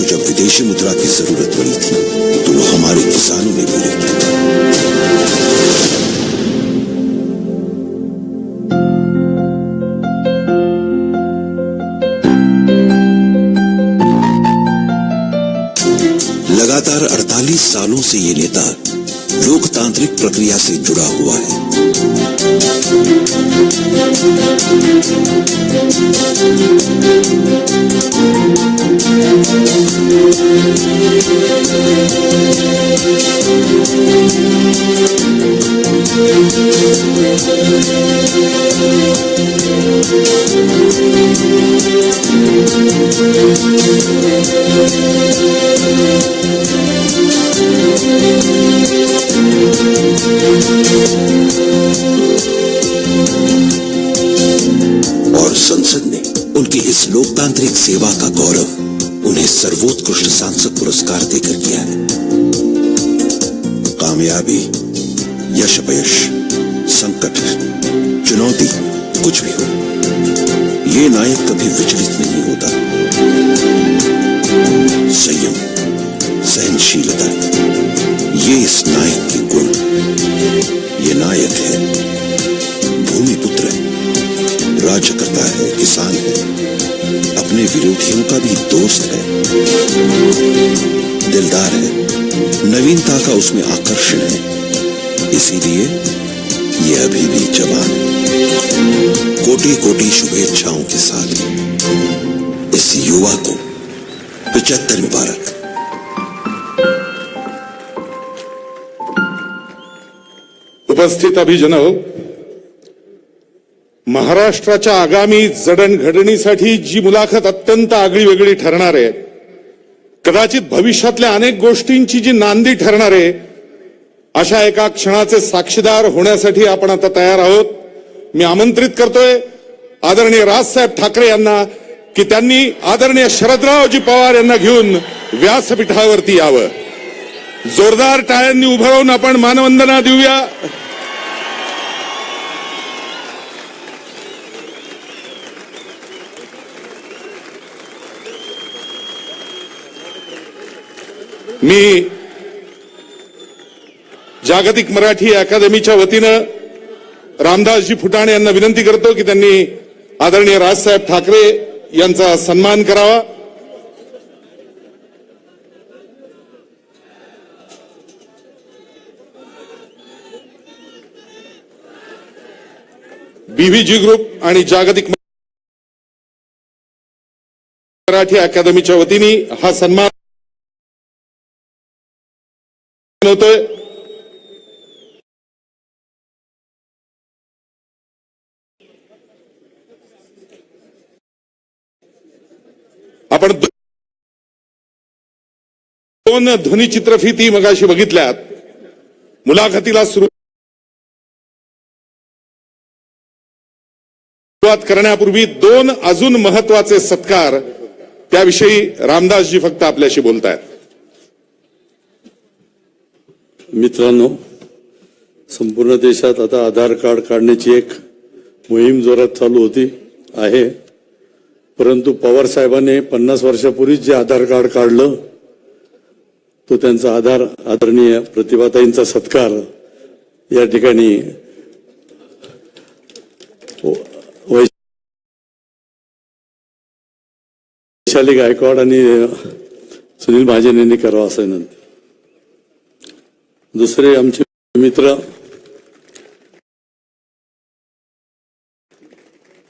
जब विदेशी मुद्रा की जरूरत पड़ी थी तो वो हमारे किसानों ने भी रोका। लगातार 48 सालों से ये नेता लोकतांत्रिक प्रक्रिया से जुड़ा हुआ है। और संसद ने उनकी इस लोकतांत्रिक सेवा का गौरव उन्हें सर्वोत्कृष्ट सांसद पुरस्कार देकर किया है। कामयाबी, यश अपयश, संकट, चुनौती कुछ भी हो, ये नायक कभी विचलित नहीं होता। संयम, सहनशीलता, ये इस नायक के गुण। ये नायक है, भूमिपुत्र है, राज्य करता है, किसान है, अपने विरोधियों का भी दोस्त है, दिलदार है, नवीनता का उसमें आकर्षण है, इसीलिए ये अभी भी जवान है। कोटि कोटि शुभेच्छाओं के साथ इस युवा को 75 मुबारक। उपस्थित अभिजनो, महाराष्ट्राच्या आगामी जडणघडणीसाठी जी मुलाखत अत्यंत आगळीवेगळी ठरणार आहे, कदाचित भविष्यातल्या अनेक गोष्टींची जी नांदी ठरणार आहे, अशा एका क्षणाचे साक्षीदार होण्यासाठी आपण आता तयार आहोत। मी आमंत्रित करतोय आदरणीय राजसाहेब ठाकरे यांना की त्यांनी आदरणीय शरदरावजी पवार यांना घेऊन व्यासपीठावरती यावं। जोरदार टाळ्यांनी उभं राहून आपण मानवंदना देऊया। मी जागतिक मराठी अकादमीच्या वतीनं रामदासजी फुटाणे यांना विनंती करतो की त्यांनी आदरणीय राजसाहेब ठाकरे यांचा सन्मान करावा। बीव्हीजी ग्रुप आणि जागतिक मराठी अकादमीच्या वतीने हा सन्मान होतोय। आपण दोन ध्वनिचित्रफिती मगाशी बघितल्यात। मुलाखतीला सुरुवात करण्यापूर्वी दोन अजून महत्वाचे सत्कार, त्याविषयी रामदासजी फक्त आपल्याशी बोलतायत। मित्रांनो, संपूर्ण देशात आता आधार कार्ड काढण्याची एक मोहीम जोरात चालू होती आहे, परंतु पवार साहेबांनी 50 वर्षापूर्वी जे आधार कार्ड काढलं तो त्यांचा आदरणीय प्रतिभाताईंचा सत्कार या ठिकाणी वैशाली गायकवाड आणि सुनील महाजन यांनी करावा असं विनंती। दुसरे आमचे मित्र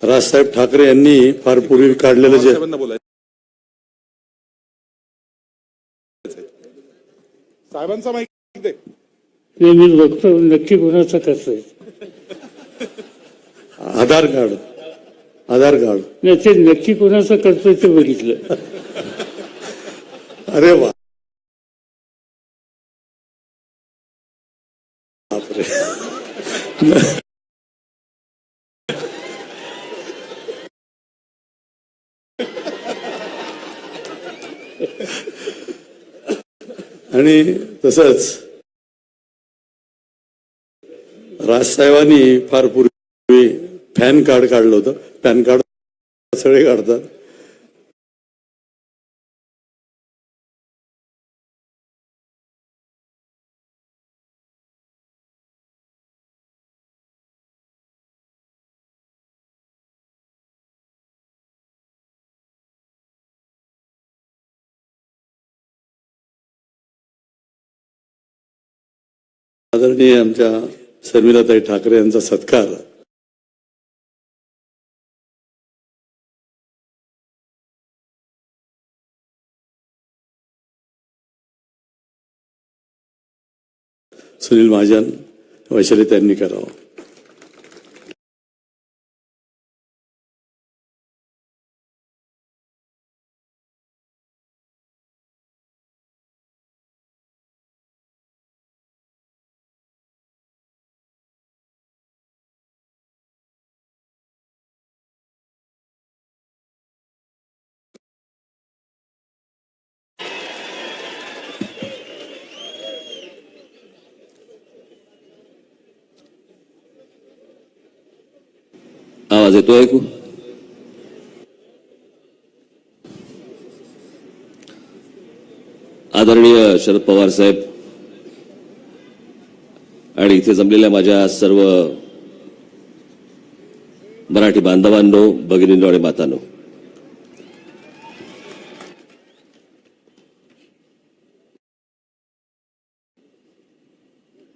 राजसाहेब ठाकरे यांनी फार पूर्वी काढलेलं जे साहेबांचा माहिती दे, मी बघतो नक्की कोणाचं कसं आहे। आधार कार्ड नाही, ते नक्की कोणाचं करतोय ते बघितलं। अरे वा, बापरे। आणि तसंच राजसाहेबांनी फार पूर्वी पॅन कार्ड काढलं होतं। पॅन कार्ड सगळे काढतात, आदरणीय आमच्या शर्मिलाताई ठाकरे यांचा सत्कार सुनील महाजन वैशाली त्यांनी करावं. आवाज येतो ऐकू? आदरणीय शरद पवार साहेब आणि इथे जमलेल्या माझ्या सर्व मराठी बांधवांनो, भगिनींनो आणि मातांनो,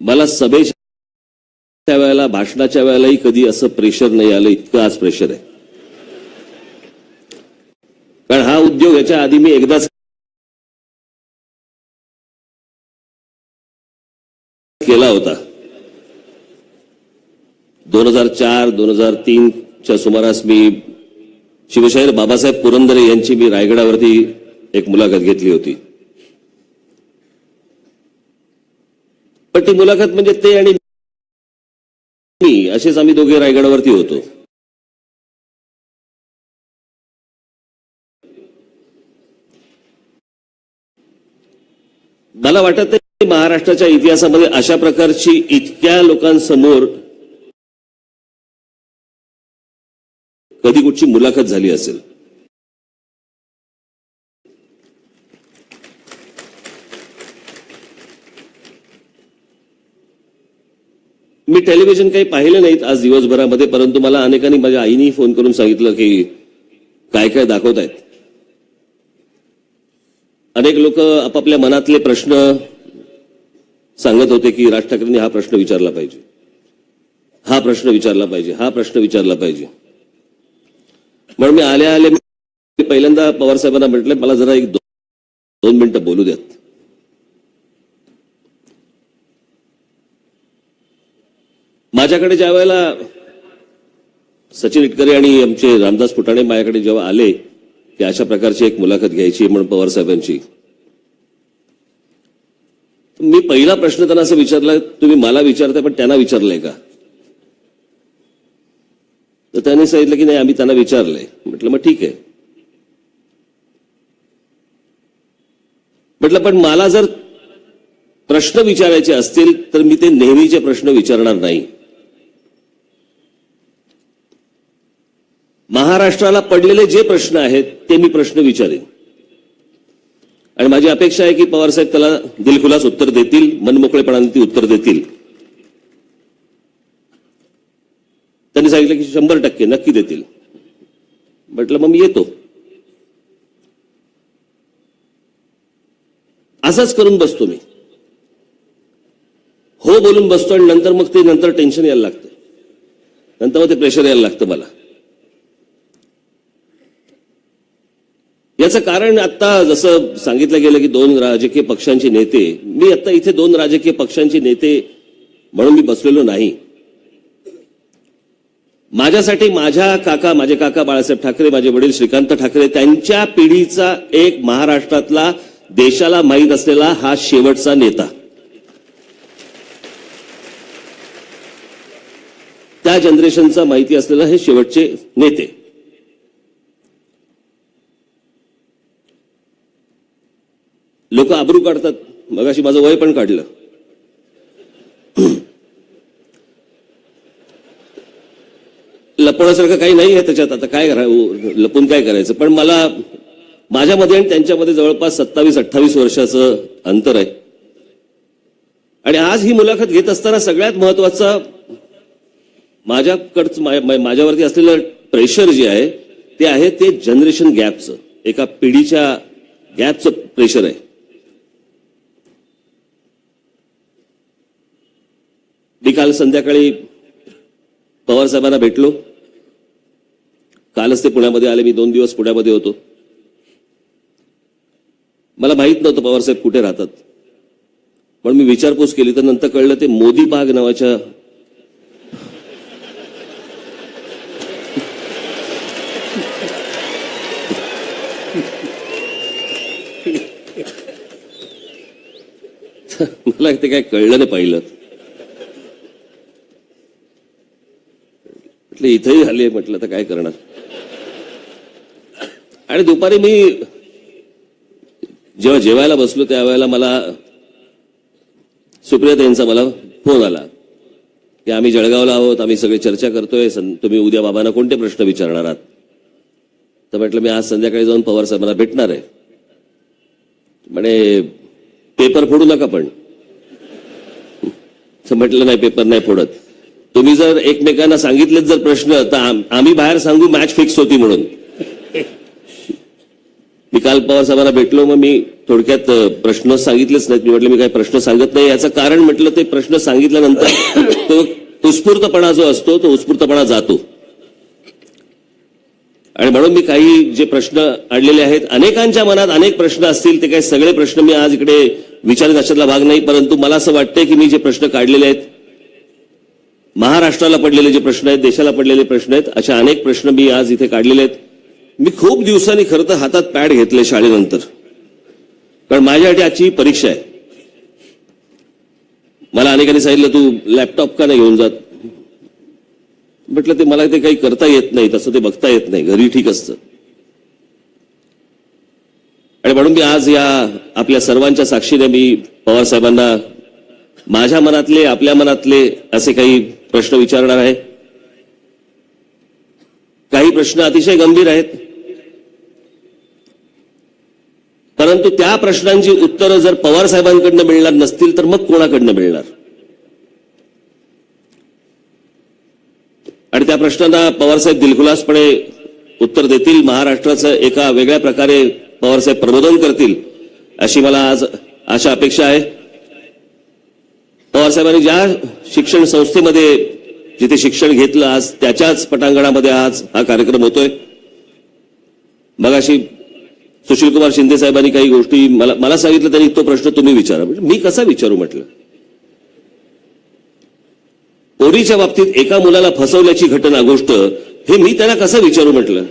मला सभेच्या वेळेला, भाषणाच्या वेळेलाही कधी असं प्रेशर नाही आलं इतकं आज प्रेशर आहे. कारण हा उद्योग याच्या आधी मी एकदाच केला होता. 2004-2003 च्या सुमारास मी शिवशाहीर बाबासाहेब पुरंदरे यांची मी रायगडावरती एक मुलाखत घेतली होती. पण ती मुलाखत म्हणजे ते आणि मी असेच आम्ही दोघे रायगडावरती होतो. मला वाटत नाही महाराष्ट्राच्या इतिहासामध्ये अशा प्रकारची इतक्या लोकांसमोर कधी कुठची मुलाखत झाली असेल. मी टेलिव्हिजन काही पाहिलं नाहीत आज दिवसभरामध्ये, परंतु मला अनेकांनी, माझ्या आईनी फोन करून सांगितलं की काय काय दाखवतायत. अनेक लोक आपापल्या मनातले प्रश्न सांगत होते की राज ठाकरेंनी हा प्रश्न विचारला पाहिजे, हा प्रश्न विचारला पाहिजे, हा प्रश्न विचारला पाहिजे. म्हणून मी आले पहिल्यांदा पवार साहेबांना म्हटलं मला जरा 1-2 मिनिटं बोलू द्यात. माझ्याकडे ज्या वेळेला सचिन इटकरे आणि आमचे रामदास फुटाणे माझ्याकडे जेव्हा आले की अशा प्रकारची एक मुलाखत घ्यायची म्हणून पवार साहेबांची, मी पहिला प्रश्न त्यांना असं विचारला, तुम्ही मला विचारताय पण त्यांना विचारलंय का? तर त्यांनी सांगितलं की नाही आम्ही त्यांना विचारलंय. म्हटलं मग ठीक आहे. म्हटलं पण मला जर प्रश्न विचारायचे असतील तर मी ते नेहमीचे प्रश्न विचारणार नाही. महाराष्ट्राला पडलेले जे प्रश्न आहेत ते मी प्रश्न विचारेन आणि माझी अपेक्षा आहे की पवार साहेब त्याला दिलखुलास उत्तर देतील, मनमोकळेपणाने ती उत्तर देतील. त्यांनी सांगितलं की 100% नक्की देतील. म्हटलं मग मी येतो. असंच करून बसतो मी, हो बोलून बसतो आणि नंतर टेन्शन यायला लागतं, नंतर मग ते प्रेशर यायला लागतं मला. याचं कारण आता जसं सांगितलं गेलं की 2 राजकीय पक्षांचे नेते, मी आता इथे 2 राजकीय पक्षांचे नेते म्हणून मी बसलेलो नाही. माझ्यासाठी माझे काका बाळासाहेब ठाकरे, माझे वडील श्रीकांत ठाकरे, त्यांच्या पिढीचा एक महाराष्ट्रातला देशाला माहीत असलेला हा शेवटचा नेता, त्या जनरेशनचा माहिती असलेला हे शेवटचे नेते. लोक आबरू काढतात, मगाशी माझं वय पण काढलं. लपवण्यासारखं काही नाही आहे त्याच्यात. आता काय लपून काय करायचं. पण मला माझ्यामध्ये आणि त्यांच्यामध्ये जवळपास 27-28 वर्षाचं अंतर आहे. आणि आज ही मुलाखत घेत असताना सगळ्यात महत्वाचा माझ्यावरती असलेलं प्रेशर जे आहे ते आहे ते जनरेशन गॅपचं, एका पिढीच्या गॅपचं प्रेशर आहे. मी काल संध्याकाळी पवार साहेबांना भेटलो. कालच ते पुण्यामध्ये आले. मी 2 दिवस पुण्यामध्ये होतो. मला माहित नव्हतं पवार साहेब कुठे राहतात, पण मी विचारपूस केली तर नंतर कळलं ते मोदी बाग नावाच्या मला ते काय कळलं नाही पाहिलं. म्हटलं इथंही झाले, म्हटलं तर काय करणार. आणि दुपारी मी जेव्हा जेवायला बसलो त्यावेळेला मला सुप्रियाताईंचा मला फोन आला की आम्ही जळगावला आहोत, आम्ही सगळे चर्चा करतोय, तुम्ही उद्या बाबांना कोणते प्रश्न विचारणार आहात. तर म्हटलं मी आज संध्याकाळी जाऊन पवार साहेबांना भेटणार आहे. म्हणे पेपर फोडू नका पण. म्हटलं नाही, पेपर नाही फोडत. तुम्ही जर एकमेकांना सांगितलेच जर प्रश्न तर आम्ही बाहेर सांगू मॅच फिक्स होती म्हणून. मी काल पवार साहेबांना भेटलो. मग मी थोडक्यात प्रश्न सांगितलेच नाहीत. मी म्हटलं मी काही प्रश्न सांगत नाही. याचं कारण म्हटलं ते प्रश्न सांगितल्यानंतर तो उत्स्फूर्तपणा जो असतो तो उत्स्फूर्तपणा जातो. आणि म्हणून मी काही जे प्रश्न आणलेले आहेत, अनेकांच्या मनात अनेक प्रश्न असतील, ते काही सगळे प्रश्न मी आज इकडे विचारण्याचा भाग नाही. परंतु मला असं वाटतंय की मी जे प्रश्न काढलेले आहेत, महाराष्ट्राला पडलेले जे प्रश्न आहेत, देशाला पडलेले प्रश्न आहेत, अशा अनेक प्रश्न मी आज इथे काढलेले आहेत. मी खूप दिवसांनी खरं तर हातात पॅड घेतले शाळेनंतर, कारण माझ्यासाठी आजची परीक्षा आहे. मला अनेकांनी सांगितलं तू लॅपटॉप का नाही घेऊन जात. म्हटलं ते मला ते काही करता येत नाही, तसं ते बघता येत नाही, घरी ठीक असतं. आणि म्हणून मी आज या आपल्या सर्वांच्या साक्षीने मी पवार साहेबांना माझ्या मनातले, आपल्या मनातले असे काही प्रश्न विचारणार आहे. काही प्रश्न अतिशय गंभीर आहेत, परंतु त्या प्रश्नांची उत्तरं जर पवार साहेबांकडनं मिळणार नसतील तर मग कोणाकडनं मिळणार. आणि त्या प्रश्नांना पवारसाहेब दिलखुलासपणे उत्तर देतील. महाराष्ट्राचं एका वेगळ्या प्रकारे पवारसाहेब प्रबोधन करतील अशी मला आज आशा अपेक्षा आहे. पवारसाहेबांनी ज्या शिक्षण संस्थेमध्ये जिथे शिक्षण घेतलं, आज त्याच्याच पटांगणामध्ये आज हा कार्यक्रम होतोय. मगाशी सुशीलकुमार शिंदे साहेबांनी काही गोष्टी मला सांगितलं. त्यांनी तो प्रश्न तुम्ही विचारा. मी कसा विचारू म्हटलं. पोरीच्या बाबतीत एका मुलाला फसवल्याची घटना गोष्ट हे मी त्यांना कसं विचारू म्हटलं.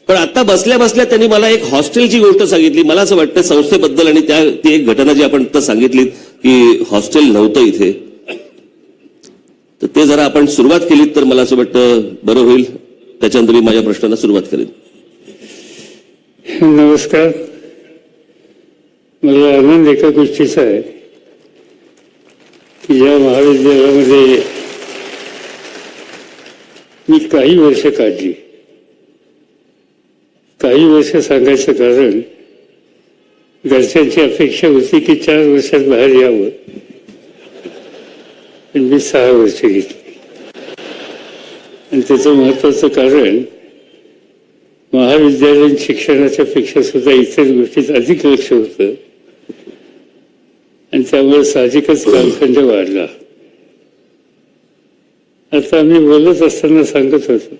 पण आता बसल्या बसल्या त्यांनी मला एक हॉस्टेलची गोष्ट सांगितली. मला असं वाटतं संस्थेबद्दल आणि ती एक घटना जी आपण आता सांगितली की हॉस्टेल नव्हतं इथे, तर ते जरा आपण सुरुवात केली तर मला असं वाटतं बरं होईल. त्याच्यानंतर मी माझ्या प्रश्नांना सुरुवात करेन. नमस्कार. मला आनंद एका गोष्टीचा आहे की या महाविद्यालयामध्ये मी काही वर्ष काढली. काही वर्ष सांगायचं कारण घरच्यांची अपेक्षा होती की 4 वर्षात बाहेर यावं, पण मी 6 वर्ष घेतली. आणि त्याचं महत्वाचं कारण महाविद्यालयीन शिक्षणाच्या पेक्षा सुद्धा इतर गोष्टीत अधिक लक्ष होतं आणि त्यामुळे साहजिकच कालखंड वाढला. आता आम्ही बोलत असताना सांगत होतो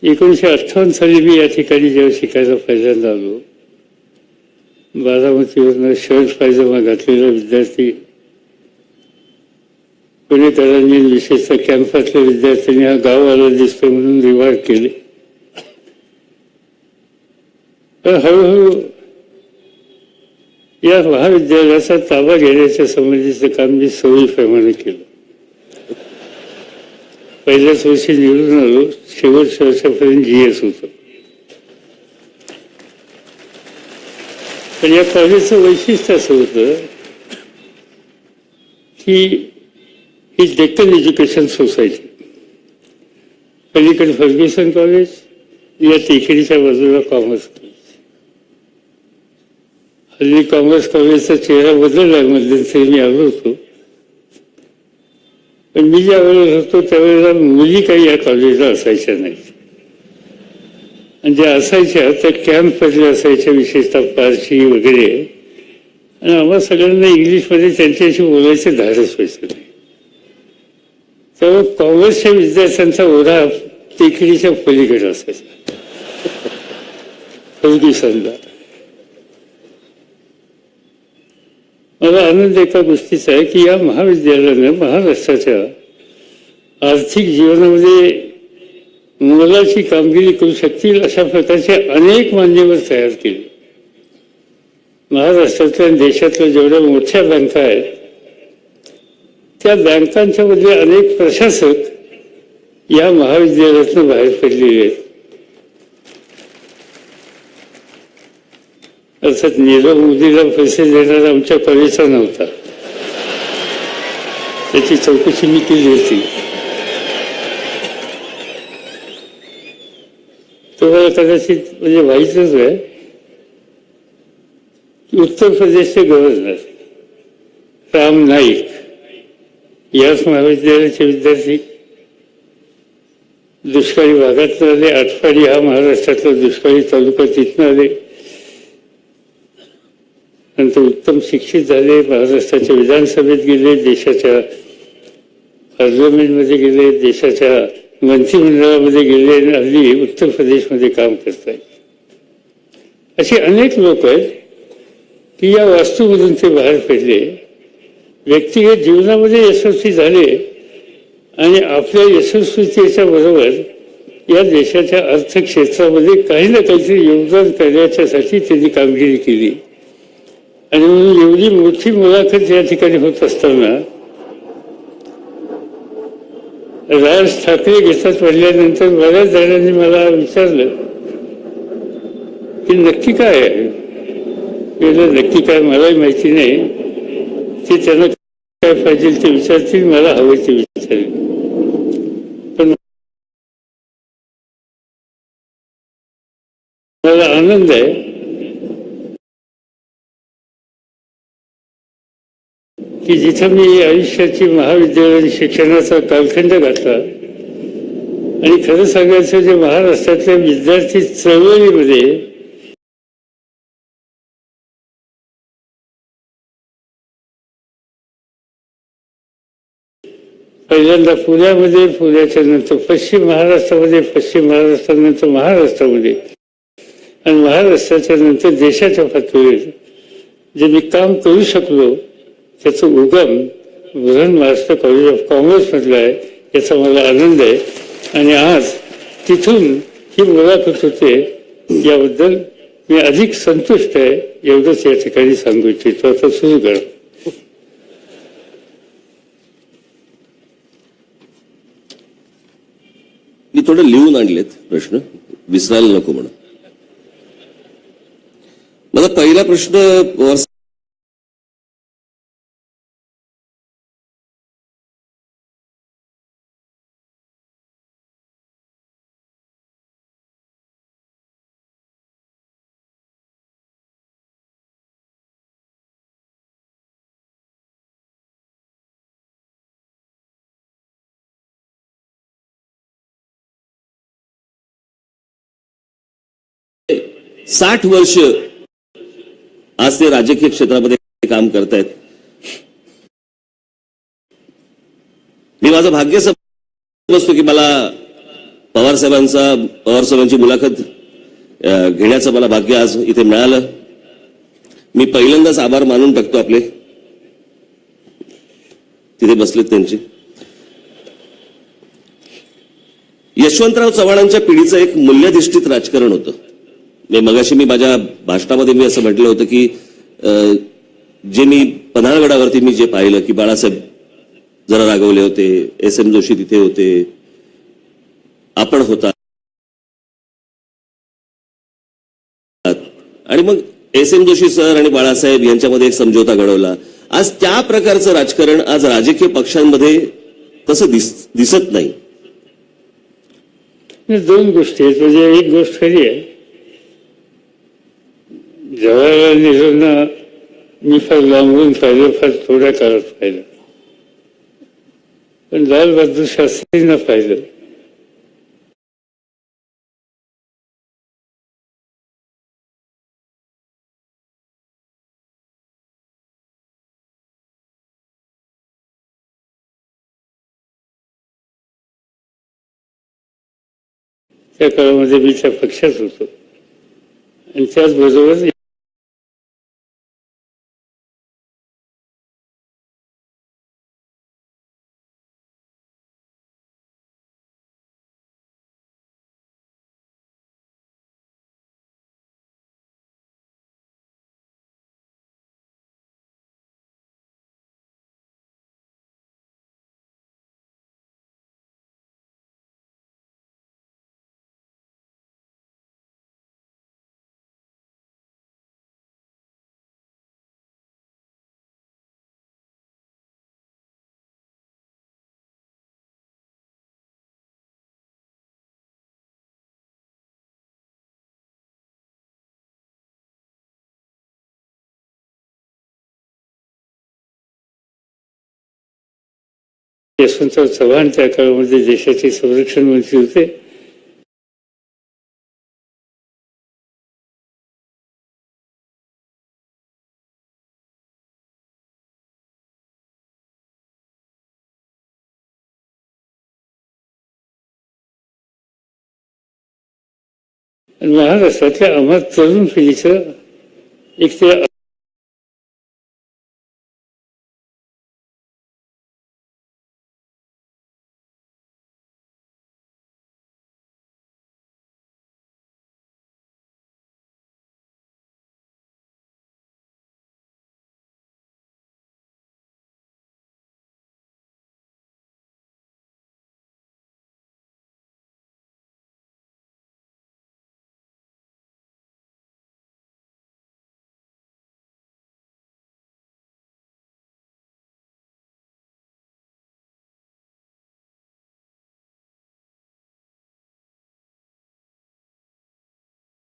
1958 साली मी या ठिकाणी जेव्हा शिकायला पहिल्यांदा आलो, बारामतीवरनं शर्ट पायजमा घातलेला विद्यार्थी पुणेकरांनी, विशेषतः कॅम्पसातल्या विद्यार्थ्यांनी हा गाववाला दिसतो म्हणून रिवार्ड केले. पण हळूहळू या महाविद्यालयाचा ताबा घेण्याच्या संबंधीचं काम मी सोयीप्रमाणे केलं. पहिल्याच वर्षी निवडून आलो, शेवटच्या वर्षापर्यंत GS होतं. पण या कॉलेजचं वैशिष्ट्य असं होतं की ही डेक्कन एज्युकेशन सोसायटी, पलीकडे फर्ग्युसन कॉलेज, या टेकडीच्या बाजूला कॉमर्स कॉलेज. हल्ली कॉमर्स कॉलेजचा चेहरा बदलला मध्यंतरी मी आलो होतो. पण मी ज्या वेळेला होतो त्यावेळेला मुली काही या कॉलेजला असायच्या नाहीत, आणि ज्या असायच्या त्या कॅम्पमधल्या असायच्या, विशेषतः पारशी वगैरे. आणि आम्हा सगळ्यांना इंग्लिशमध्ये त्यांच्याशी बोलायचं धाडस व्हायचं नाही. तेव्हा काँग्रेसच्या विद्यार्थ्यांचा ओढा टेकडीच्या पलीकडे असायचा फलकुसांना. मला आनंद एका गोष्टीचा आहे की या महाविद्यालयानं महाराष्ट्राच्या आर्थिक जीवनामध्ये मोलाची कामगिरी करू शकतील अशा प्रकारचे अनेक मान्यवर तयार केले. महाराष्ट्रातल्या देशातल्या जेवढ्या मोठ्या बँका आहेत त्या बँकांच्या मध्ये अनेक प्रशासक या महाविद्यालयातून बाहेर पडलेले आहेत. अर्थात नीरव मोदीला पैसे देणारा आमच्या कॉलेजचा नव्हता, त्याची चौकशी मी केली होती. तुम्हाला कदाचित म्हणजे माहीतच आहे की उत्तर प्रदेशचे गव्हर्नर राम नाईक याच महाविद्यालयाचे विद्यार्थी दुष्काळी भागातून आले. आटपाडी हा महाराष्ट्रातला दुष्काळी तालुका तिथून आले. नंतर उत्तम शिक्षित झाले. महाराष्ट्राच्या विधानसभेत गेले, देशाच्या पार्लमेंटमध्ये गेले, देशाच्या मंत्रिमंडळामध्ये गेले आणि हल्ली उत्तर प्रदेशमध्ये काम करत आहेत. असे अनेक लोक आहेत की या वास्तूमधून ते बाहेर पडले, व्यक्तिगत जीवनामध्ये यशस्वी झाले आणि आपल्या यशस्वीतेच्या बरोबर या देशाच्या अर्थक्षेत्रामध्ये काही ना काहीतरी योगदान करण्याच्यासाठी त्यांनी कामगिरी केली. आणि म्हणून एवढी मोठी मुलाखत या ठिकाणी होत असताना राज ठाकरे घेतात म्हणल्यानंतर बऱ्याच जणांनी मला विचारलं की नक्की काय आहे. नक्की काय मलाही माहिती नाही. ते त्यांना काय पाहिजे ते विचारतील, मला हवे ते विचारेल. पण मला आनंद आहे की जिथं मी आयुष्याची महाविद्यालयीन शिक्षणाचा कालखंड घातला आणि खरं सांगायचं जे महाराष्ट्रातल्या विद्यार्थी चळवळीमध्ये पहिल्यांदा पुण्यामध्ये, पुण्याच्या नंतर पश्चिम महाराष्ट्रामध्ये, पश्चिम महाराष्ट्रानंतर महाराष्ट्रामध्ये आणि महाराष्ट्राच्या नंतर देशाच्या पातळीवर जे मी काम करू शकलो त्याचं उगम Brihan Maharashtra college of commerce मधलं आहे. याचा मला आनंद आहे आणि आज तिथून ही मुलाखत होते याबद्दल मी अधिक संतुष्ट आहे. एवढंच या ठिकाणी सांगू इच्छितो. आता सुरू करा. मी थोडं लिहून आणलेत प्रश्न, विसरायला नको म्हणून. माझा पहिला प्रश्न साठ वर्ष आज ते राजकीय क्षेत्रामध्ये काम करतायत. मी माझं भाग्य समजतो की मला पवार साहेबांची मुलाखत घेण्याचं मला भाग्य आज इथे मिळालं. मी पहिल्यांदाच आभार मानून टाकतो आपले तिथे बसलेत त्यांचे. यशवंतराव चव्हाणांच्या पिढीचं एक मूल्याधिष्ठित राजकारण होतं. मगाशी मी माझ्या भाषणामध्ये मी असं म्हटलं होतं की जे मी पन्हाळगडावरती मी जे पाहिलं की बाळासाहेब जरा रागवले होते, एस.एम. जोशी तिथे होते, आपण होता आणि मग एस.एम. जोशी सर आणि बाळासाहेब यांच्यामध्ये एक समझोता घडवला. आज त्या प्रकारचं राजकारण आज राजकीय पक्षांमध्ये तसं दिसत नाही. दोन गोष्टी आहेत. म्हणजे एक गोष्ट खरी आहे, जवाहरलाल नेहरूंना मी फार लांबून पाहिलं, फार थोड्या काळात पाहिलं, पण लाल बहादूर शास्त्रींना पाहिलं. त्या काळामध्ये मी त्या पक्षात होतो आणि त्याचबरोबर यशवंतराव चव्हाण त्या काळामध्ये देशाचे संरक्षण मंत्री होते. आणि महाराष्ट्रातल्या आम्हा तरुण पिढीचं एक ते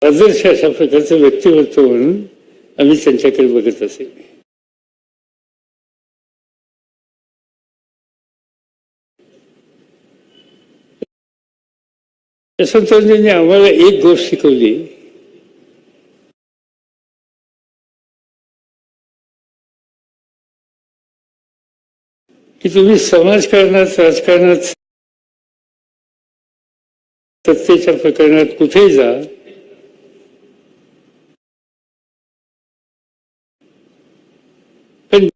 आदर्श अशा प्रकारचं व्यक्तिमत्व म्हणून आम्ही त्यांच्याकडे बघत असे. यशवंतरावांनी आम्हाला एक गोष्ट शिकवली की तुम्ही समाजकारणात, राजकारणात, सत्तेच्या प्रकरणात कुठेही जा, पण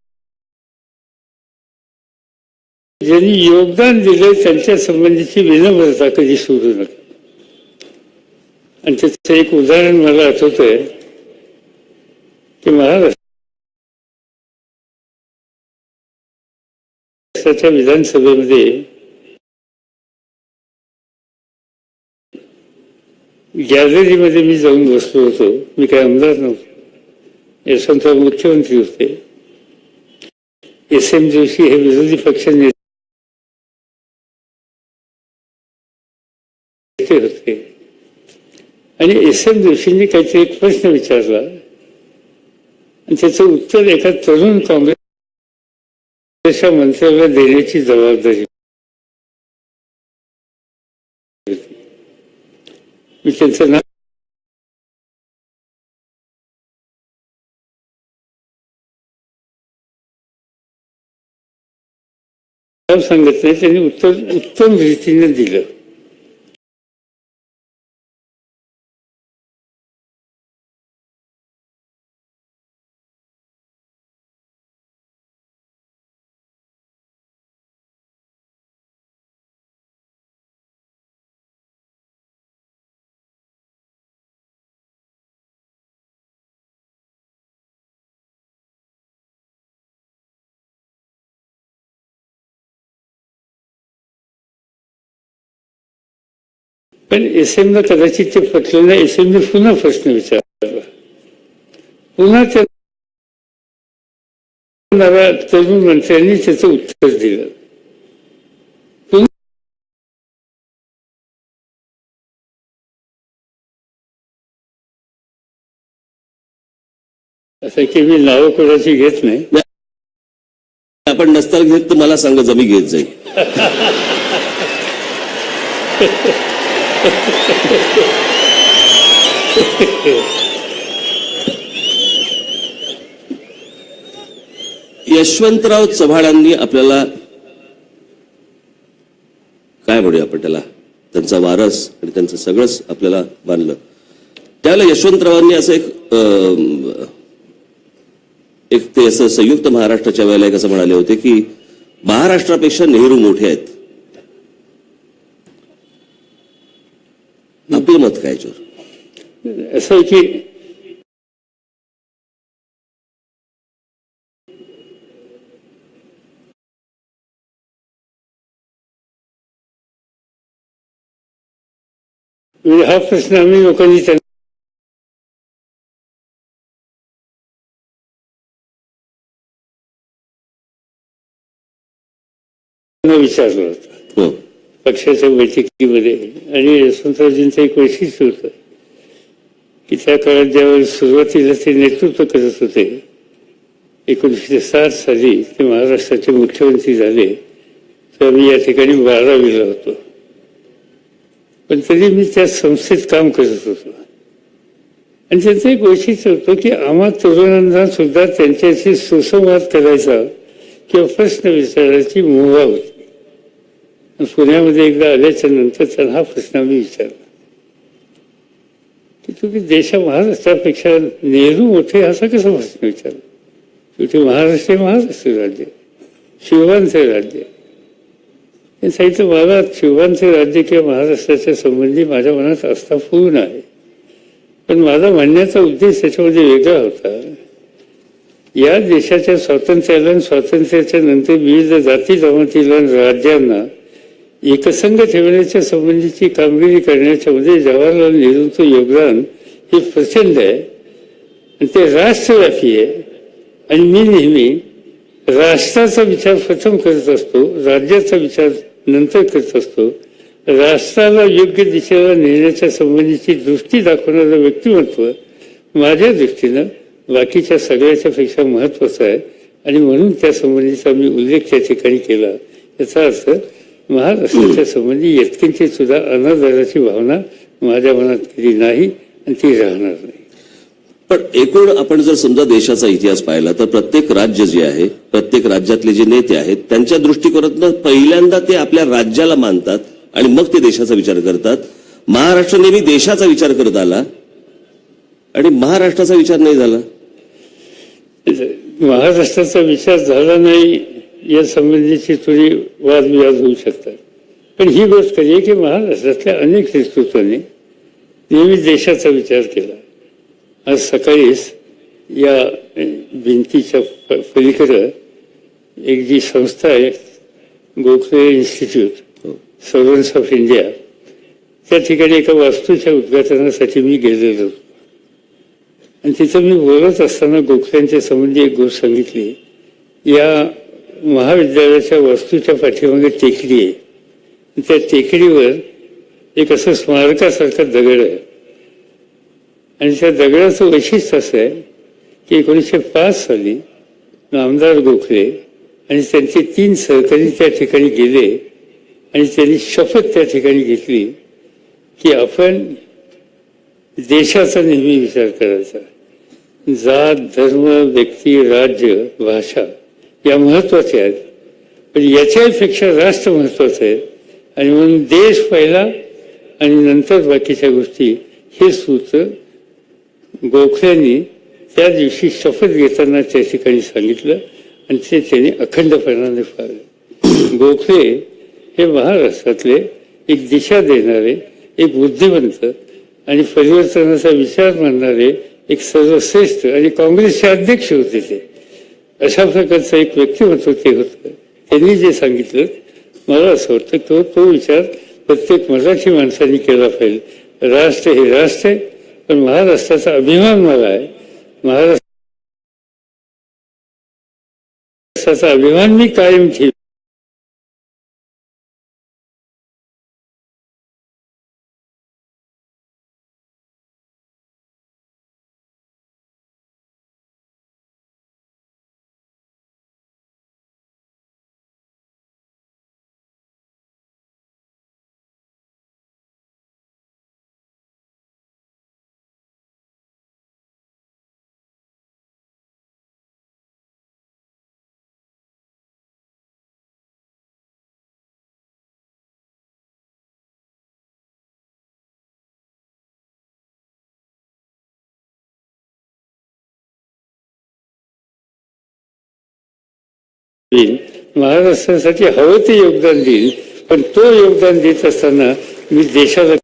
ज्यांनी योगदान दिलं त्यांच्या संबंधीची विनम्रता कधी सोडू नका. आणि त्याचं एक उदाहरण मला आठवतंय की महाराष्ट्राच्या विधानसभेमध्ये गॅलरीमध्ये मी जाऊन बसलो होतो. मी काही आमदार नव्हतो, यशवंतराव मुख्यमंत्री होते, SM जोशी हे विरोधी पक्ष नेते होते. आणि SM जोशींनी काहीतरी एक प्रश्न विचारला आणि त्याचं उत्तर एका तरुण काँग्रेसच्या मंत्र्याला देण्याची जबाबदारी होती. मी त्यांचं नाव सांगत नाही, त्यांनी उत्तर उत्तम रीतीने दिलं. पण SM ला कदाचित ते पटलं नाही. SM ने पुन्हा प्रश्न विचारला, पुन्हा त्या तरुण मंत्र्यांनी त्याचं उत्तर दिलं. असं की मी नावं कोणाची घेत नाही. आपण नसताना घेत तर मला सांगा, जमी घेत जाईल. यशवंतराव चव्हाणांनी आपल्याला काय म्हणूया आपण त्याला त्यांचा वारस आणि त्यांचं सगळंच आपल्याला मानलं. त्यावेळेला यशवंतरावांनी असं एक ते असं संयुक्त महाराष्ट्राच्या वेळेला एक असं म्हणाले होते की महाराष्ट्रापेक्षा नेहरू मोठे आहेत. आपलं मत काय याच्यावर? असं आहे की म्हणजे हा प्रश्न आम्ही लोकांनी विचारला होता हो. पक्षाच्या बैठकीमध्ये. आणि यशवंतरावजींचं एक वैशिष्ट्य होतं की त्या काळात ज्यावेळेस सुरुवातीला ते नेतृत्व करत होते, 1960 साली ते महाराष्ट्राचे मुख्यमंत्री झाले, तर मी या ठिकाणी 12वीला होतो. पण तरी मी त्या संस्थेत काम करत होतो. आणि त्यांचं एक वैशिष्ट्य होतं की आम्हा तरुणांना सुद्धा त्यांच्याशी सुसंवाद करायचा किंवा प्रश्न विचारायची मुभा होती. पुण्यामध्ये एकदा आल्याच्या नंतर त्यांना हा प्रश्न आम्ही विचारला की तुम्ही महाराष्ट्रापेक्षा नेहरू मोठे असा कसा प्रश्न विचारला? शेवटी महाराष्ट्र हे महाराष्ट्र राज्य, शिवबांचं राज्य. हे सांगितलं मला शिवबांचं राज्य किंवा महाराष्ट्राच्या संबंधी माझ्या मनात आस्था पूर्ण आहे, पण माझा म्हणण्याचा उद्देश त्याच्यामध्ये वेगळा होता. या देशाच्या स्वातंत्र्याला आणि स्वातंत्र्याच्या नंतर विविध जाती जमातीला राज्यांना एकसंघ ठेवण्याच्या संबंधीची कामगिरी करण्याच्यामध्ये जवाहरलाल नेहरूंचं योगदान हे प्रचंड आहे आणि ते राष्ट्रव्यापी आहे. आणि मी नेहमी राष्ट्राचा विचार प्रथम करत असतो, राज्याचा विचार नंतर करत असतो. राष्ट्राला योग्य दिशेला नेण्याच्या संबंधीची दृष्टी दाखवणारं व्यक्तिमत्व माझ्या दृष्टीनं बाकीच्या सगळ्याच्या पेक्षा महत्वाचं आहे. आणि म्हणून त्या संबंधीचा मी उल्लेख त्या ठिकाणी केला. याचा अर्थ महाराष्ट्राच्या संबंधी यत्किंचित सुद्धा अनादराची भावना माझ्या मनात कधी नाही आणि ती राहणार नाही. पण एकूण आपण जर समजा देशाचा इतिहास पाहिला तर प्रत्येक राज्य जे आहे, प्रत्येक राज्यातले जे नेते आहेत, त्यांच्या दृष्टिकोनातून पहिल्यांदा ते आपल्या राज्याला मानतात आणि मग ते देशाचा विचार करतात. महाराष्ट्र नेहमी देशाचा विचार करत आला आणि महाराष्ट्राचा विचार नाही झाला. महाराष्ट्राचा विचार झाला नाही या संबंधीची थोडी वादविवाद होऊ शकतात. पण ही गोष्ट खरी आहे की महाराष्ट्रातल्या अनेक नेतृत्वाने नेहमी देशाचा विचार केला. आज सकाळीच या भिंतीच्या पलीकडं एक जी संस्था आहे, Gokhale institute servants of India, त्या ठिकाणी एका वास्तूच्या उद्घाटनासाठी मी गेलेलो होतो. आणि तिथं मी बोलत असताना गोखल्यांच्या संबंधी एक गोष्ट सांगितली. या महाविद्यालयाच्या वास्तूच्या पाठीमागे टेकडी आहे. त्या टेकडीवर एक असं स्मारकासारखा दगड आहे आणि त्या दगडाचं वैशिष्ट्य असं आहे की 1905 साली नामदार गोखले आणि त्यांचे 3 सहकारी त्या ठिकाणी गेले आणि त्यांनी शपथ त्या ठिकाणी घेतली की आपण देशाचा नेहमी विचार करायचा. जात, धर्म, व्यक्ती, राज्य, भाषा या महत्वाच्या आहेत, पण याच्यापेक्षा राष्ट्र महत्वाचं आहे. आणि म्हणून देश पहिला आणि नंतर बाकीच्या गोष्टी, हे सूत्र गोखल्यांनी त्या दिवशी शपथ घेताना त्या ठिकाणी सांगितलं आणि ते त्यांनी अखंडपणाने पाळलं. गोखले हे महाराष्ट्रातले एक दिशा देणारे, एक बुद्धिवंत आणि परिवर्तनाचा विचार मानणारे एक सर्वश्रेष्ठ आणि काँग्रेसचे अध्यक्ष होते. ते अशा प्रकारचं एक व्यक्तिमत्व ते होतं. त्यांनी जे सांगितलं, मला असं वाटतं की तो विचार प्रत्येक मराठी माणसाने केला पाहिजे. राष्ट्र हे राष्ट्र आहे, पण महाराष्ट्राचा अभिमान मला आहे. महाराष्ट्राचा अभिमान मी कायम ठेव. महाराष्ट्रासाठी हवं ते योगदान देईल, पण तो योगदान देत असताना मी देशाला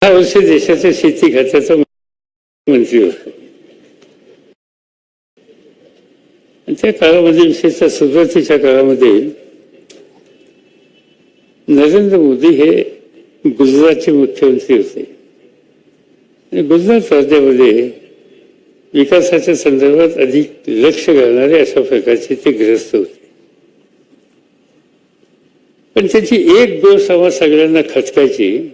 वर्ष देशाच्या शेती खात्याचा मंत्री होतो. आणि त्या काळामध्ये, विशेषतः सुरुवातीच्या काळामध्ये, नरेंद्र मोदी हे गुजरातचे मुख्यमंत्री होते. आणि गुजरात राज्यामध्ये विकासाच्या संदर्भात अधिक लक्ष घालणारे अशा प्रकारचे ते ग्रस्त होते. पण त्याची एक गोष्ट आम्हा सगळ्यांना खटकायची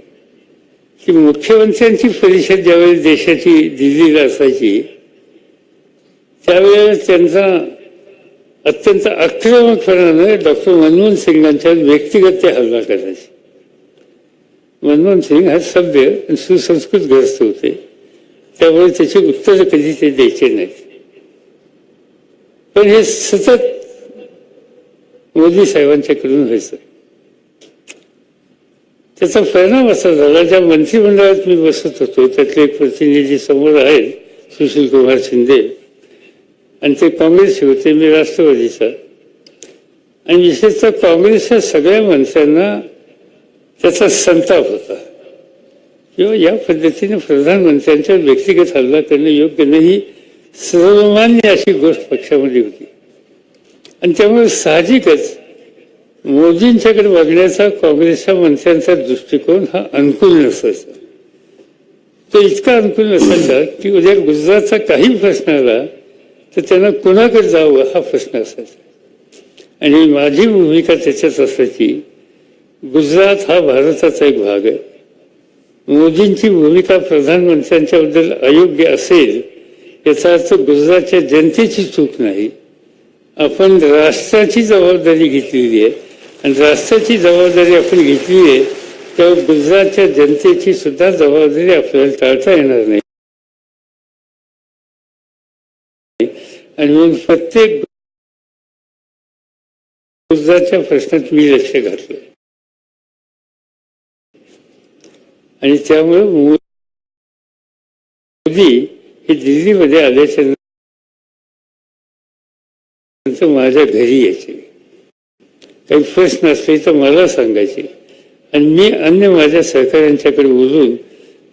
की मुख्यमंत्र्यांची परिषद ज्यावेळी देशाची दिल्लीला असायची, त्यावेळेस त्यांचा अत्यंत आक्रमकपणाने डॉक्टर मनमोहन सिंगांच्यावर व्यक्तिगत ते हल्ला करायचे. मनमोहन सिंग हा सभ्य आणि सुसंस्कृत ग्रस्त होते, त्यामुळे त्याची उत्तर कधी ते द्यायचे नाहीत. पण हे सतत मोदी साहेबांच्याकडून व्हायचं. त्याचा परिणाम असा झाला, ज्या मंत्रिमंडळात मी बसत होतो त्यातले एक प्रतिनिधी समोर आहेत, सुशील कुमार शिंदे, आणि ते काँग्रेसचे होते, मी राष्ट्रवादीचा. आणि विशेषतः काँग्रेसच्या सगळ्या मंत्र्यांना त्याचा संताप होता. किंवा या पद्धतीने प्रधानमंत्र्यांच्यावर व्यक्तिगत हल्ला करणे योग्य नाही, सर्वमान्य अशी गोष्ट पक्षामध्ये होती. आणि त्यामुळे साहजिकच मोदींच्याकडे बघण्याचा काँग्रेसच्या मंत्र्यांचा दृष्टिकोन हा अनुकूल नसायचा. तो इतका अनुकूल नसायचा की उद्या गुजरातचा काही प्रश्न आला तर त्यांना कुणाकडे जावं हा प्रश्न असायचा. आणि माझी भूमिका त्याच्यात असायची, गुजरात हा भारताचा एक भाग आहे. मोदींची भूमिका प्रधानमंत्र्यांच्याबद्दल अयोग्य असेल याचा अर्थ गुजरातच्या जनतेची चूक नाही. आपण राष्ट्राची जबाबदारी घेतलेली आहे, आणि राष्ट्राची जबाबदारी आपण घेतली आहे, तेव्हा गुजरातच्या जनतेची सुद्धा जबाबदारी आपल्याला टाळता येणार नाही. आणि म्हणून प्रत्येक गुजरातच्या प्रश्नात मी लक्ष घातलं. आणि त्यामुळे मोदी हे दिल्लीमध्ये आल्याच्या नंतर माझ्या घरी यायचे, काही प्रश्न असले तर मला सांगायचे, आणि मी अन्य माझ्या सहकाऱ्यांच्याकडे बोलून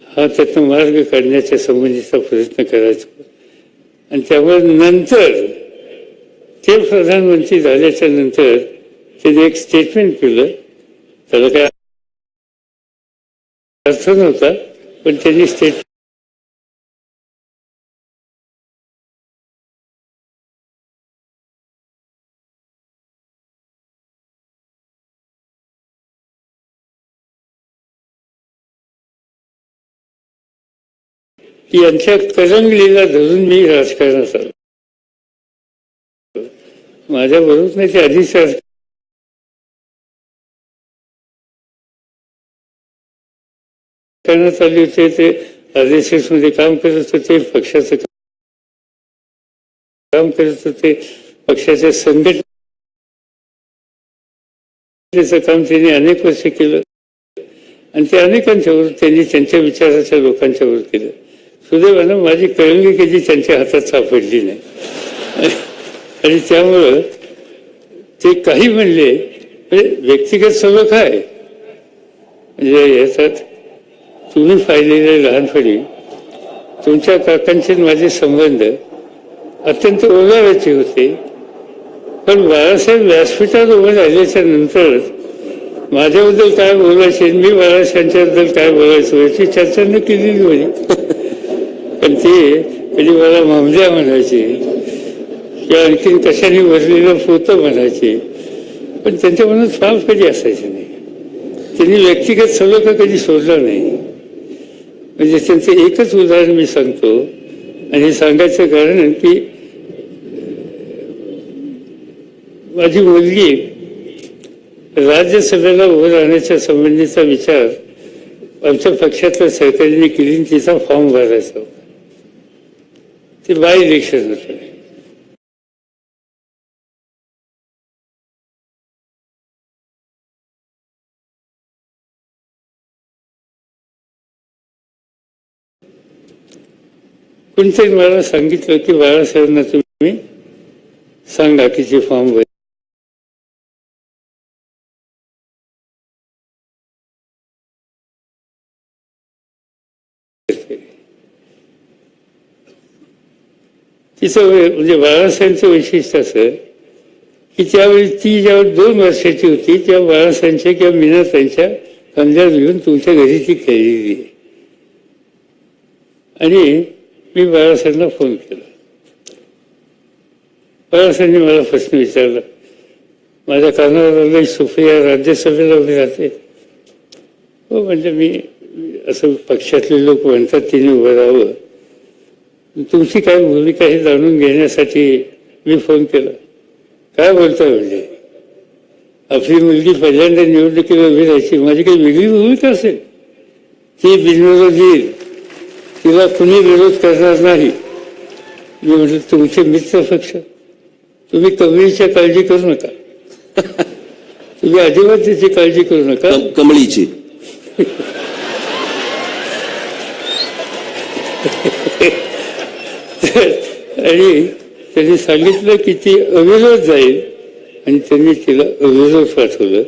हा त्यातनं मार्ग काढण्याच्या संबंधीचा प्रयत्न करायचो. आणि त्यामुळे नंतर ते प्रधानमंत्री झाल्याच्या नंतर त्यांनी एक स्टेटमेंट केलं, त्याला काय अर्थ नव्हता, पण त्यांनी स्टेटमेंट यांच्या करंगलीला धरून मी राजकारणात आलो. माझ्याबरोबर नाही, ते आधीच करण्यात आले होते. ते RSS मध्ये काम करत होते, पक्षाचं काम करत होते, पक्षाच्या संघटनेचं काम त्यांनी अनेक वर्ष केलं आणि ते अनेकांच्यावर त्यांनी त्यांच्या विचाराच्या लोकांच्यावर केलं. सुदैवानं माझी कळंगी कधी त्यांच्या हातात सापडली नाही आणि त्यामुळं ते काही म्हणले व्यक्तिगत सलोख आहे. म्हणजे याच्यात तुम्ही पाहिलेले लहानपणी तुमच्या काकांचे माझे संबंध अत्यंत ओलाव्याचे होते, पण बाळासाहेब व्यासपीठावर उभे राहिल्याच्या नंतर माझ्याबद्दल काय बोलायचे, मी बाळासाहेबांच्याबद्दल काय बोलायचो याची चर्चा न केलेली होती. पण ते कधी मला मामल्या म्हणायचे किंवा आणखीन कशाने भरलेलं पोतं म्हणायचे, पण त्यांच्या मनात फार कधी असायचं नाही. त्यांनी व्यक्तिगत सलोखा कधी सोडला नाही. म्हणजे त्यांचं एकच उदाहरण मी सांगतो आणि हे सांगायचं कारण की माझी मुलगी राज्यसभेला उभं राहण्याच्या संबंधीचा विचार आमच्या पक्षातल्या सहकार्याने केली, तिचा फॉर्म भरायचा होता. ते बाय इलेक्शन होतं. कोणीतरी मला सांगितलं की बाळासाहेबांना तुम्ही सांगा की जे फॉर्म भर. तिचं म्हणजे बाळासाहेबांचं वैशिष्ट्य असं की त्यावेळी ती ज्यावेळी 2 वर्षाची होती त्या बाळासाहेबांच्या किंवा मीनाताईंच्या खांद्यावर घेऊन तुमच्या घरी ती खेळलेली आहे. आणि मी बाळासाहेबांना फोन केला. बाळासाहेबांनी मला प्रश्न विचारला, माझ्या कानावर आलं सुप्रिया राज्यसभेला उभी राहते. हो म्हणजे मी असं पक्षातले लोक म्हणतात तिने उभं राहावं, तुमची काय भूमिका हे जाणून घेण्यासाठी मी फोन केला. काय बोलतोय म्हणजे आपली मुलगी पहिल्यांदा निवडणुकीला उभी राहायची, माझी काही वेगळी भूमिका असेल? ती बिनविरोधी, तिला कुणी विरोध करणार नाही. मी म्हटलं तुमचे मित्र पक्ष, तुम्ही कमळीची काळजी करू नका. तुम्ही अजिबात त्याची काळजी करू नका. कमळीची आणि त्यांनी सांगितलं की ती अविरोध जाईल आणि त्यांनी तिला अविरोध पाठवलं.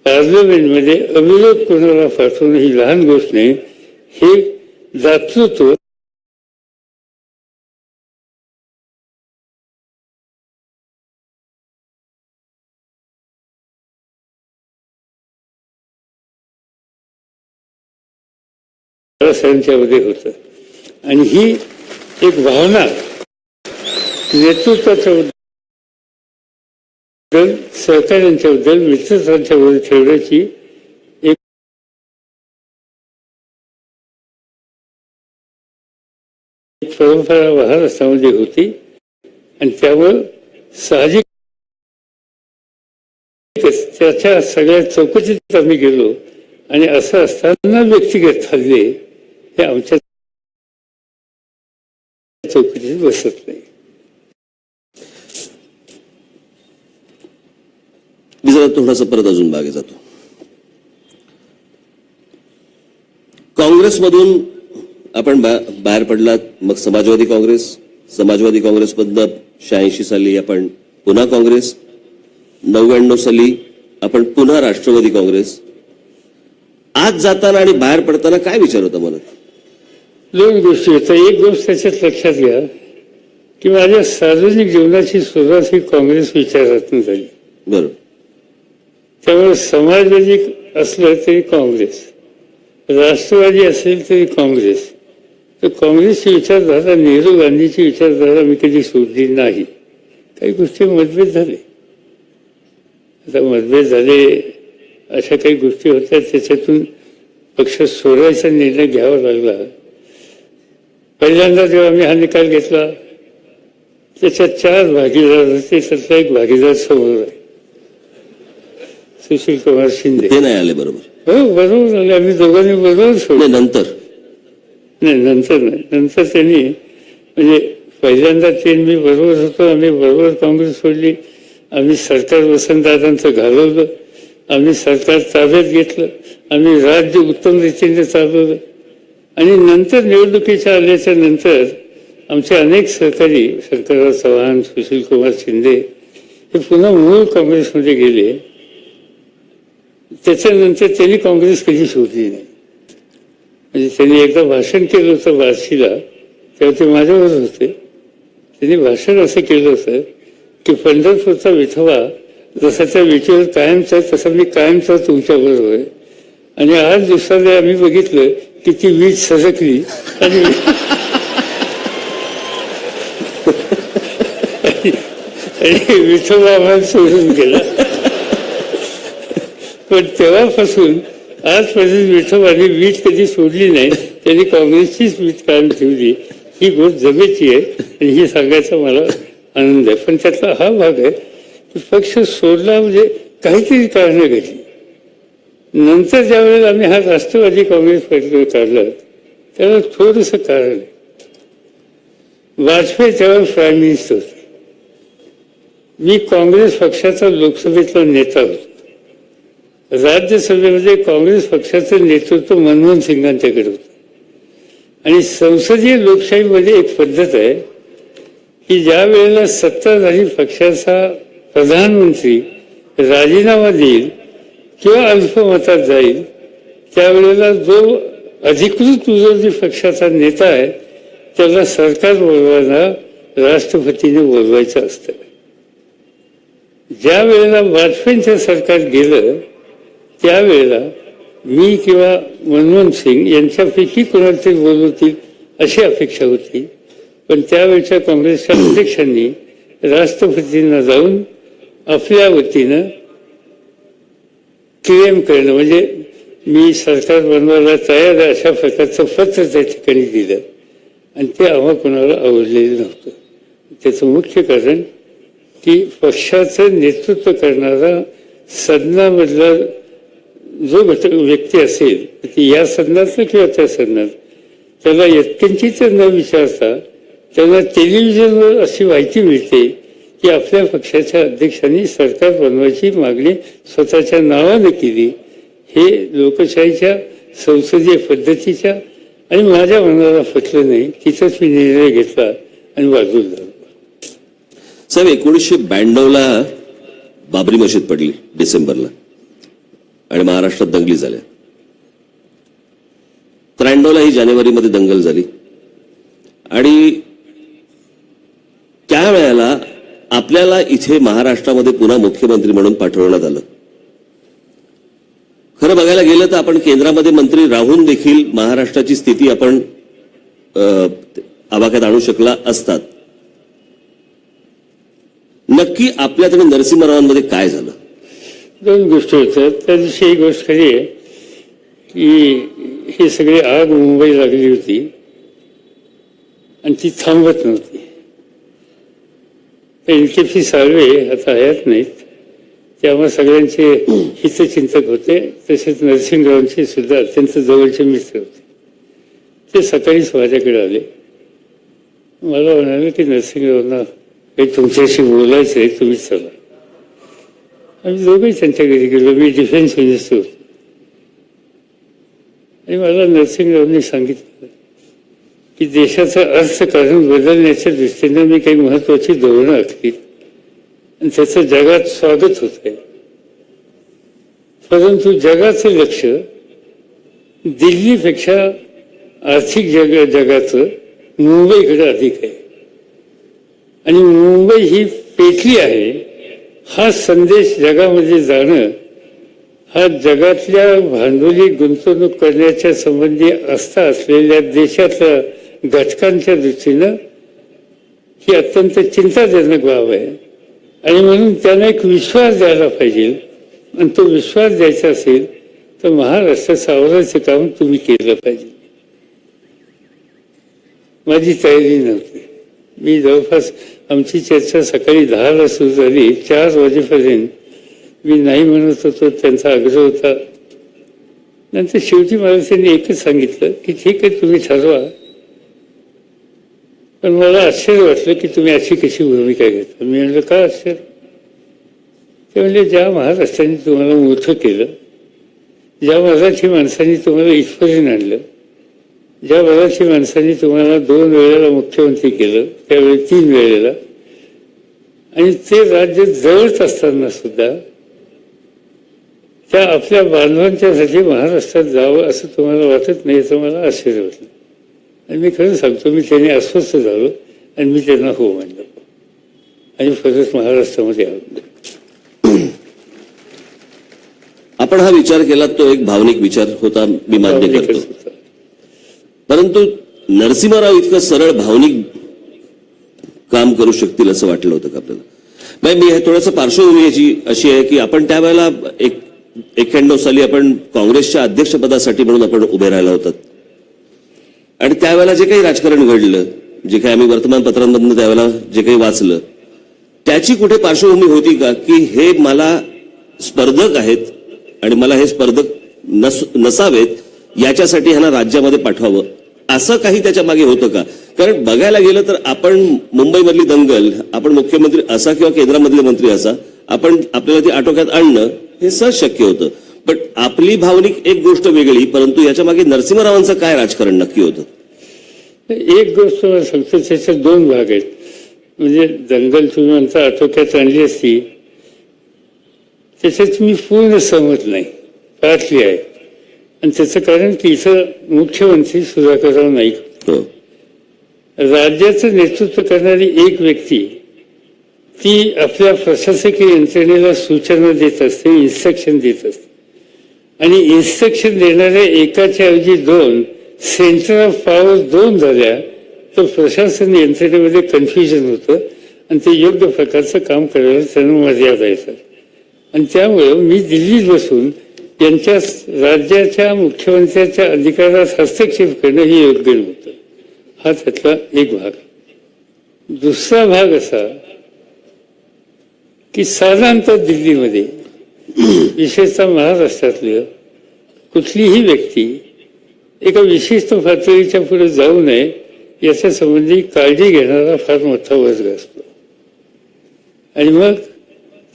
पार्लमेंटमध्ये अविरोध कोणाला पाठवणं ही लहान गोष्ट नाही. हे दातृत्व मध्ये होतं. आणि ही एक भावना नेतृत्वाच्या बद्दल, सहकार्यांच्या बद्दल, मित्रतांच्या बद्दल ठेवण्याची एक परंपरा महाराष्ट्रामध्ये होती. आणि त्यामुळं साहजिक त्याच्या सगळ्या चौकशीत आम्ही गेलो आणि असं असताना व्यक्तिगत हल्ले हे आमच्या चौकशीत बसत नाही. मी जरा थोडासा परत अजून मागे जातो. काँग्रेसमधून आपण बाहेर पडलात, मग समाजवादी काँग्रेसमधनं 86 साली आपण पुन्हा काँग्रेस, 99 साली आपण पुन्हा राष्ट्रवादी काँग्रेस. आज जाताना आणि बाहेर पडताना काय विचार होता मनात? 2 गोष्टी होत्या. एक गोष्ट त्याच्यात लक्षात घ्या की माझ्या सार्वजनिक जीवनाची सुरुवात ही काँग्रेस विचारातून झाली. बरोबर. त्यामुळे समाजवादी असलं तरी काँग्रेस, राष्ट्रवादी असेल तरी काँग्रेस. तर काँग्रेसची विचारधारा, नेहरू गांधीची विचारधारा मी कधी सोडली नाही. काही गोष्टी मतभेद झाले. आता मतभेद झाले अशा काही गोष्टी होत्या, त्याच्यातून पक्ष सोडायचा निर्णय घ्यावा लागला. पहिल्यांदा जेव्हा आम्ही हा निकाल घेतला त्याच्यात 4 भागीदार होते, त्यातला एक भागीदार समोर आहे, सुशील कुमार शिंदे. ते नाही आले बरोबर. हो बरोबर आले, आम्ही दोघांनी बरोबर सोडलं. नंतर नाही नंतर नाही, नंतर त्यांनी म्हणजे पहिल्यांदा ते मी बरोबर होतो, आम्ही बरोबर काँग्रेस सोडली, आम्ही सरकार वसंतदादांचं घालवलं, आम्ही सरकार ताब्यात घेतलं, आम्ही राज्य उत्तम रीतीने चालवलं. आणि नंतर निवडणुकीच्या आल्याच्या नंतर आमचे अनेक सहकारी शंकरराव चव्हाण, सुशील कुमार शिंदे हे पुन्हा मूळ काँग्रेसमध्ये गेले. त्याच्यानंतर त्यांनी काँग्रेस कधी सोडली नाही. म्हणजे त्यांनी एकदा भाषण केलं होतं बार्शीला, तेव्हा ते माझ्यावर होते. त्यांनी भाषण असं केलं होतं की पंढरपूरचा विठोबा जसा त्या विठेवर कायमचा तसा मी कायमचा तुमच्याबरोबर आहे. आणि आज दिवसाला आम्ही बघितलं की ती वीज सरकली आणि विठोबा आम्हाला सोडून गेला. पण तेव्हापासून आजपर्यंत विठोबाने वीज कधी सोडली नाही, त्यांनी काँग्रेसचीच वीज कायम ठेवली. ही गोष्ट जमेची आहे आणि ही सांगायचा मला आनंद आहे. पण त्यातला हा भाग आहे की पक्ष सोडला म्हणजे काहीतरी कारणं घडली. नंतर ज्या वेळेला आम्ही हा राष्ट्रवादी काँग्रेस पक्ष काढला त्याला थोडंसं कारण आहे. वाजपेयी त्यावेळेस प्राईम मिनिस्टर होते, मी काँग्रेस पक्षाचा लोकसभेतला नेता होतो. राज्यसभेमध्ये काँग्रेस पक्षाचं नेतृत्व मनमोहन सिंगांच्याकडे होतं. आणि संसदीय लोकशाहीमध्ये एक पद्धत आहे की ज्या वेळेला सत्ताधारी पक्षाचा प्रधानमंत्री राजीनामा देईल किंवा अल्पमतात जाईल, त्यावेळेला जो अधिकृत विरोधी पक्षाचा नेता आहे त्याला सरकार बोलवायला राष्ट्रपतीने बोलवायचं असतं. ज्या वेळेला वाजपेयींचं सरकार गेलं त्यावेळेला मी किंवा मनमोहन सिंग यांच्यापैकी कोणाला तरी बोलवतील अशी अपेक्षा होती. पण त्यावेळच्या काँग्रेसच्या अध्यक्षांनी राष्ट्रपतींना जाऊन आपल्या वतीनं क्लेम करणं, म्हणजे मी सरकार बनवायला तयार आहे अशा प्रकारचं पत्र त्या ठिकाणी दिलं. आणि ते आम्हा कोणाला आवडलेलं नव्हतं. त्याचं मुख्य कारण की पक्षाचं नेतृत्व करणारा सदनामधला जो व्यक्ती असेल ती या सदनातलं किंवा त्या सदनात, त्याला यत्किंचित न विचारता त्यांना टेलिव्हिजनवर अशी माहिती मिळते की आपल्या पक्षाच्या अध्यक्षांनी सरकार बनवायची मागणी स्वतःच्या नावानं केली. हे लोकशाहीच्या संसदीय पद्धतीच्या आणि माझ्या मनाला पटलं नाही. तिथंच मी निर्णय घेतला आणि बाजूला झालो. साहेब 1992ला बाबरी मशीद पडली डिसेंबरला आणि महाराष्ट्रात दंगली झाल्या. 93ला ही जानेवारीमध्ये दंगल झाली आणि त्यावेळेला आपल्याला इथे महाराष्ट्रामध्ये पुन्हा मुख्यमंत्री म्हणून पाठवण्यात आलं. खरं बघायला गेलं तर आपण केंद्रामध्ये मंत्री राहून देखील महाराष्ट्राची स्थिती आपण आवाक्यात आणू शकला असतात. नक्की आपल्यात आणि नरसिंहरावांमध्ये काय झालं? 2 गोष्टी होत्या. त्या दिवशी एक गोष्ट खरी आहे की ही सगळी आग मुंबई लागली होती आणि ती थांबत नव्हती. NKP साळवे आता हयात नाहीत, त्यामुळे सगळ्यांचे हितचिंतक होते. तसेच नरसिंहरावांचे सुद्धा अत्यंत जवळचे मित्र होते. ते सकाळीच माझ्याकडे आले. मला म्हणाले की नरसिंहरावांना काही तुमच्याशी बोलायचं आहे, तुम्ही चला. आम्ही दोघंही त्यांच्या घरी गेलो. मी डिफेन्स मिनिस्टर होतो आणि मला नरसिंहरावांनी सांगितलं की देशाचं अर्थकारण बदलण्याच्या दृष्टीनं मी काही महत्वाची धोरणं आखली आणि त्याचं जगात स्वागत होत आहे. परंतु जगाचं लक्ष दिल्लीपेक्षा आर्थिक जगाचं मुंबईकडे अधिक आहे आणि मुंबई ही पेटली आहे. हा संदेश जगामध्ये जाणं हा जगातल्या भांडवली गुंतवणूक करण्याच्या संबंधी आस्था असलेल्या देशातल्या घटकांच्या दृष्टीनं ही अत्यंत चिंताजनक बाब आहे. आणि म्हणून त्यांना एक विश्वास द्यायला पाहिजे आणि तो विश्वास द्यायचा असेल तर महाराष्ट्र सावरायचं काम तुम्ही केलं पाहिजे. माझी तयारी नव्हती. मी जवळपास आमची चर्चा सकाळी 10ला सुरू झाली, 4 वाजेपर्यंत मी नाही म्हणत होतो, त्यांचा आग्रह होता. नंतर शेवटी मला त्यांनी एकच सांगितलं की ठीक आहे, तुम्ही ठरवा. पण मला आश्चर्य वाटलं की तुम्ही अशी कशी भूमिका घेता. मी म्हणलं का आश्चर्य? ते म्हणजे ज्या महाराष्ट्राने तुम्हाला मोठं केलं, ज्या मराठी माणसांनी तुम्हाला इथपर्यंत आणलं, ज्या मराठी माणसांनी तुम्हाला 2 वेळेला मुख्यमंत्री केलं, त्यावेळी 3 वेळेला, आणि ते राज्य जवळच असताना सुद्धा त्या आपल्या बांधवांच्यासाठी महाराष्ट्रात जावं असं तुम्हाला वाटत नाही, याचं मला आश्चर्य वाटलं. आणि मी खरं सांगतो, मी त्यांनी अस्वस्थ झालो आणि मी त्यांना हो म्हणलं आणि परत महाराष्ट्रामध्ये आलो. आपण हा विचार केला, तो एक भावनिक विचार होता, मी मान्य करतो. परंतु नरसिंहराव इतकं सरळ भावनिक काम करू शकतील असं वाटलं होतं का आपल्याला? मी थोडंसं पार्श्वभूमी याची अशी आहे की आपण त्यावेळेला 91 साली आपण काँग्रेसच्या अध्यक्षपदासाठी म्हणून आपण उभे राहिला होतात. आणि त्यावेळेला जे काही राजकारण घडलं, जे काही आम्ही वर्तमानपत्रांमधून त्यावेळेला जे काही वाचलं, त्याची कुठे पार्श्वभूमी होती का की हे मला स्पर्धक आहेत आणि मला हे स्पर्धक नसावेत, याच्यासाठी ह्यांना राज्यामध्ये पाठवावं, असं काही त्याच्या मागे होतं का? कारण बघायला गेलं तर आपण मुंबईमधली दंगल, आपण मुख्यमंत्री असा किंवा केंद्रामधले मंत्री असा, आपण आपल्याला ती आटोक्यात आणणं हे सहज शक्य होतं. पण आपली भावनिक एक गोष्ट वेगळी, परंतु याच्या मागे नरसिंहरावांचं काय राजकारण नक्की होतं? एक गोष्ट मला सांगतो, त्याचे 2 भाग आहेत. म्हणजे दंगल तुम्ही म्हणता आटोक्यात आणली असती, त्याच्यात मी पूर्ण सहमत नाही, पाठली आहे. आणि त्याचं कारण की इथं मुख्यमंत्री सुधाकरराव नाईक, राज्याचं नेतृत्व करणारी एक व्यक्ती, ती आपल्या प्रशासकीय यंत्रणेला सूचना देत असते, इन्स्ट्रक्शन देत असते. आणि इन्स्ट्रक्शन देणाऱ्या एकाच्या ऐवजी 2 सेंटर ऑफ पॉवर 2 झाल्या तर प्रशासन यंत्रणेमध्ये कन्फ्युजन होतं आणि ते योग्य प्रकारचं काम करायला त्यांना मर्यादा येतात. आणि त्यामुळं मी दिल्लीत बसून यांच्या राज्याच्या मुख्यमंत्र्याच्या अधिकारात हस्तक्षेप करणं हे योग्य नव्हतं. हा त्यातला एक भाग. दुसरा भाग असा की साधारणतः दिल्लीमध्ये, विशेषतः महाराष्ट्रातल्या कुठलीही व्यक्ती एका विशिष्ट पातळीच्या पुढे जाऊ नये याच्या संबंधी काळजी घेणारा फार मोठा वर्ग असतो. आणि मग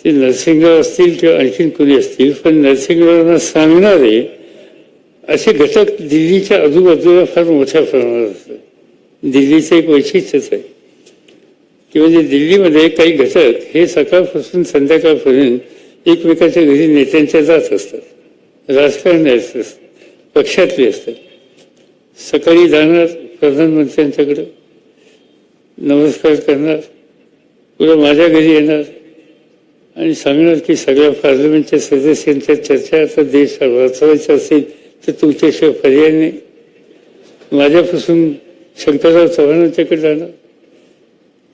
ते नरसिंहराव असतील किंवा आणखीन कोणी असतील, पण नरसिंहरावांना सांगणारे असे घटक दिल्लीच्या आजूबाजूला फार मोठ्या प्रमाणात असतात. दिल्लीचं एक वैशिष्ट्यच आहे की म्हणजे दिल्लीमध्ये काही घटक हे सकाळपासून संध्याकाळपर्यंत एकमेकाच्या घरी नेत्यांच्या जात असतात, राजकारणी असतात, पक्षातले असतात. सकाळी जाणार प्रधानमंत्र्यांच्याकडे, नमस्कार करणार, पुढे माझ्या घरी येणार आणि सांगणार की सगळ्या पार्लमेंटच्या सदस्यांच्या चर्चा आता देश वाचवायचा असेल तर तुमच्याशिवाय पर्याय नाही. माझ्यापासून शंकरराव चव्हाणांच्याकडे जाणार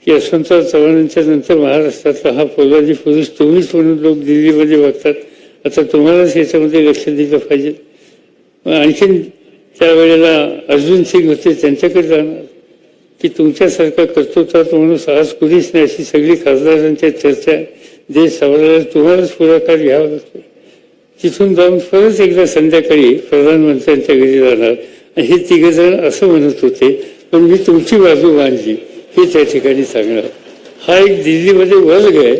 की यशवंतराव चव्हाणांच्या नंतर महाराष्ट्रातला हा पोलादी पुरुष तुम्हीच म्हणून लोक दिल्लीमध्ये बघतात, आता तुम्हालाच याच्यामध्ये लक्ष दिलं पाहिजे. आणखीन त्यावेळेला अर्जुन सिंग होते, त्यांच्याकडे जाणार की तुमच्यासारखा कर्तृत्वात माणूस आज कुणीच नाही, अशी सगळी खासदारांच्या चर्चा आहे, देश सावरायला तुम्हालाच पुढाकार घ्यावा लागतो. तिथून जाऊन परत एकदा संध्याकाळी प्रधानमंत्र्यांच्या घरी जाणार आणि हे 3 जण असं म्हणत होते पण मी तुमची बाजू मांडली हे त्या ठिकाणी सांगणार. हा एक दिल्लीमध्ये वर्ग आहे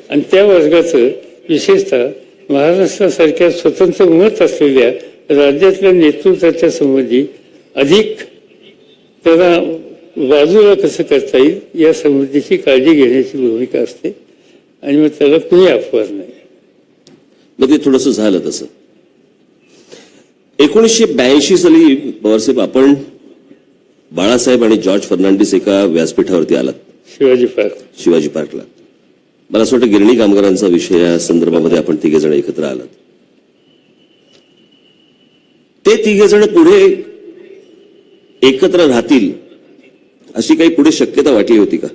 आणि त्या वर्गाचं विशेषतः महाराष्ट्रासारख्या स्वतंत्र मत असलेल्या राज्यातल्या नेतृत्वाच्या संबंधी अधिक त्याला बाजूला कसं करता येईल या संबंधीची काळजी घेण्याची भूमिका असते आणि मग त्याला कुणी अपवाद नाही. मग ते थोडंसं झालं तसं. 1982 साली पवारसाहेब आपण बाळासाहेब आणि जॉर्ज फर्नांडिस एका व्यासपीठावरती आलात, शिवाजी पार्कला. मला असं वाटतं गिरणी कामगारांचा विषय या संदर्भामध्ये आपण 3 जण एकत्र आलात. ते 3 जण पुढे एकत्र राहतील अशी काही पुढे शक्यता वाटली होती का?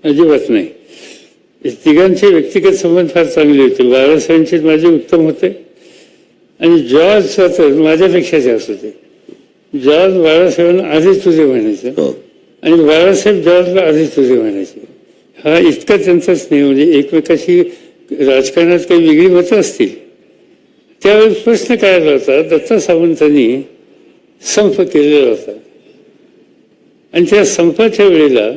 अजिबात नाही. तिघांचे व्यक्तिगत संबंध फार चांगले होते. बाळासाहेबांचे माझे उत्तम होते आणि जॉर्जचा तर माझ्यापेक्षा जास्त होते. जॉर्ज बाळासाहेबांना आधी तुझे म्हणायचे आणि बाळासाहेब जॉर्जला आधी तुझे म्हणायचे. हा इतका त्यांचा स्नेह, म्हणजे एकमेकाशी राजकारणात काही वेगळी मतं असतील. त्यावेळेस प्रश्न काय आला होता, दत्ता सावंतांनी संप केलेला होता आणि त्या संपाच्या वेळेला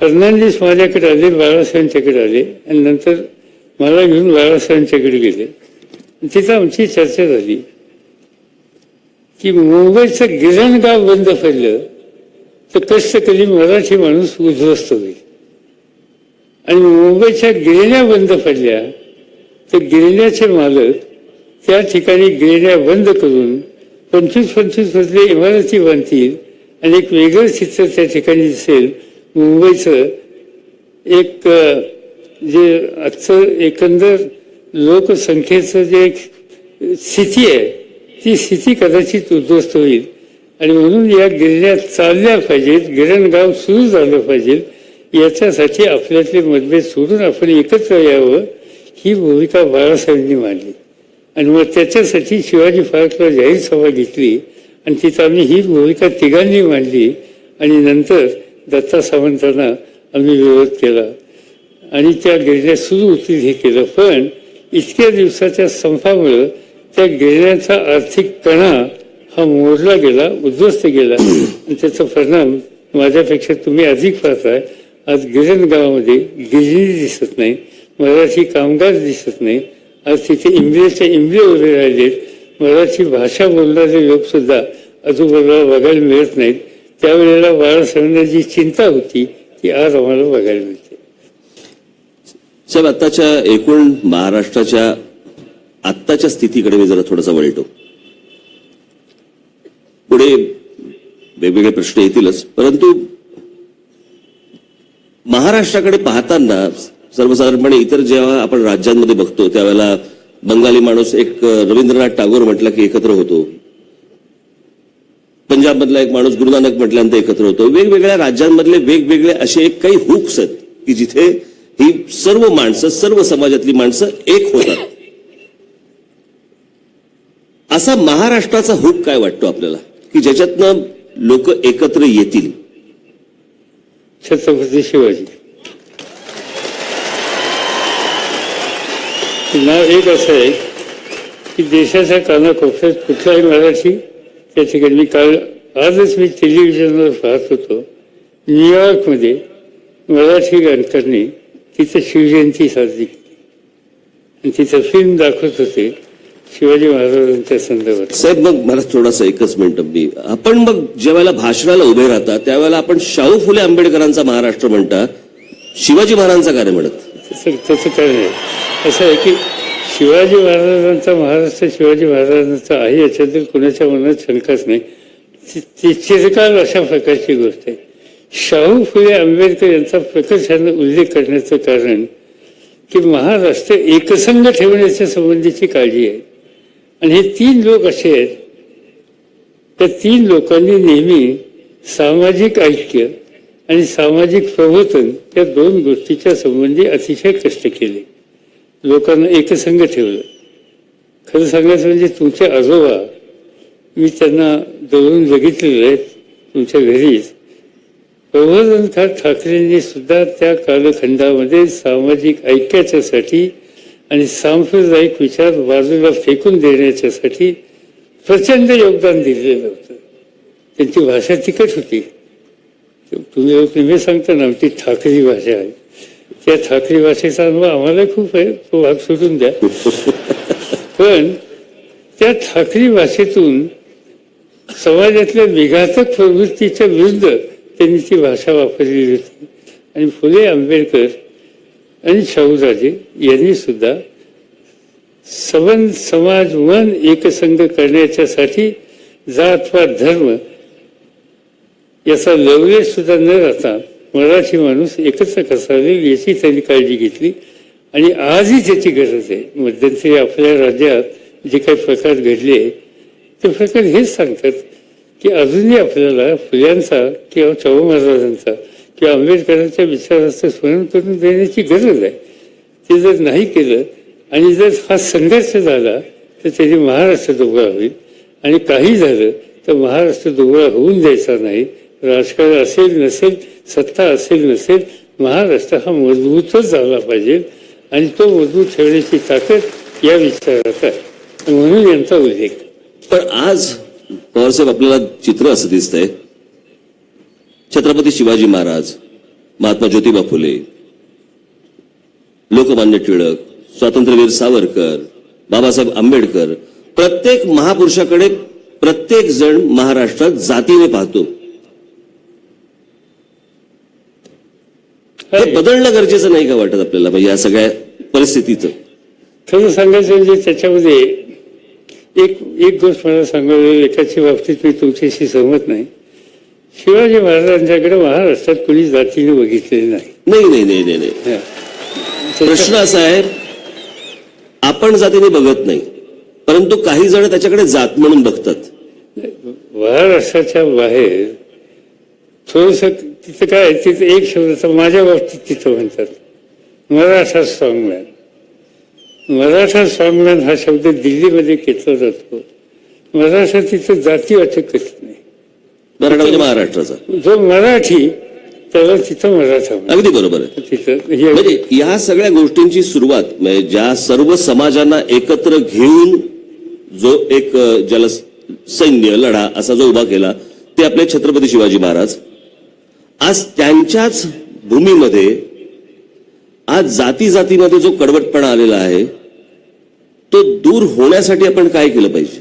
फर्नांडिस माझ्याकडे आले, बाळासाहेबांच्याकडे आले आणि नंतर मला घेऊन बाळासाहेबांच्याकडे गेले. तिथं आमची चर्चा झाली की मुंबईचं गिरणगाव बंद पडलं तर कष्टकरी मराठी माणूस उद्ध्वस्त होईल, आणि मुंबईच्या गिरण्या बंद पडल्या तर गिरण्याचे मालक त्या ठिकाणी गिरण्या बंद करून 25-25 मजले इमारती बांधतील आणि एक वेगळं चित्र त्या ठिकाणी दिसेल. मुंबईचं एक जे आजचं एकंदर लोकसंख्येचं जे एक स्थिती आहे, ती स्थिती कदाचित उद्ध्वस्त होईल. आणि म्हणून या गिरण्या चालल्या पाहिजेत, गिरणगाव सुरू झालं पाहिजे. याच्यासाठी आपल्यातले मतभेद सोडून आपण एकत्र यावं, ही भूमिका बाळासाहेबांनी मांडली. आणि मग त्याच्यासाठी शिवाजी पार्कला जाहीर सभा घेतली आणि तिथं आम्ही ही भूमिका तिघांनी मांडली. आणि नंतर दत्ता सावंतांना आम्ही विरोध केला आणि त्या गिरण्या सुरू होतील हे केलं. पण इतक्या दिवसाच्या संपामुळं त्या गिरण्याचा आर्थिक कणा हा मोडला गेला, उद्ध्वस्त गेला. आणि त्याचा परिणाम माझ्यापेक्षा तुम्ही अधिक पाहताय. आज गिरणगावामध्ये गिरणी दिसत नाही, मराठी कामगार दिसत नाही. आज तिथे इमलेच्या इमले उभे राहिलेत. मराठी भाषा बोलणारे लोक सुद्धा आजूबाजूला बघायला मिळत नाहीत. त्यावेळेला बाळासाहेबांना जी चिंता होती ती आज आम्हाला बघायला मिळते. साहेब, आत्ताच्या एकूण महाराष्ट्राच्या आत्ताच्या स्थितीकडे मी जरा थोडासा वळतो. पुढे वेगवेगळे प्रश्न येतीलच, परंतु महाराष्ट्राकडे पाहताना सर्वसाधारणपणे इतर जेव्हा आपण राज्यांमध्ये बघतो त्यावेळेला बंगाली माणूस एक रवींद्रनाथ टागोर म्हटला की एकत्र होतो, पंजाब मधला एक माणूस गुरु नानक म्हटल्यानंतर एकत्र होतो. वेगवेगळ्या राज्यांमधले वेगवेगळे असे एक काही हुक्स आहेत की जिथे ही सर्व माणसं, सर्व समाजातली माणसं एक होतात. असा महाराष्ट्राचा हुक काय वाटतो आपल्याला की ज्याच्यातनं लोक एकत्र येतील? छत्रपती शिवाजी नाव एक असं आहे की देशाच्या कानाकोपऱ्यात कुठलाही मराठी त्या ठिकाणी. मी आजच मी टेलिव्हिजनवर पाहत होतो, न्यूयॉर्कमध्ये मराठी गायकांनी तिथं शिवजयंती साजरी केली आणि तिथं फिल्म दाखवत होते शिवाजी महाराजांच्या संदर्भात. साहेब, मग मला थोडासा एकच मिनिट, आपण मग ज्यावेळेला भाषणाला उभे राहता त्यावेळेला आपण शाहू फुले आंबेडकरांचा महाराष्ट्र म्हणता, शिवाजी महाराजांचा काय म्हणत? त्याचं काय नाही. असं आहे की शिवाजी महाराजांचा महाराष्ट्र शिवाजी महाराजांचा आहे याच्यातील कोणाच्या मनात शंकाच नाही. ती चिरकाल अशा प्रकारची गोष्ट आहे. शाहू फुले आंबेडकर यांचा प्रकर्षाने उल्लेख करण्याचं कारण की महाराष्ट्र एकसंघ ठेवण्याच्या संबंधीची काळजी आहे. आणि हे 3 लोक असे आहेत, त्या 3 लोकांनी नेहमी सामाजिक ऐक्य आणि सामाजिक प्रबोधन या 2 गोष्टीच्या संबंधी अतिशय कष्ट केले. लोकांना एकसंघ ठेवलं. खरं सांगायचं म्हणजे तुमचे आजोबा, मी त्यांना जवळून बघितलेलं आहे तुमच्या घरीच. प्रबोधनकार ठाकरेंनी सुद्धा त्या कालखंडामध्ये सामाजिक ऐक्याच्यासाठी आणि सांप्रदायिक विचार बाजूला फेकून देण्याच्यासाठी प्रचंड योगदान दिलेलं होतं. त्यांची भाषा तिखट होती. तुम्ही सांगता ना ती ठाकरी भाषा आहे, त्या ठाकरी भाषेचा अनुभव आम्हाला खूप आहे, तो भाग सोडून द्या. पण त्या ठाकरी भाषेतून समाजातल्या विघातक प्रवृत्तीच्या विरुद्ध त्यांनी ती भाषा वापरलेली होती. आणि फुले आंबेडकर आणि शाहूराजे यांनी सुद्धा समाज मन एकसंघ करण्याच्यासाठी जात वा धर्म याचा लवलेश सुद्धा न राहता मराठी माणूस एकत्र कसा होईल याची त्यांनी काळजी घेतली. आणि आजही त्याची गरज आहे. मध्यंतरी आपल्या राज्यात जे काही प्रकार घडले ते प्रकार हेच सांगतात की अजूनही आपल्याला फुल्यांचा किंवा शाहू महाराजांचा किंवा आंबेडकरांच्या विचाराचं स्मरण करून देण्याची गरज आहे. ते जर नाही केलं आणि जर हा संघर्ष झाला तर त्याची महाराष्ट्र दुबळा होईल. आणि काही झालं तर महाराष्ट्र दुबळा होऊन द्यायचा नाही. राजकारण असेल नसेल, सत्ता असेल नसेल, महाराष्ट्र हा मजबूतच झाला पाहिजे आणि तो मजबूत ठेवण्याची ताकद या विचारात आहे, म्हणून यांचा उल्लेख. पण आज पवारसाहेब आपल्याला चित्र असं दिसतंय, छत्रपती शिवाजी महाराज, महात्मा ज्योतिबा फुले, लोकमान्य टिळक, स्वातंत्र्यवीर सावरकर, बाबासाहेब आंबेडकर, प्रत्येक महापुरुषाकडे प्रत्येक जण महाराष्ट्रात जातीने पाहतो. हे बदलणं गरजेचं नाही का वाटत आपल्याला, म्हणजे या सगळ्या परिस्थितीचं? खरं सांगायचं म्हणजे त्याच्यामध्ये एक गोष्ट मला सांगायला, एकाच्या बाबतीत मी तुमच्याशी सहमत नाही. शिवाजी महाराजांच्याकडे महाराष्ट्रात कोणी जातीने बघितलेले नाही. नाही नाही नाही नाही, प्रश्न असा आहे, आपण जातीने बघत नाही, परंतु काही जण त्याच्याकडे जात म्हणून बघतात. महाराष्ट्राच्या बाहेर थोडस तिथं काय, तिथं एक शब्द माझ्या बाबतीत तिथं म्हणतात मराठा स्ट्रॉंगमॅन. मराठा स्ट्रॉंगमॅन हा शब्द दिल्लीमध्ये घेतला जातो. मराठा तिथं जाती वाटत करत नाही. मराठा म्हणजे महाराष्ट्राचा जो मराठी त्याला तिथं मराठा. अगदी बरोबर आहे. तिथं म्हणजे या सगळ्या गोष्टींची सुरुवात, म्हणजे ज्या सर्व समाजांना एकत्र घेऊन जो एक सैन्य लढा असा जो उभा केला, ते आपले छत्रपती शिवाजी महाराज. आज त्यांच्याच भूमीमध्ये आज जाती जातीमध्ये जो कडवटपणा आलेला आहे, तो दूर होण्यासाठी आपण काय केलं पाहिजे?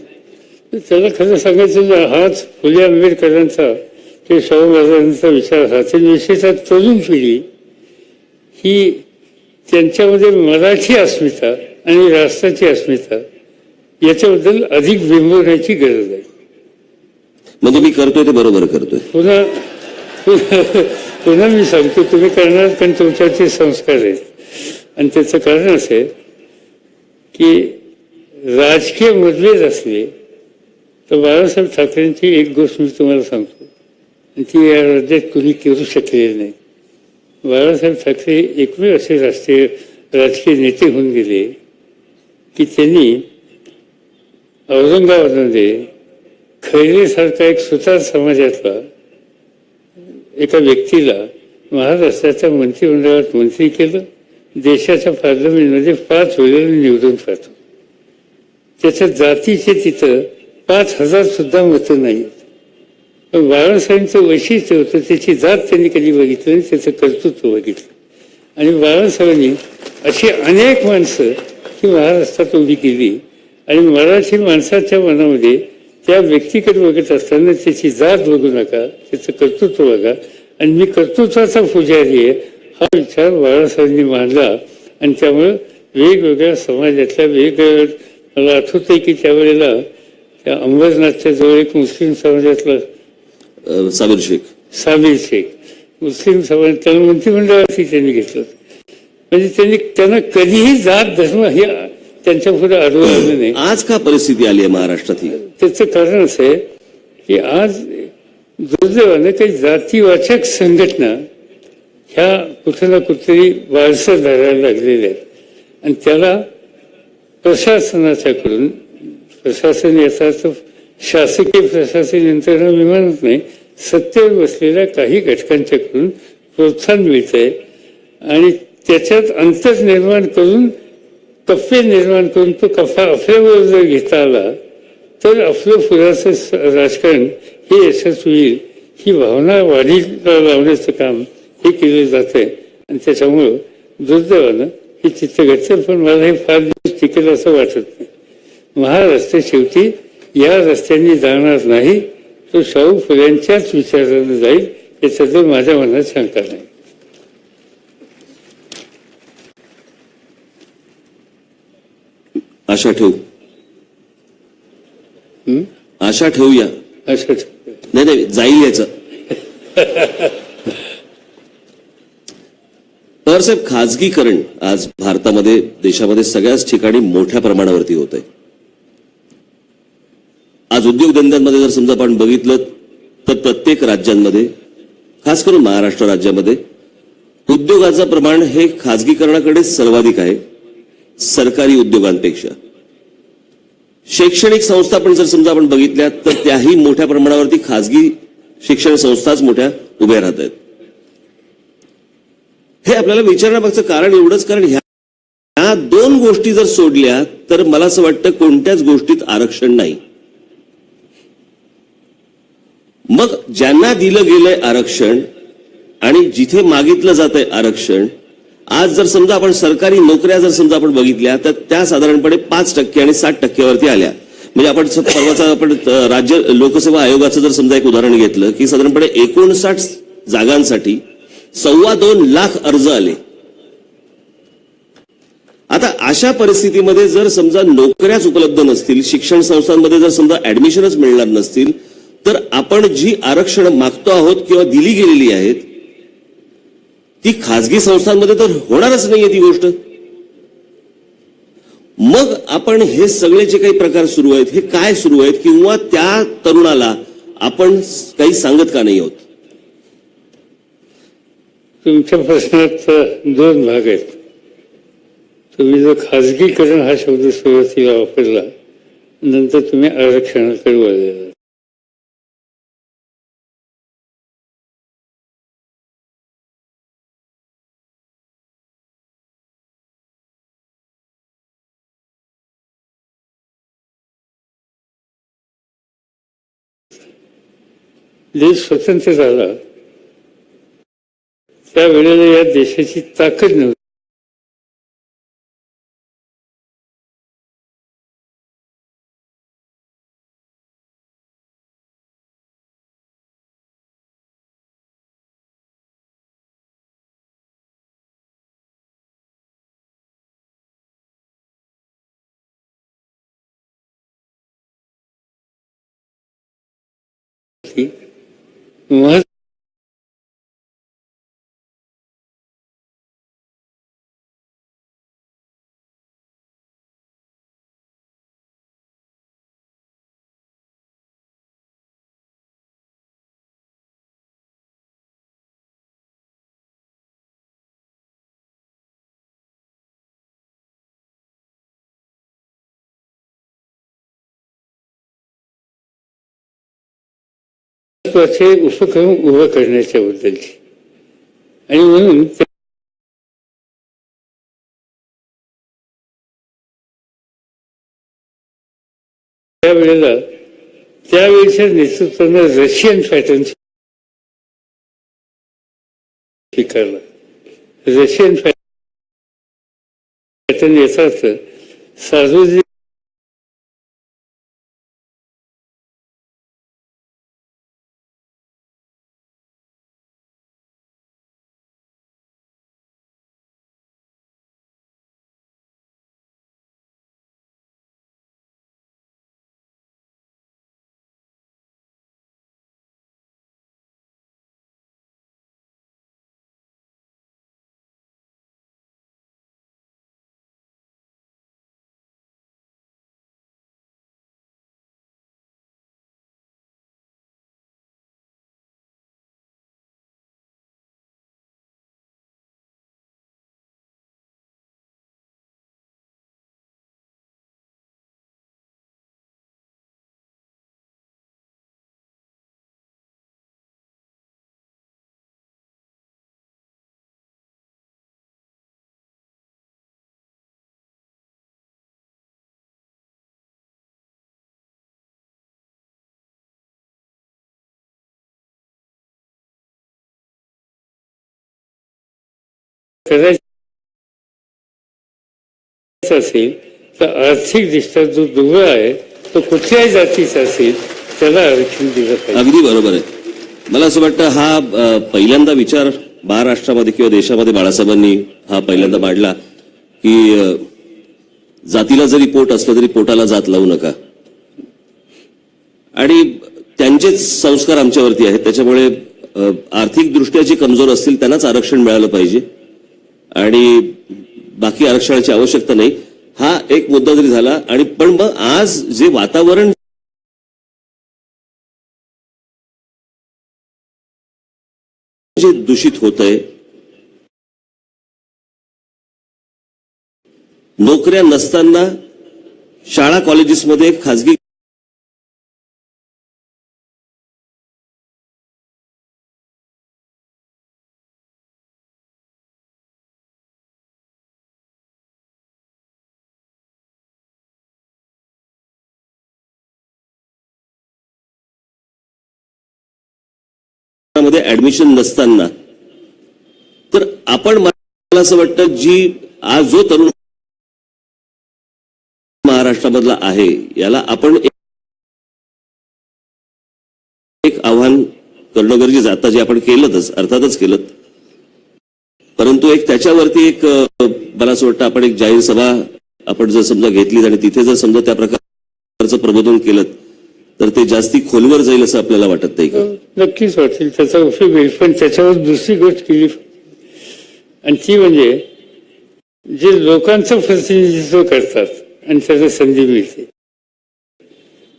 त्याला खरं सांगायचं, हाच फुले आंबेडकरांचा ते शाहू महाराजांचा विचार हा. ते विशेषतः तरुण पिढी ही त्यांच्यामध्ये मराठी अस्मिता आणि राष्ट्राची अस्मिता याच्याबद्दल अधिक बिंबवण्याची गरज आहे. म्हणजे मी करतोय ते बरोबर करतोय. पुन्हा मी सांगतो, तुम्ही करणार, कारण तुमच्याचे संस्कार आहेत. आणि त्याचं कारण असं आहे की राजकीय मतभेद असले तर बाळासाहेब ठाकरेंची एक गोष्ट मी तुम्हाला सांगतो, आणि ती या राज्यात कुणी करू शकलेली नाही. बाळासाहेब ठाकरे एकमेव असे राजकीय नेते होऊन गेले की त्यांनी औरंगाबादमध्ये खैरेसारखा एक सुतार समाजातला एका व्यक्तीला महाराष्ट्राच्या मंत्रिमंडळात मंत्री केलं. देशाच्या पार्लमेंटमध्ये 5 वेळेला निवडून पाठवलं. त्याच्या जातीचे तिथं 5,000 सुद्धा मतं नाहीत. पण बाळासाहेबांचं वैशिष्ट्य होतं, त्याची जात त्यांनी कधी बघितलं नाही, त्याचं कर्तृत्व बघितलं. आणि बाळासाहेबांनी अशी अनेक माणसं ही महाराष्ट्रात उभी केली. आणि मराठी माणसाच्या मनामध्ये त्या व्यक्तीकडे बघत असताना त्याची जात बघू नका, त्याचं कर्तृत्व बघा, आणि मी कर्तृत्वाचा पुजारी आहे हा विचार बाळासाहेबांनी मांडला. आणि त्यामुळं वेगवेगळ्या समाजातल्या वेगवेगळ्या, मला आठवतंय की त्यावेळेला त्या अंबरनाथच्या जवळ एक मुस्लिम समाजातला साबीर शेख मुस्लिम समाज, त्याला मंत्रिमंडळाशी त्यांनी घेतलं. म्हणजे त्यांना कधीही जात धर्म हे त्यांच्या पुढे आढळून नाही. आज का परिस्थिती आली आहे महाराष्ट्रात ही? त्याचं कारण असं आहे की आज दुर्दैवानं काही जातीवाचक संघटना ह्या कुठे ना कुठेतरी वारसा धरायला लागलेल्या आहेत. आणि त्याला प्रशासनाच्याकडून, प्रशासन याचा अर्थ शासकीय प्रशासन यंत्रणा मी म्हणत नाही, सत्तेवर बसलेल्या काही घटकांच्याकडून प्रोत्साहन मिळतंय. आणि त्याच्यात अंतर निर्माण करून, कप्पे निर्माण करून तो कप्पा आपल्यावर जर घेता आला तर आपलं पुराचं राजकारण हे यशस्वी होईल, ही भावना वाढीला लावण्याचं काम हे केलं जात आहे. आणि त्याच्यामुळं दुर्दैवानं हे चित्र घडतं. पण मला हे फार दिवस टिकेल असं वाटत नाही. महाराष्ट्र शेवटी या रस्त्यांनी जाणार नाही, तो शाहू फुल्यांच्याच विचारानं जाईल, याच्याबद्दल माझ्या मनात शंका नाही. आशा ठेवू, आशा ठेवूया. नाही नाही, जाईल याचं. पवारसाहेब, खाजगीकरण आज भारतामध्ये, देशामध्ये सगळ्याच ठिकाणी मोठ्या प्रमाणावरती होत आहे. आज उद्योगधंद्यांमध्ये जर समजा आपण बघितलं तर प्रत्येक राज्यांमध्ये, खास करून महाराष्ट्र राज्यामध्ये, उद्योगाचं प्रमाण हे खाजगीकरणाकडे सर्वाधिक आहे सरकारी उद्योगांपेक्षा. शैक्षणिक संस्था पण जर समजा आपण बघितल्या तर त्याही मोठ्या प्रमाणावरती खाजगी शिक्षण संस्थाच मोठ्या उभ्या राहत आहेत. हे आपल्याला विचारण्यामागचं कारण एवढंच, कारण ह्या दोन गोष्टी जर सोडल्या तर मला असं वाटतं कोणत्याच गोष्टीत आरक्षण नाही. मग ज्यांना दिलं गेलंय आरक्षण आणि जिथे मागितलं जात आहे आरक्षण, आज जर समजा आपण सरकारी नोकऱ्या जर समजा आपण बघितल्या तर त्या साधारणपणे 5% आणि 60% आल्या. म्हणजे आपण परवाचा आपण राज्य लोकसेवा आयोगाचं जर समजा एक उदाहरण घेतलं की साधारणपणे 59 जागांसाठी 2.25 लाख अर्ज आले. आता अशा परिस्थितीमध्ये जर समजा नोकऱ्याच उपलब्ध नसतील, शिक्षण संस्थांमध्ये जर समजा ऍडमिशनच मिळणार नसतील, तर आपण जी आरक्षण मागतो आहोत किंवा दिली गेलेली आहेत ती खासगी संस्थांमध्ये तर होणारच नाहीये ती गोष्ट. मग आपण हे सगळे जे काही प्रकार सुरू आहेत हे काय सुरू आहेत, किंवा त्या तरुणाला आपण काही सांगत का नाही आहोत? तुमच्या प्रश्नात दोन भाग आहेत. तुम्ही जो खाजगीकरण हा शब्द सुरुवातीला वापरला, नंतर तुम्ही आरक्षणाकडे वळलेला. देश स्वतंत्र झाला त्यावेळेला या देशाची ताकद नव्हती. महत्वाचे उपक्रम उभं करण्याच्या बद्दलची, आणि म्हणून त्यावेळेला त्यावेळेच्या नेतृत्वानं रशियन पॅटर्न स्वीकारला. रशियन पॅटर्न याचा अर्थ सार्वजनिक करायचं असेल तर आर्थिकदृष्ट्या जो दुर्बळ आहे तो कुठल्याही जातीचा असेल त्याला आरक्षण दिलं पाहिजे. अगदी बरोबर आहे. मला असं वाटतं हा पहिल्यांदा विचार महाराष्ट्रामध्ये किंवा देशामध्ये बाळासाहेबांनी हा पहिल्यांदा मांडला की जातीला जरी पोट असलं तरी पोटाला जात लावू नका. आणि त्यांचेच संस्कार आमच्यावरती आहेत, त्याच्यामुळे आर्थिक दृष्ट्या जे कमजोर असतील त्यांनाच आरक्षण मिळालं पाहिजे आणि बाकी आरक्षणाची आवश्यकता नाही. हा एक मुद्दा जरी झाला. आणि पण मग आज जे वातावरण जे दूषित होतंय, नोकऱ्या नसताना शाळा कॉलेजेसमध्ये खाजगी महाराष्ट्रामध्ये ऍडमिशन नसताना, तर आपण, मला असं वाटतं, जी आज जो तरुण महाराष्ट्रामधला आहे याला आपण एक आव्हान करणं गरजेचं, आता जे आपण केलंच, अर्थातच केलं, परंतु एक त्याच्यावरती एक मला असं वाटतं आपण एक जाहीर सभा आपण जर समजा घेतली आणि तिथे जर समजा त्या प्रकारचं प्रबोधन केलं तर ते जास्ती खोलवर जाईल असं आपल्याला वाटत नाही का? नक्कीच वाटेल, त्याचा उपयोग होईल. पण त्याच्यावर दुसरी गोष्ट केली, आणि ती म्हणजे जे लोकांचं प्रतिनिधित्व करतात आणि त्याला संधी मिळते.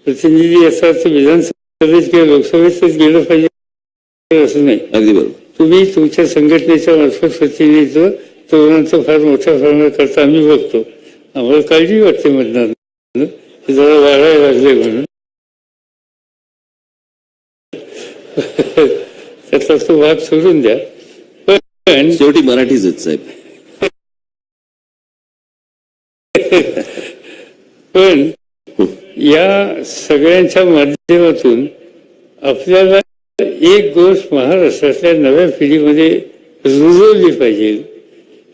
प्रतिनिधी याचा अर्थ विधानसभेत किंवा लोकसभेतच गेलं पाहिजे असं नाही. अगदी बरोबर. तुम्ही तुमच्या संघटनेच्या मार्फत प्रतिनिधित्व तरुणांचं फार मोठ्या प्रमाणात करता आम्ही बघतो. आम्हाला काळजी वाटते मतदान जरा वाढायला लागले म्हणून. त्यातला तो भाग सोडून द्या. पण शेवटी मराठीच आहेत साहेब. पण या सगळ्यांच्या माध्यमातून आपल्याला एक गोष्ट महाराष्ट्रातल्या नव्या पिढीमध्ये रुजवली पाहिजे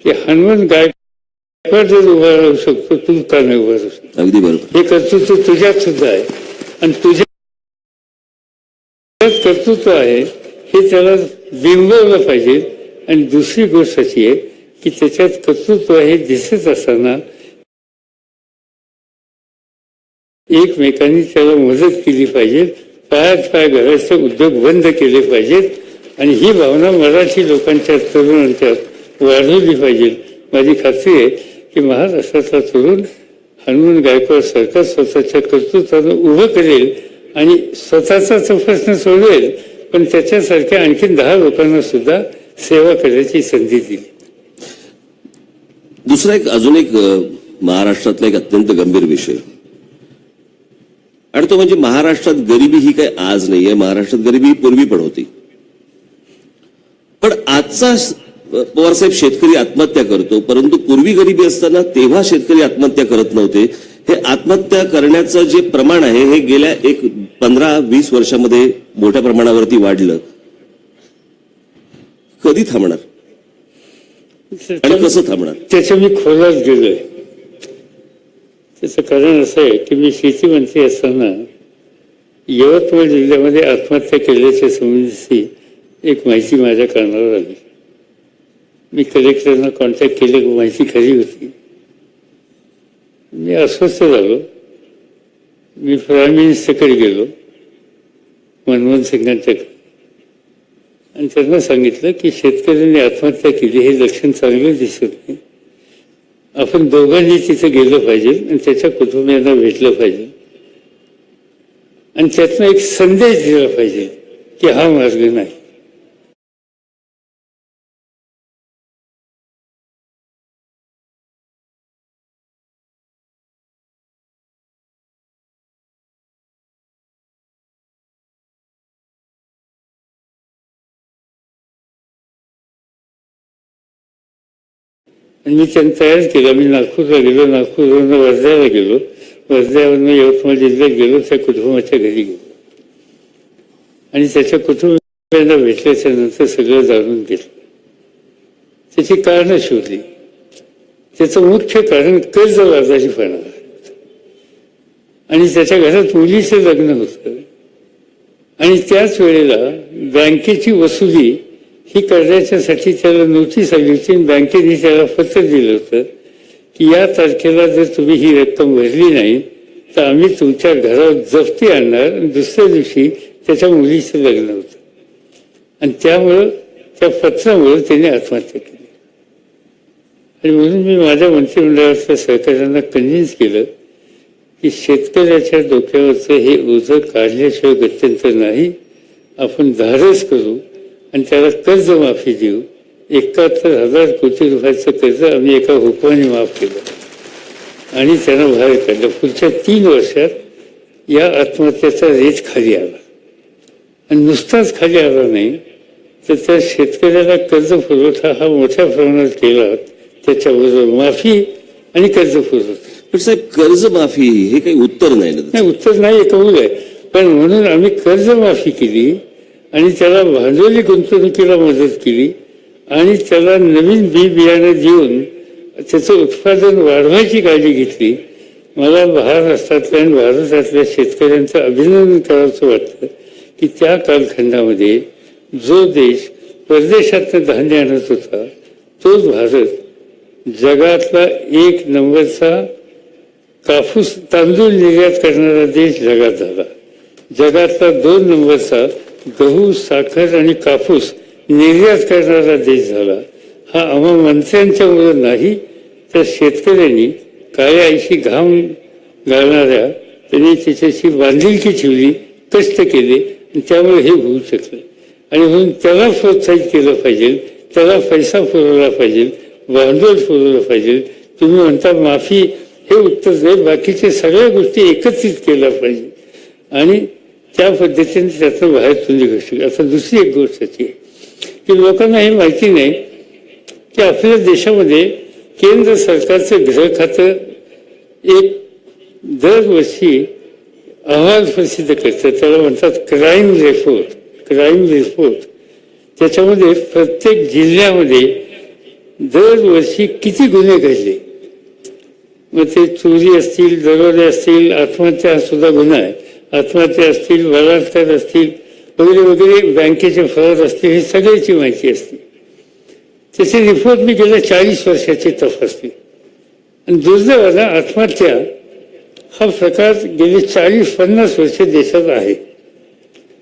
की हनुमान गायकवाड जर उभा राहू शकतो, तू का नाही उभा राहू शकतो? अगदी बरोबर. हे कर्तृत्व तुझ्यात सुद्धा आहे आणि तुझ्यात कर्तृत्व आहे हे त्याला बिंबवलं पाहिजे. आणि दुसरी गोष्ट अशी आहे की त्याच्यात कर्तृत्व हे दिसत असताना एकमेकांनी त्याला मदत केली पाहिजे. पायात पाय घालायचे उद्योग बंद केले पाहिजेत आणि ही भावना मराठी लोकांच्या तरुणांच्यात वाढवली पाहिजे. माझी खात्री आहे की महाराष्ट्रातला तरुण हनुमान गायकवाड सरकार स्वतःच्या कर्तृत्वानं उभं करेल आणि स्वतःचा तो प्रश्न सोडवेल, पण त्याच्यासारख्या आणखीन 10 लोकांना सुद्धा सेवा करायची संधी दिली. दुसरा एक अजून एक महाराष्ट्रातला एक अत्यंत गंभीर विषय, आणि तो म्हणजे महाराष्ट्रात गरिबी ही काही आज नाहीये. महाराष्ट्रात गरिबी ही पूर्वी पण होती. पण आजचा पवार साहेब शेतकरी आत्महत्या करतो, परंतु पूर्वी गरिबी असताना तेव्हा शेतकरी आत्महत्या करत नव्हते. हे आत्महत्या करण्याचं जे प्रमाण आहे हे गेल्या 15-20 वर्षामध्ये मोठ्या प्रमाणावरती वाढलं. कधी थांबणार आणि कसं थांबणार? त्याच्या मी खोलात गेलोय. त्याचं कारण असं आहे की मी शेतीमंत्री असताना यवतमाळ जिल्ह्यामध्ये आत्महत्या केल्याच्या संबंधी एक माहिती माझ्या कानावर आली. मी कलेक्टरना कॉन्टॅक्ट केलं, माहिती खरी होती. मी अस्वस्थ झालो. मी प्राईम मिनिस्टरकडे गेलो, मनमोहन सिंगांच्याकडे, आणि त्यांना सांगितलं की शेतकऱ्यांनी आत्महत्या केली हे लक्षण चांगलं दिसत नाही. आपण दोघांनी तिथे गेलं पाहिजे आणि त्याच्या कुटुंबियांना भेटलं पाहिजे आणि त्यातनं एक संदेश दिला पाहिजे की हा मार्ग नाही. आणि मी त्यांना तयार केलं. मी नागपूरला गेलो, नागपूरवरून वर्ध्याला गेलो, वर्ध्यावरून यवतमाळ जिल्ह्यात गेलो, त्या कुटुंबाच्या घरी गेलो आणि त्याच्या कुटुंबियांना भेटल्याच्या नंतर सगळं जाणून घेतलं. त्याची कारणं शोधली. त्याचं मुख्य कारण कर्जबाजारीपणा आणि त्याच्या घरात मुलीचं लग्न होतं आणि त्याच वेळेला बँकेची वसुली ही करण्याच्यासाठी त्याला नोटीस आली होती आणि बँकेने त्याला पत्र दिलं होतं की या तारखेला जर तुम्ही ही रक्कम भरली नाही तर आम्ही तुमच्या घरावर जप्ती आणणार. आणि दुसऱ्या दिवशी त्याच्या मुलीचं लग्न होतं आणि त्यामुळं त्या पत्रामुळं त्याने आत्महत्या केली. आणि म्हणून मी माझ्या मंत्रिमंडळातल्या सहकाऱ्यांना कन्व्हिन्स केलं की शेतकऱ्याच्या डोक्यावरचं हे ओझं काढल्याशिवाय गत्यंतर नाही. आपण धाडस करू आणि त्याला कर्जमाफी देऊ. 71,000 कोटी रुपयाचं कर्ज आम्ही एका हुकमाने माफ केलं आणि त्यांना बाहेर काढलं. पुढच्या 3 वर्षात या आत्महत्येचा रेट खाली आला आणि नुसताच खाली आला नाही तर त्या शेतकऱ्याला कर्ज पुरवठा हा मोठ्या प्रमाणात केला. त्याच्याबरोबर माफी आणि कर्ज पुरवठा. पण साहेब, कर्जमाफी हे काही उत्तर नाही ना? नाही, उत्तर नाही, कबूल आहे. पण म्हणून आम्ही कर्जमाफी केली आणि त्याला भांडवली गुंतवणुकीला मदत केली आणि त्याला नवीन बी बियाणं देऊन त्याचं उत्पादन वाढवायची काळजी घेतली. मला महाराष्ट्रातल्या आणि भारतातल्या शेतकऱ्यांचं अभिनंदन करावंसं वाटतं की त्या कालखंडामध्ये जो देश परदेशातनं धान्य आणत होता तोच भारत जगातला 1 नंबरचा कापूस तांदूळ निर्यात करणारा देश जगात झाला. जगातला 2 नंबरचा गहू, साखर आणि कापूस निर्यात करणारा देश झाला. हा आम्हा मंत्र्यांच्यामुळे नाही तर शेतकऱ्यांनी काळ्या आईशी घाम घालणाऱ्या त्यांनी त्याच्याशी बांधिलकी ठेवली, कष्ट केले आणि त्यामुळे हे होऊ शकलं. आणि म्हणून त्याला प्रोत्साहित केलं पाहिजे, त्याला पैसा पुरवला पाहिजे, भांडवल पुरवलं पाहिजे. तुम्ही म्हणता माफी, हे उत्तर दे, बाकीच्या सगळ्या गोष्टी एकत्रित केल्या पाहिजे आणि त्या पद्धतीने त्यातनं बाहेर तुम्ही निघू शकता. आता दुसरी एक गोष्ट अशी आहे की लोकांना हे माहिती नाही की आपल्या देशामध्ये केंद्र सरकारचं गृह खातं एक दरवर्षी अहवाल प्रसिद्ध करतं. त्याला म्हणतात क्राईम रिपोर्ट. क्राईम रिपोर्ट त्याच्यामध्ये प्रत्येक जिल्ह्यामध्ये दरवर्षी किती गुन्हे घडले, मग ते चोरी असतील, दरोडे असतील, आत्महत्या सुद्धा गुन्हा आहे, आत्महत्या असतील, बलात्कार असतील वगैरे वगैरे, बँकेचे फ्रॉड असतील, हे सगळ्याची माहिती असते. त्याचे रिपोर्ट मी गेल्या 40 वर्षाची तपासली आणि दुर्दैवानं आत्महत्या हा प्रकार गेले 40-50 वर्ष देशात आहे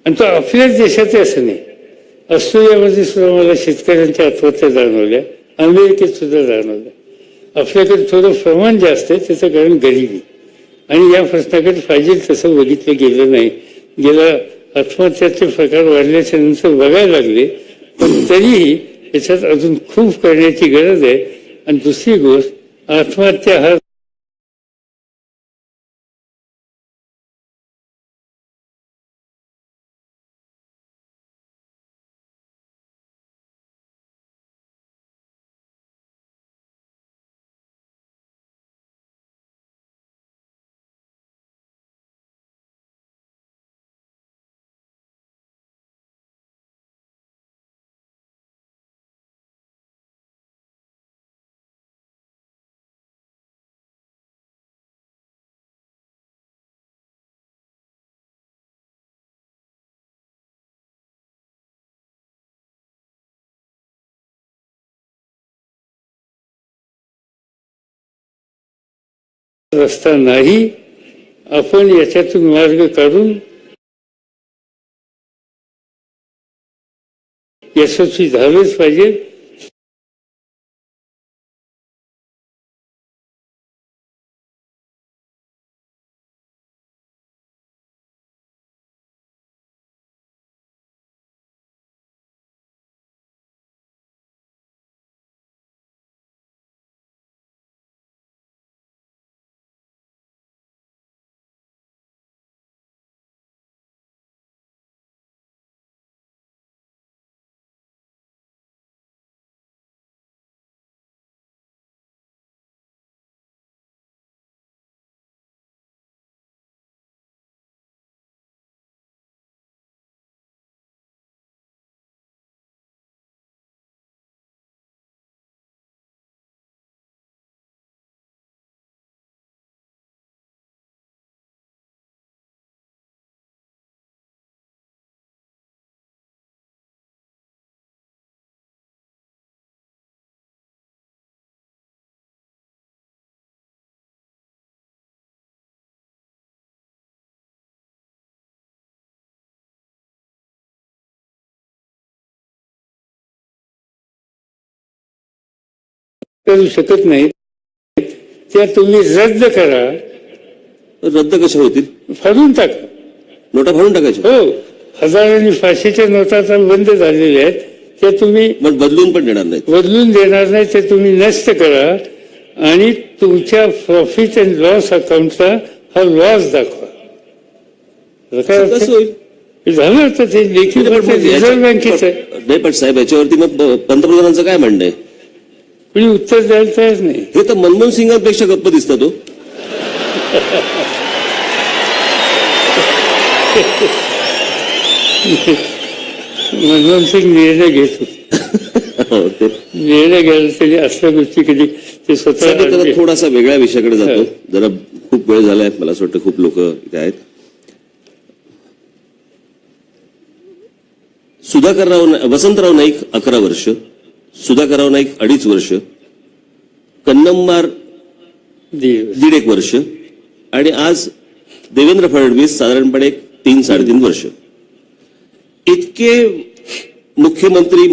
आणि तो आपल्याच देशात आहे असं नाही. ऑस्ट्रेलियामध्ये सुद्धा मला शेतकऱ्यांच्या आत्महत्या जाणवल्या, अमेरिकेत सुद्धा जाणवल्या. आपल्याकडे थोडं प्रमाण जास्त आहे, त्याचं कारण गरिबी आणि या प्रश्नाकडे पाहिजे तसं बघितलं गेलं नाही. गेल्या आत्महत्याचे प्रकार वाढल्याच्या नंतर बघायला लागले, पण तरीही याच्यात अजून खूप करण्याची गरज आहे. आणि दुसरी गोष्ट, आत्महत्या हा रस्ता नाही. आपण याच्यातून मार्ग काढून यशस्वी झालंच पाहिजे. करू शकत नाही, त्या तुम्ही रद्द करा. रद्द कशा होतील? फाडून टाका, नोटा फाडून टाकायच्या. हो, हजारांनी 500च्या नोटा आता बंद झालेल्या आहेत, त्या तुम्ही बदलून पण देणार नाही. बदलून देणार नाही, ते तुम्ही नष्ट करा आणि तुमच्या प्रॉफिट अँड लॉस अकाउंटला हा लॉस दाखवा. कसं होईल? झालं तर ते लेखी रिझर्व्ह बँकेचं आहे. नाही पण साहेब, याच्यावरती मग पंतप्रधानांचं काय म्हणणं आहे? कुणी उत्तर द्यायला तयार नाही. हे तर मनमोहन सिंगांपेक्षा गप्प दिसतात तो. मनमोहन सिंग निर्णय घेत होते. हो, ते निर्णय घ्यायला त्यांनी असल्या गोष्टी कधी ते साहेब, स्वतः जरा थोडासा वेगळ्या विषयाकडे जातो. जरा खूप वेळ झालाय, मला असं वाटतं खूप लोक इथे आहेत. वसंतराव नाईक 11 वर्ष, सुधाकरराव नाईक 2.5 वर्ष, कन्नमवार 1.5 वर्ष आणि आज देवेंद्र फडणवीस साधारणपणे 3-3.5 वर्ष. इतके मुख्यमंत्री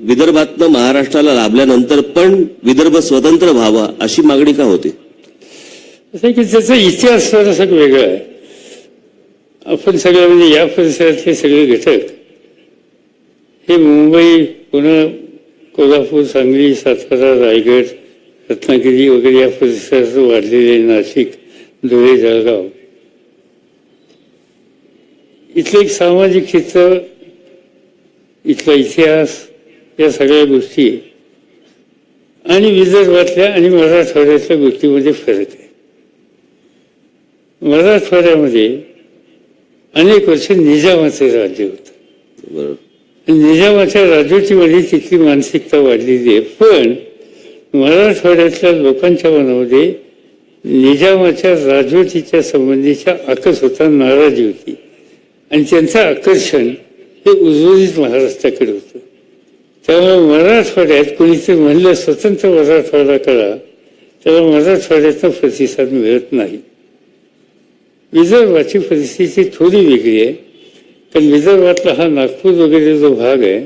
विदर्भातनं महाराष्ट्राला लाभल्यानंतर पण विदर्भ स्वतंत्र व्हावा अशी मागणी का होती? असं की त्याचा इतिहास थोडासा वेगळा आहे. आपण सगळं म्हणजे या परिसरातले सगळे घटक हे मुंबई, पुणे, कोल्हापूर, सांगली, सातारा, रायगड, रत्नागिरी वगैरे या परिसरात वाढलेले, नाशिक, धुळे, जळगाव, इथलं एक सामाजिक चित्र, इथला इतिहास, या सगळ्या गोष्टी आणि विदर्भातल्या आणि मराठवाड्यातल्या गोष्टीमध्ये फरक आहे. मराठवाड्यामध्ये अनेक वर्ष निजामाचे राज्य होतं. निजामाच्या राजवटीमध्ये तिथली मानसिकता वाढलेली आहे. पण मराठवाड्यातल्या लोकांच्या मनामध्ये निजामाच्या राजवटीच्या संबंधीचा आकस होता, नाराजी होती आणि त्यांचं आकर्षण हे उर्वरित महाराष्ट्राकडे होतं. त्यामुळे मराठवाड्यात कोणीतरी म्हणलं स्वतंत्र मराठवाडा करा, त्याला मराठवाड्यातनं प्रतिसाद मिळत नाही. विदर्भाची परिस्थिती थोडी वेगळी आहे, कारण विदर्भातला हा नागपूर वगैरे जो भाग आहे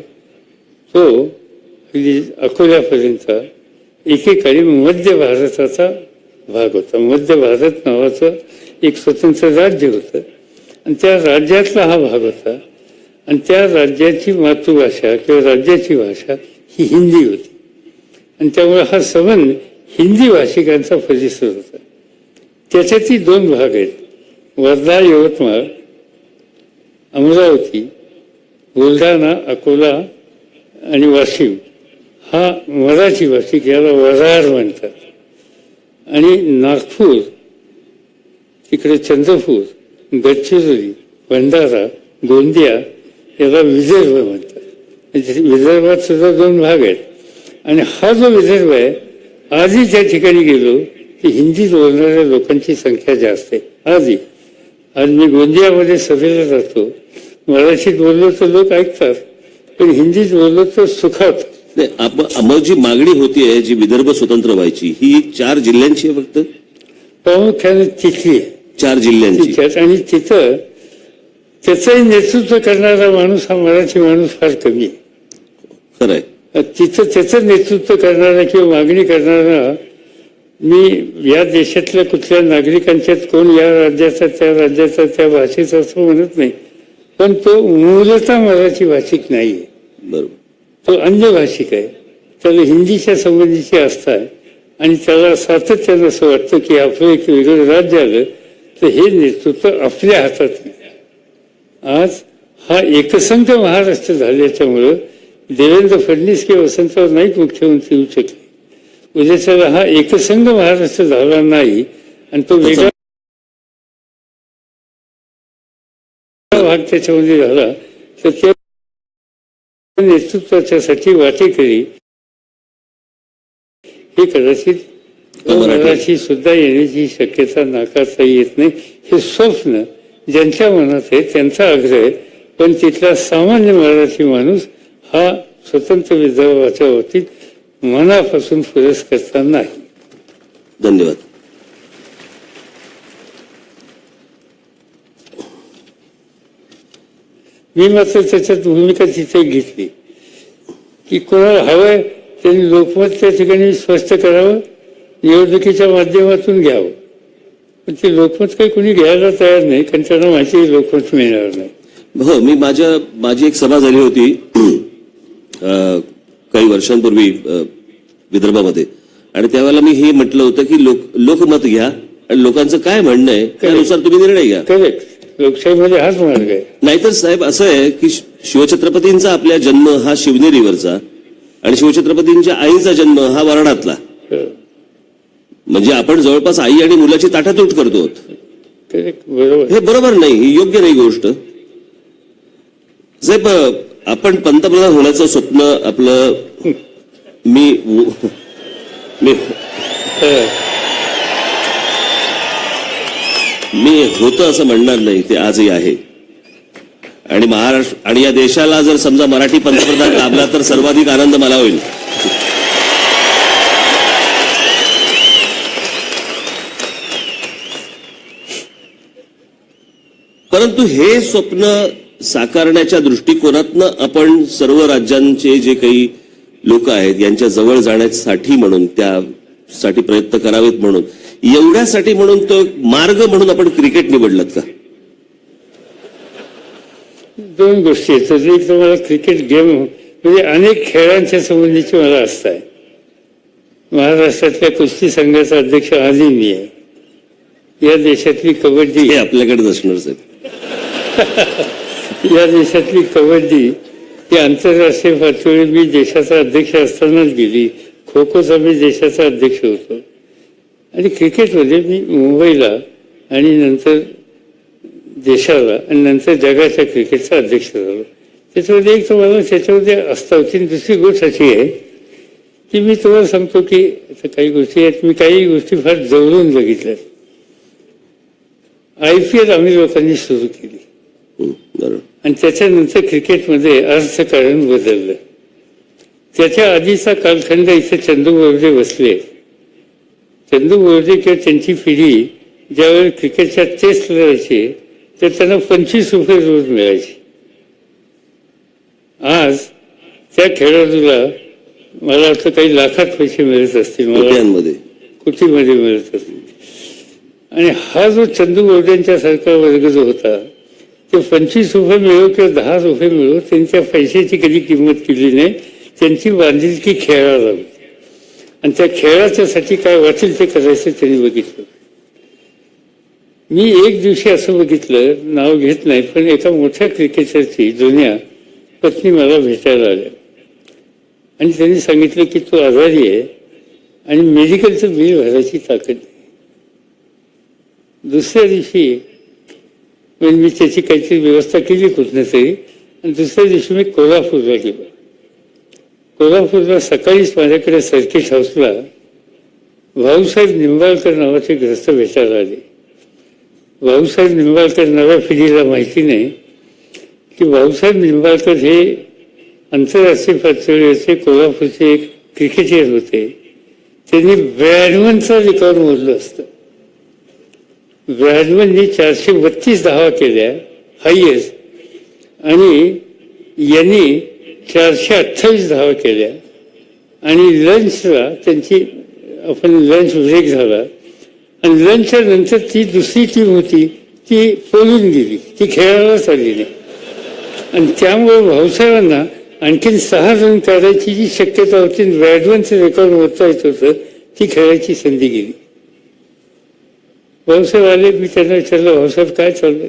तो अगदी अकोल्यापर्यंत एकेकाळी मध्य भारताचा भाग होता. मध्य भारत नावाचं एक स्वतंत्र राज्य होतं आणि त्या राज्यातला हा भाग होता आणि त्या राज्याची मातृभाषा किंवा राज्याची भाषा ही हिंदी होती आणि त्यामुळे हा संबंध हिंदी भाषिकांचा परिसर होता. त्याच्यातही 2 भाग आहेत, वर्धा, यवतमाळ, अमरावती, बुलढाणा, अकोला आणि वाशिम हा मराठी भाषिक, याला वऱ्हाड म्हणतात. आणि नागपूर, तिकडे चंद्रपूर, गडचिरोली, भंडारा, गोंदिया याला विदर्भ म्हणतात. विदर्भात सुद्धा 2 भाग आहेत आणि हा जो विदर्भ आहे, आजही त्या ठिकाणी गेलो की हिंदी बोलणाऱ्या लोकांची संख्या जास्त आहे. आज मी गोंदियामध्ये सभेला जातो, मराठीत बोललो तर लोक ऐकतात, पण हिंदीत बोललो तर सुखात. मग जी मागणी होतीये, जी विदर्भ स्वतंत्र व्हायची, ही 4 जिल्ह्यांची आहे फक्त? प्रामुख्याने तिथली आहे, 4 जिल्ह्यांची. आणि तिथं त्याचंही नेतृत्व करणारा माणूस हा मराठी माणूस फार कमी आहे. खरंय. तिथं त्याचं नेतृत्व करणारा किंवा मागणी करणारा मी या देशातल्या कुठल्या नागरिकांच्यात कोण या राज्याचा, त्या राज्याचा, त्या भाषेचा असं म्हणत नाही, पण तो मूलतः मराठी भाषिक नाही आहे. बरोबर. तो अन्य भाषिक आहे, त्याला हिंदीच्या संबंधीची आस्था आहे आणि त्याला सातत्यानं असं वाटतं की आपलं एक वेगळं राज्य आलं तर हे नेतृत्व आपल्या हातात आहे. आज हा एकसंघ महाराष्ट्र झाल्याच्यामुळं देवेंद्र फडणवीस किंवा वसंतराव नाईक मुख्यमंत्री होऊ शकले. उद्याच्याला हा एकसंघ महाराष्ट्र झाला नाही आणि तो वेगळा भाग त्याच्यामध्ये झाला तर त्या नेतृत्वाच्यासाठी वाटेकरी हे कदाचित मराठी सुद्धा येण्याची शक्यता नाकारता येत नाही. हे स्वप्न ज्यांच्या मनात आहे त्यांचा आग्रह आहे, पण तिथला सामान्य मराठी माणूस हा स्वतंत्र विदर्भाच्या बाबतीत मनापासून पुरस्कार नाही. धन्यवाद. मी मात्र त्याच्यात भूमिका तिथे घेतली की कोणाला हवंय त्यांनी लोकमत त्या ठिकाणी स्पष्ट करावं, निवडणुकीच्या माध्यमातून घ्यावं. पण ते लोकमत काही कोणी घ्यायला तयार नाही, कारण त्यांना माहिती लोकमत मिळणार नाही. हो, माझी एक सभा झाली होती काही वर्षांपूर्वी विदर्भामध्ये आणि त्यावेळेला मी हे म्हटलं होतं की लोकमत घ्या आणि लोकांचं काय म्हणणं आहे त्यानुसार तुम्ही निर्णय घ्या. करेक्ट. लोकशाहीमध्ये हाच मार्ग आहे. नाहीतर साहेब असं आहे की शिवछत्रपतींचा आपल्या जन्म हा शिवनेरीवरचा आणि शिवछत्रपतींच्या आईचा जन्म हा वऱ्हाडातला. म्हणजे आपण जवळपास आई आणि मुलाची ताटातूट करतो. करेक्ट. बरोबर. हे बरोबर नाही, ही योग्य नाही गोष्ट. साहेब आपण पंतप्रधान होण्याचं स्वप्न आपलं मी होतं असं म्हणणार नाही, ते आजही आहे. आणि महाराष्ट्र आणि या देशाला जर समजा मराठी पंतप्रधान लाभला तर सर्वाधिक आनंद मला होईल. परंतु हे स्वप्न साकारण्याच्या दृष्टिकोनातनं आपण सर्व राज्यांचे जे काही लोक आहेत यांच्या जवळ जाण्यासाठी म्हणून, त्यासाठी प्रयत्न करावेत म्हणून, एवढ्यासाठी म्हणून तो मार्ग म्हणून आपण क्रिकेट निवडलं का? दोन गोष्टी आहेत. एक तर मला क्रिकेट गेम म्हणजे अनेक खेळांच्या संबंधीची मला आस्था आहे. महाराष्ट्रातल्या कुस्ती संघाचा अध्यक्ष आजही मी आहे. या देशातली कबड्डी हे आपल्याकडेच असणार साहेब. या देशातली कबड्डी ही आंतरराष्ट्रीय पातळीवर मी देशाचा अध्यक्ष असतानाच गेली. खो खोचा मी देशाचा अध्यक्ष होतो. आणि क्रिकेटमध्ये मी मुंबईला आणि नंतर देशाला आणि नंतर जगाच्या क्रिकेटचा अध्यक्ष झालो. त्याच्यामध्ये एक तुम्हाला त्याच्यामध्ये आस्था होती. दुसरी गोष्ट अशी आहे की मी तुम्हाला सांगतो की काही गोष्टी आहेत, मी काही गोष्टी फार जवळून बघितल्यात. IPL आम्ही लोकांनी सुरू केली आणि त्याच्यानंतर क्रिकेटमध्ये अर्थकारण बदललं. त्याच्या आधीचा कालखंड इथे चंदू बोर्डे बसले. चंदू बोर्डे किंवा त्यांची पिढी ज्यावेळी क्रिकेटच्या टेस्ट लढायचे तर त्यांना 25 रुपये रोज मिळायचे. आज त्या खेळाडूला मला वाटतं काही लाखात पैसे मिळत असतील, मला कोटीमध्ये मिळत असतील. आणि हा जो चंदू बोर्डेंच्या सारखा वर्ग जो होता ते 25 रुपये मिळो किंवा 10 रुपये मिळो त्यांच्या पैशाची कधी किंमत केली नाही. त्यांची बांधिलकी खेळाला होती आणि त्या खेळाच्यासाठी काय वाटेल ते करायचं त्यांनी बघितलं. मी एक दिवशी असं बघितलं, नाव घेत नाही, पण एका मोठ्या क्रिकेटरची जुन्या पत्नी मला भेटायला आल्या आणि त्यांनी सांगितलं की तो आजारी आहे आणि मेडिकलचं बिल भरायची ताकद नाही. दुसऱ्या दिवशी मी त्याची काहीतरी व्यवस्था केली कुठनं तरी आणि दुसऱ्या दिवशी मी कोल्हापूरला गेलो. कोल्हापूरला सकाळीच माझ्याकडे सर्किट हाऊसला भाऊसाहेब निंबाळकर नावाचे ग्रस्त भेटायला आले. भाऊसाहेब निंबाळकर नव्या पिढीला माहिती नाही की भाऊसाहेब निंबाळकर हे आंतरराष्ट्रीय पातळीवरचे कोल्हापूरचे एक क्रिकेटर होते. त्यांनी ब्रॅडमनचा रेकॉर्ड मोडलं असतं. ब्रॅडमननी 432 धावा केल्या हायएस्ट आणि यांनी 428 धावा केल्या. आणि लंचला त्यांची आपण लंच ब्रेक झाला आणि लंचच्या नंतर ती दुसरी टीम होती ती पळून गेली, ती खेळायलाच आली नाही. आणि त्यामुळे भाऊसाहेबांना आणखीन 6 रन काढायची जी शक्यता होती, ब्रॅडमनचं रेकॉर्ड मोडता येत होतं, ती खेळायची संधी गेली. भाऊसाहेब आले. मी त्यांना विचारलं, भाऊसाहेब काय चाललंय?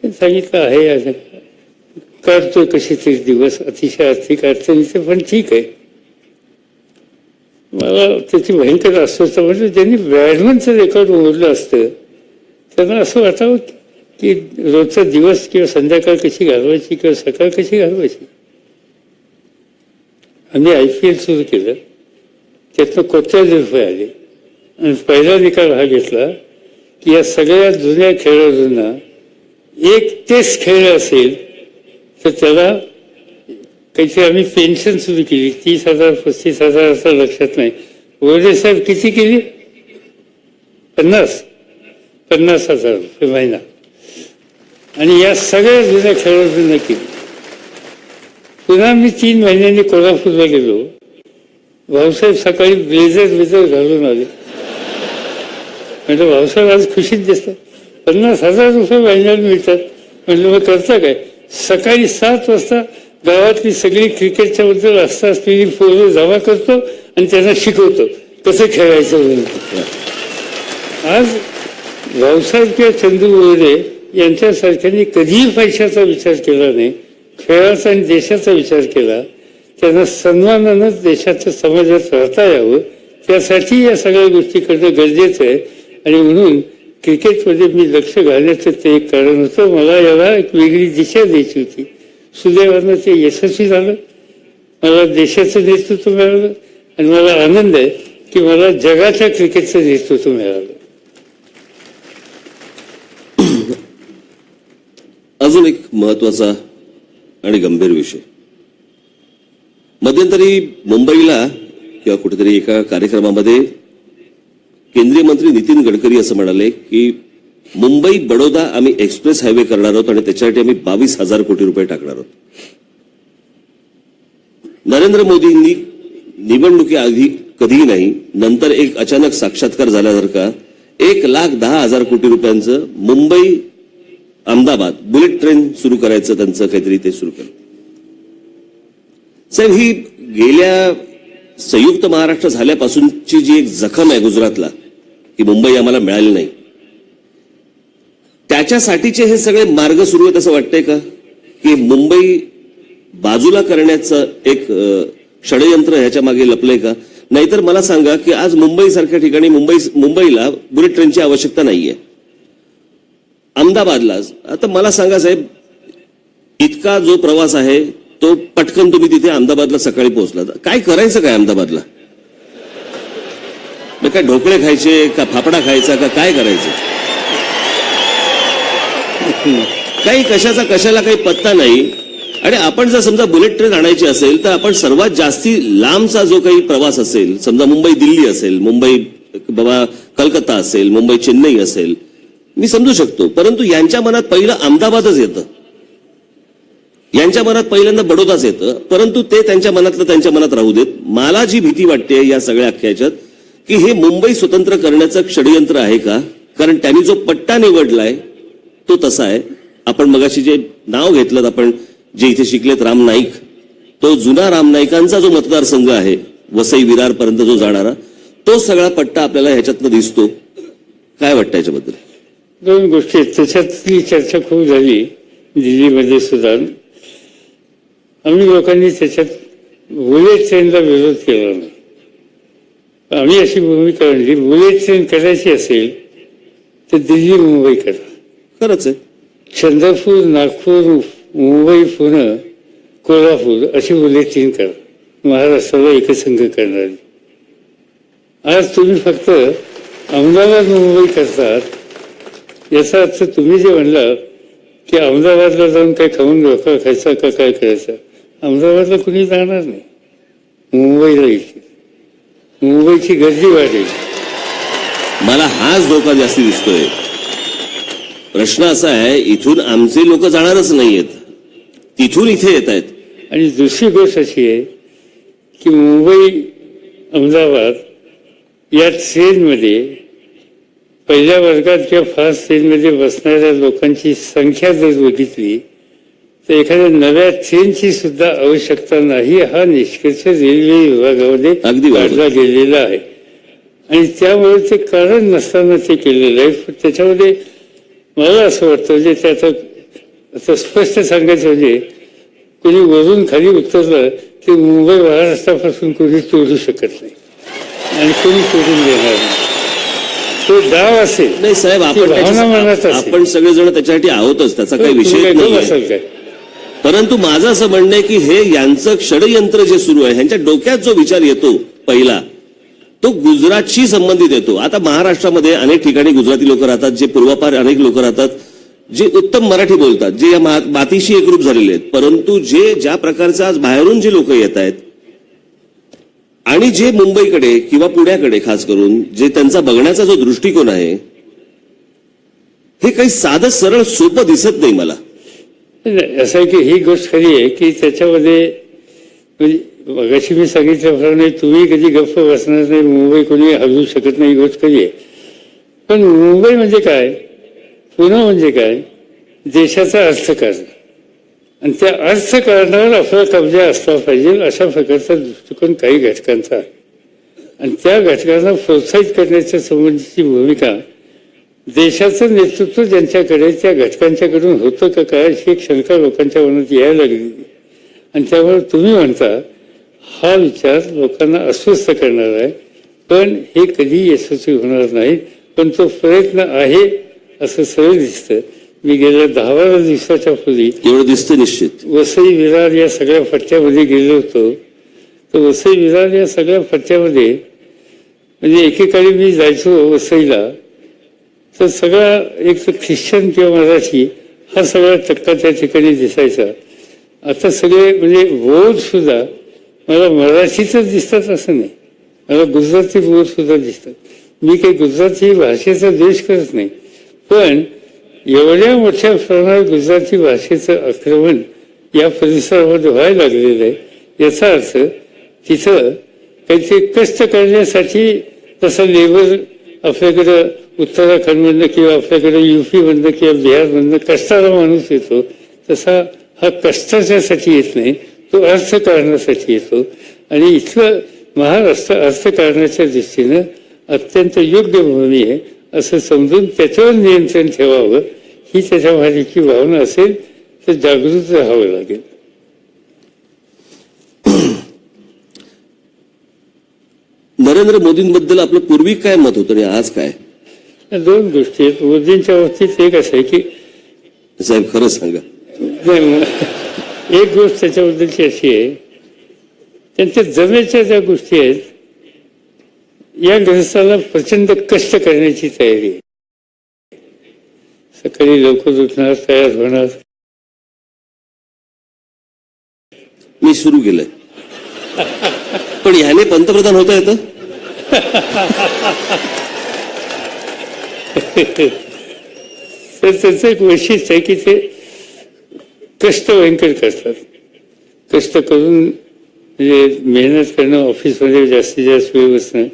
त्यांनी सांगितलं आहे काढतोय कसे तरी दिवस, अतिशय आर्थिक अडचणीचे, पण ठीक आहे. मला त्याची भयंकर अस्वस्थता म्हणजे ज्यांनी बॅडमनचं रेकॉर्ड मोडलं असतं त्यांना असं वाटावं की रोजचा दिवस किंवा संध्याकाळ कशी घालवायची किंवा सकाळ कशी घालवायची. आम्ही IPL सुरू केलं. त्यातनं कोट्यावधी रुपये आले आणि पहिला निकाल हा घेतला की या सगळ्या जुन्या खेळाडूंना एक टेस्ट खेळ असेल तर त्याला काहीतरी आम्ही पेन्शन सुरू केली. 30,000 35,000 असं लक्षात नाही. बोर्डे साहेब किती केली? 50,000 रुपये महिना. आणि या सगळ्या जुन्या खेळाडूंना केली. पुन्हा मी 3 महिन्यांनी कोल्हापूरला गेलो. भाऊसाहेब सकाळी ब्लेझर घालून आले. म्हटलं भाऊसाहेब आज खुशीत दिसतात. 50,000 रुपये महिन्याला मिळतात. म्हटलं मग करता काय? सकाळी 7 वाजता गावातली सगळी क्रिकेटच्या बद्दल आस्था असलेली पोरं जमा करतो आणि त्यांना शिकवतो कसं खेळायचं. आज भाऊसाहेब किंवा चंदू बोर्डे यांच्यासारख्यांनी कधीही पैशाचा विचार केला नाही, खेळाचा आणि देशाचा विचार केला. त्यांना सन्मानानंच देशाच्या समाजात राहता यावं त्यासाठी या सगळ्या गोष्टी करणं गरजेचं आहे. आणि म्हणून क्रिकेटमध्ये मी लक्ष घालण्याचं ते एक कारण होतं. मला याला एक वेगळी दिशा द्यायची होती. सुदैवानं ते यशस्वी झालं. मला देशाचं नेतृत्व मिळालं आणि मला आनंद आहे की मला जगाच्या क्रिकेटचं नेतृत्व मिळालं. अजून एक महत्वाचा आणि गंभीर विषय. मध्यंतरी मुंबईला किंवा कुठेतरी एका कार्यक्रमामध्ये केंद्रीय मंत्री नितीन गडकरी असं म्हणाले की मुंबई बडोदा आम्ही एक्सप्रेस हायवे करणार आहोत आणि त्याच्यासाठी आम्ही 22,000 कोटी रुपये टाकणार आहोत. नरेंद्र मोदींनी निवडणुकीआधी कधीही नाही, नंतर एक अचानक साक्षात्कार झाल्यासारखा 1,10,000 कोटी रुपयांचं मुंबई अहमदाबाद बुलेट ट्रेन सुरू करायचं त्यांचं काहीतरी ते सुरू केलं. साहेब, ही गेल्या संयुक्त महाराष्ट्र झाल्यापासूनची जी एक जखम आहे गुजरातला की मुंबई आम्हाला मिळाली नाही, त्याच्यासाठीचे हे सगळे मार्ग सुरू आहेत असं वाटतंय का की मुंबई बाजूला करण्याचं एक षडयंत्र ह्याच्या मागे लपलंय का? नाहीतर मला सांगा की आज मुंबई सारख्या ठिकाणी मुंबईला बुलेट ट्रेनची आवश्यकता नाहीये. अहमदाबादला आता मला सांगा साहेब, इतका जो प्रवास आहे तो पटकन तुम्ही तिथे अहमदाबादला सकाळी पोहोचला, काय करायचं काय अहमदाबादला? काय ढोकळे खायचे का फाफडा खायचा का काय करायचं? काही कशाचा कशाला काही पत्ता नाही. आणि आपण जर समजा बुलेट ट्रेन आणायची असेल तर आपण सर्वात जास्ती लांबचा जो काही प्रवास असेल, समजा मुंबई दिल्ली असेल, मुंबई बाबा कलकत्ता असेल, मुंबई चेन्नई असेल, मी समजू शकतो. परंतु यांच्या मनात पहिलं अहमदाबादच येतं, यांच्या मनात पहिल्यांदा बडोदाच येतं. परंतु ते त्यांच्या मनात राहू देत. मला जी भीती वाटते या सगळ्या अख्ख्याच्यात की हे मुंबई स्वतंत्र करण्याचं षडयंत्र आहे का? कारण त्यांनी जो पट्टा निवडलाय तो तसा आहे. आपण मगाशी जे नाव घेतलं, आपण जे इथे शिकलेत राम नाईक, तो जुना राम नाईकांचा जो मतदारसंघ आहे वसई विरार पर्यंत जो जाणारा, तो सगळा पट्टा आपल्याला ह्याच्यातनं दिसतो. काय वाटतं याच्याबद्दल? दोन गोष्टी आहेत. त्याच्यातली चर्चा खूप झाली दिल्लीमध्ये सुद्धा. आम्ही लोकांनी त्याच्यात बुलेट ट्रेनला विरोध केला नाही. आम्ही अशी भूमिका आणली, बुलेट ट्रेन करायची असेल तर दिल्ली मुंबई करा. खरंच आहे. चंद्रपूर, नागपूर, मुंबई, पुणे, कोल्हापूर अशी बुलेट ट्रेन करा. महाराष्ट्राला एकसंघ करणारी. आज तुम्ही फक्त अहमदाबाद मुंबई करतात. याचा अर्थ तुम्ही जे म्हणला की अहमदाबादला जाऊन काय खाऊन डोका खायचा का काय करायचं, अहमदाबादला कुणी जाणार नाही, मुंबईला येतील. मुंबईची गर्दी वाढेल. मला हाच धोका जास्ती दिसतोय. प्रश्न असा आहे, इथून आमचे लोक जाणारच नाहीयेत, तिथून इथे येत आहेत. आणि दुसरी गोष्ट अशी आहे की मुंबई अहमदाबाद या ट्रेनमध्ये पहिल्या वर्गात किंवा फास्ट ट्रेनमध्ये बसणाऱ्या लोकांची संख्या जर बघितली तर एखाद्या नव्या ट्रेनची सुद्धा आवश्यकता नाही, हा निष्कर्ष रेल्वे विभागामध्ये अगदी काढला गेलेला आहे. आणि त्यामुळे ते कारण नसताना ते केलेलं आहे. पण त्याच्यामध्ये मला असं वाटतं म्हणजे त्याचं स्पष्ट सांगायचं म्हणजे कोणी वरून खाली उतरलं की मुंबई महाराष्ट्रापासून कोणी तोडू शकत नाही आणि कोणी तोडून देणार नाही. तो डाव असेल. नाही साहेब, आपण सगळेजण त्याच्यासाठी आहोतच, त्याचा काही विषय नाही. परंतु माझं असं म्हणणं आहे की हे यांचं षडयंत्र जे सुरू आहे, ह्यांच्या डोक्यात जो विचार येतो पहिला, तो गुजरातशी संबंधित येतो. आता महाराष्ट्रामध्ये अनेक ठिकाणी गुजराती लोक राहतात, जे पूर्वापार अनेक लोक राहतात, जे उत्तम मराठी बोलतात, जे या मातीशी एकरूप झालेले आहेत. परंतु जे ज्या प्रकारचे आज बाहेरून जे लोक येत आहेत आणि जे मुंबईकडे किंवा पुण्याकडे खास करून जे त्यांचा बघण्याचा जो दृष्टिकोन आहे, हे काही साधं सरळ सोपं दिसत नाही मला. असं आहे की ही गोष्ट खरी आहे की त्याच्यामध्ये मगाशी मी सांगितल्याप्रमाणे तुम्ही कधी गप्प बसणार नाही, मुंबई कोणी हलवू शकत नाही, ही गोष्ट खरी आहे. पण मुंबई म्हणजे काय, पुणे म्हणजे काय, देशाचा अर्थकारण, आणि त्या अर्थकारणावर आपला कब्जा असला पाहिजे अशा प्रकारचा दृष्टिकोन काही घटकांचा आहे. आणि त्या घटकांना प्रोत्साहित करण्याच्या संबंधीची भूमिका देशाचं नेतृत्व ज्यांच्याकडे त्या घटकांच्याकडून होतं का काय, ही एक शंका लोकांच्या मनात यायला लागली. आणि त्यामुळे तुम्ही म्हणता हा विचार लोकांना अस्वस्थ करणार आहे, पण हे कधी यशस्वी होणार नाही. पण तो प्रयत्न आहे असं सरळ दिसतं. मी गेल्या 10-12 दिवसाच्या पूर्वी एवढं दिसतं निश्चित. वसई विरार या सगळ्या पट्ट्यामध्ये गेलो होतो. तर वसई विरार या सगळ्या पट्ट्यामध्ये म्हणजे एकेकाळी मी जायचो वसईला तर सगळा एक ख्रिश्चन किंवा मराठी हा सगळा टक्का त्या ठिकाणी दिसायचा. आता सगळे म्हणजे बोर्ड सुद्धा मला मराठीतच दिसतात असं नाही, मला गुजराती बोर्ड सुद्धा दिसतात. मी काही गुजराती भाषेचा द्वेष करत नाही, पण एवढ्या मोठ्या प्रमाणात गुजराती भाषेचं आक्रमण या परिसरामध्ये व्हायला लागलेलं आहे. याचा अर्थ तिथं काहीतरी कष्ट करण्यासाठी जसं लेबर आपल्याकडं उत्तराखंडमधनं किंवा आपल्याकडे UP मधनं किंवा बिहारमधनं कष्टाला माणूस येतो, तसा हा कष्टाच्यासाठी येत नाही, तो अर्थकारणासाठी येतो. आणि इथलं महाराष्ट्र अर्थकारणाच्या दृष्टीनं अत्यंत योग्य भूमी आहे असं समजून त्याच्यावर नियंत्रण ठेवावं ही त्याच्या मालकी भावना असेल तर जागृत राहावं लागेल. नरेंद्र मोदींबद्दल आपलं पूर्वी काय मत होतं आणि आज काय? दोन गोष्टी आहेत. मोदींच्या बाबतीत एक असं आहे की साहेब खरं सांगा. एक गोष्ट त्याच्याबद्दलची अशी आहे, त्यांच्या जमेच्या ज्या गोष्टी आहेत या ग्रहस्थाला प्रचंड कष्ट करण्याची तयारी आहे. सकाळी लवकर उठणार, तयार होणार. मी सुरू केलंय पण ह्याने पंतप्रधान होता येतं. तर त्याचं एक वैशिष्ट्य आहे की ते कष्ट भयंकर करतात. कष्ट करून म्हणजे मेहनत करणं, ऑफिसमध्ये जास्तीत जास्त वेळ बसणं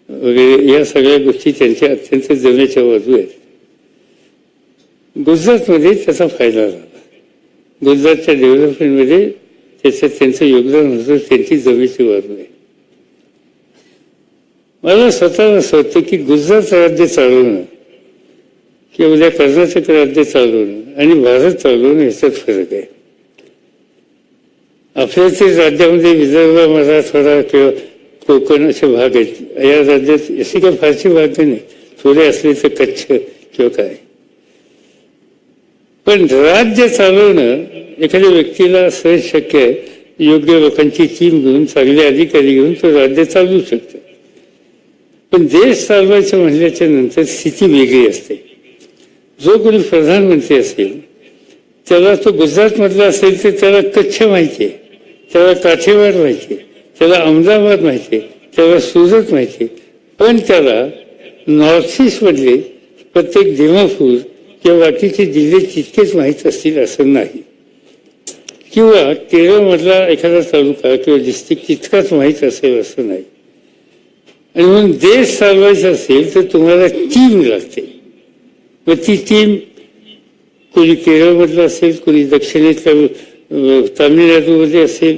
वगैरे या सगळ्या गोष्टी त्यांच्या अत्यंत जमेच्या बाजू आहेत. गुजरातमध्ये त्याचा फायदा झाला. गुजरातच्या डेव्हलपमेंटमध्ये त्यांचं योगदान होतं, त्यांची जमेची बाजू आहे. मला स्वतःला असं वाटतं की गुजरात राज्य चालवणं किंवा उद्या कर्नाटक राज्य चालवणं आणि भारत चालवणं ह्याच्यात फरक आहे. आपल्याच राज्यामध्ये विदर्भ, मराठवाडा किंवा कोकण असे भाग आहेत. या राज्यात अशी काही फारशी भाग नाही, थोडे असले तर कच्छ किंवा काय. पण राज्य चालवणं एखाद्या व्यक्तीला सहज शक्य आहे. योग्य लोकांची टीम घेऊन, चांगले अधिकारी घेऊन तो राज्य चालवू शकतो. पण देश चालवायचं म्हणल्याच्या नंतर स्थिती वेगळी असते. जो कोणी प्रधानमंत्री असेल त्याला, तो गुजरातमधला असेल तर त्याला कच्छ माहिती आहे, त्याला काठेवाड माहिती आहे, त्याला अहमदाबाद माहिती आहे, त्याला सुरत माहिती आहे. पण त्याला नॉर्थ ईस्ट मधले प्रत्येक दिमापूर किंवा बाकीचे जिल्हे तितकेच माहीत असतील असं नाही, किंवा केरळमधला एखादा तालुका किंवा डिस्ट्रिक्ट तितकाच माहीत असेल असं नाही. आणि म्हणून देश चालवायचा असेल तर तुम्हाला टीम लागते. मग ती टीम कोणी केरळमधलं असेल, कोणी दक्षिणेतल्या तामिळनाडूमध्ये असेल,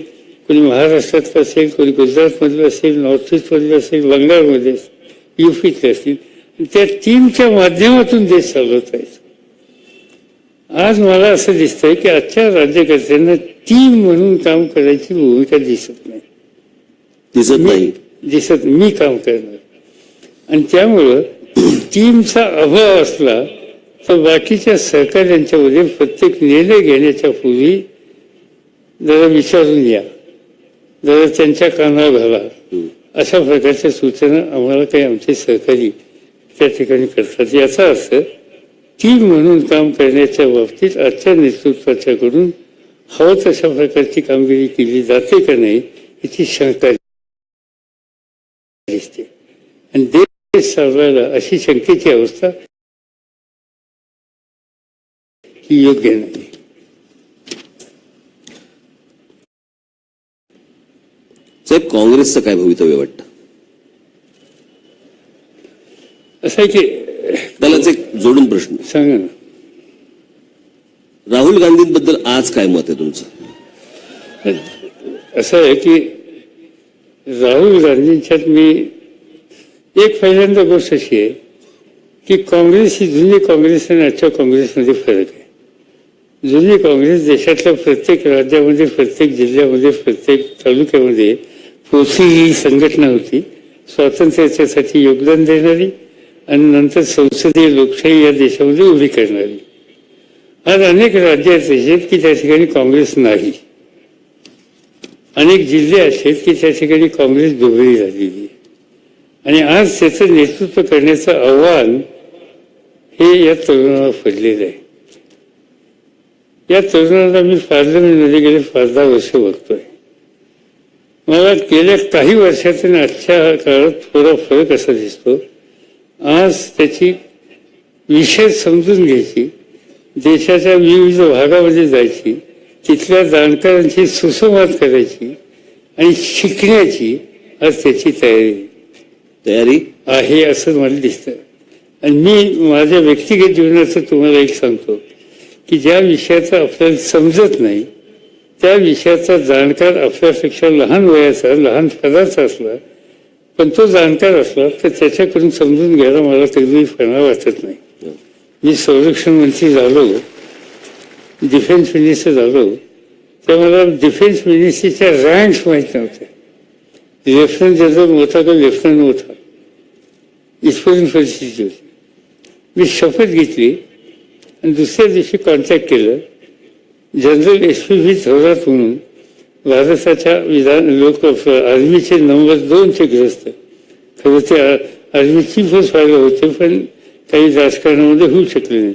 कोणी महाराष्ट्रातलं असेल, कोणी गुजरातमधलं असेल, नॉर्थ ईस्टमधलं असेल, बंगालमध्ये असेल, UPतले असतील. त्या टीमच्या माध्यमातून देश चालवत आहे. आज मला असं दिसतंय की आजच्या राज्यकर्त्यांना टीम म्हणून काम करायची भूमिका दिसत नाही. मी काम करणार. आणि त्यामुळं टीमचा अभाव असला तर बाकीच्या सहकार्यांच्यामध्ये प्रत्येक निर्णय घेण्याच्या पूर्वी जरा विचारून या, जरा त्यांच्या कानावर घाला. अशा प्रकारच्या सूचना आम्हाला काही आमचे सहकारी त्या ठिकाणी करतात. याचा अर्थ टीम म्हणून काम करण्याच्या बाबतीत आजच्या नेतृत्वाच्याकडून हवं तशा प्रकारची कामगिरी केली जाते का नाही याची शंका दिसते. आणि देश चालवायला अशी शंकेची अवस्था ही योग्य नाही. साहेब, काँग्रेसचं काय भवितव्य वाटतं? असं आहे की त्यालाच एक जोडून प्रश्न सांगा ना. राहुल गांधींबद्दल आज काय मत आहे तुमचं? असं आहे की राहुल गांधींच्यात मी एक पहिल्यांदा गोष्ट अशी आहे की काँग्रेस ही जुनी काँग्रेस आणि आजच्या काँग्रेसमध्ये फरक आहे. जुनी काँग्रेस देशातल्या प्रत्येक राज्यामध्ये, प्रत्येक जिल्ह्यामध्ये, प्रत्येक तालुक्यामध्ये पोचलेली संघटना होती, स्वातंत्र्यासाठी योगदान देणारी आणि नंतर संसदीय लोकशाही या देशामध्ये उभी करणारी. आज अनेक राज्य असे आहेत की त्या ठिकाणी काँग्रेस नाही, अनेक जिल्हे असे आहेत की त्या ठिकाणी काँग्रेस दुबळी झालेली, आणि आज त्याचं नेतृत्व करण्याचं आव्हान हे या तरुणाला पडलेलं आहे. या तरुणाला मी पार्लमेंटमध्ये गेले 5-10 वर्ष बघतोय. मला गेल्या काही वर्षातून आजच्या काळात थोडा फरक असा दिसतो. आज त्याची विषय समजून घ्यायची, देशाच्या विविध भागामध्ये जायची, तिथल्या जाणकारांची सुसंवाद करायची आणि शिकण्याची आज त्याची तयारी आहे असं मला दिसतं. आणि मी माझ्या व्यक्तिगत जीवनाचं तुम्हाला एक सांगतो की ज्या विषयाचं आपल्याला समजत नाही त्या विषयाचा जाणकार आपल्यापेक्षा लहान वयाचा, लहान पदाचा असला पण तो जाणकार असला तर त्याच्याकडून समजून घ्यायला मला कधीही फणा वाटत नाही. मी संरक्षण मंत्री झालो, डिफेन्स मिनिस्टर झालो, तर मला डिफेन्स मिनिस्ट्रीच्या रँक्स माहीत नव्हत्या. लेफ्टनंट जनरल मोठा का लेफ्टनंट मोठा इथपर्यंत परिस्थिती होती. मी शपथ घेतली आणि दुसऱ्या दिवशी कॉन्टॅक्ट केलं. जनरल SP थोरात म्हणून भारताच्या आर्मीचे नंबर 2 ग्रस्त, खरं ते आर्मी चीफच व्हायला होते पण काही राजकारणामध्ये होऊ शकले नाही.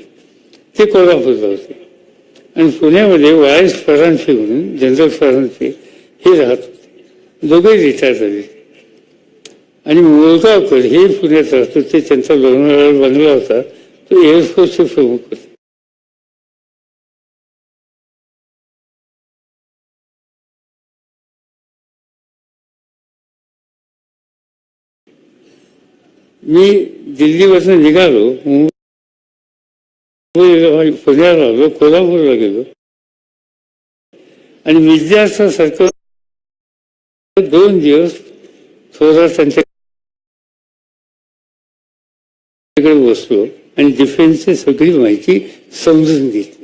ते कोल्हापूरला होते आणि पुण्यामध्ये वायस फरांफे म्हणून जनरल फरांफे हे राहत होते. दोघेही रिटायर झाले. आणि मुळगावकर हे पुण्यात राहत होते. त्यांचा लोणावळा बंगला होता, तो एअरफोर्सचे प्रमुख होते. मी दिल्लीपासून निघालो, पुण्याला आलो, कोल्हापूरला गेलो आणि विद्यार्थ्यासारखं 2 दिवस थोरातांच्याकडे बसलो आणि डिफेन्सची सगळी माहिती समजून घेतली.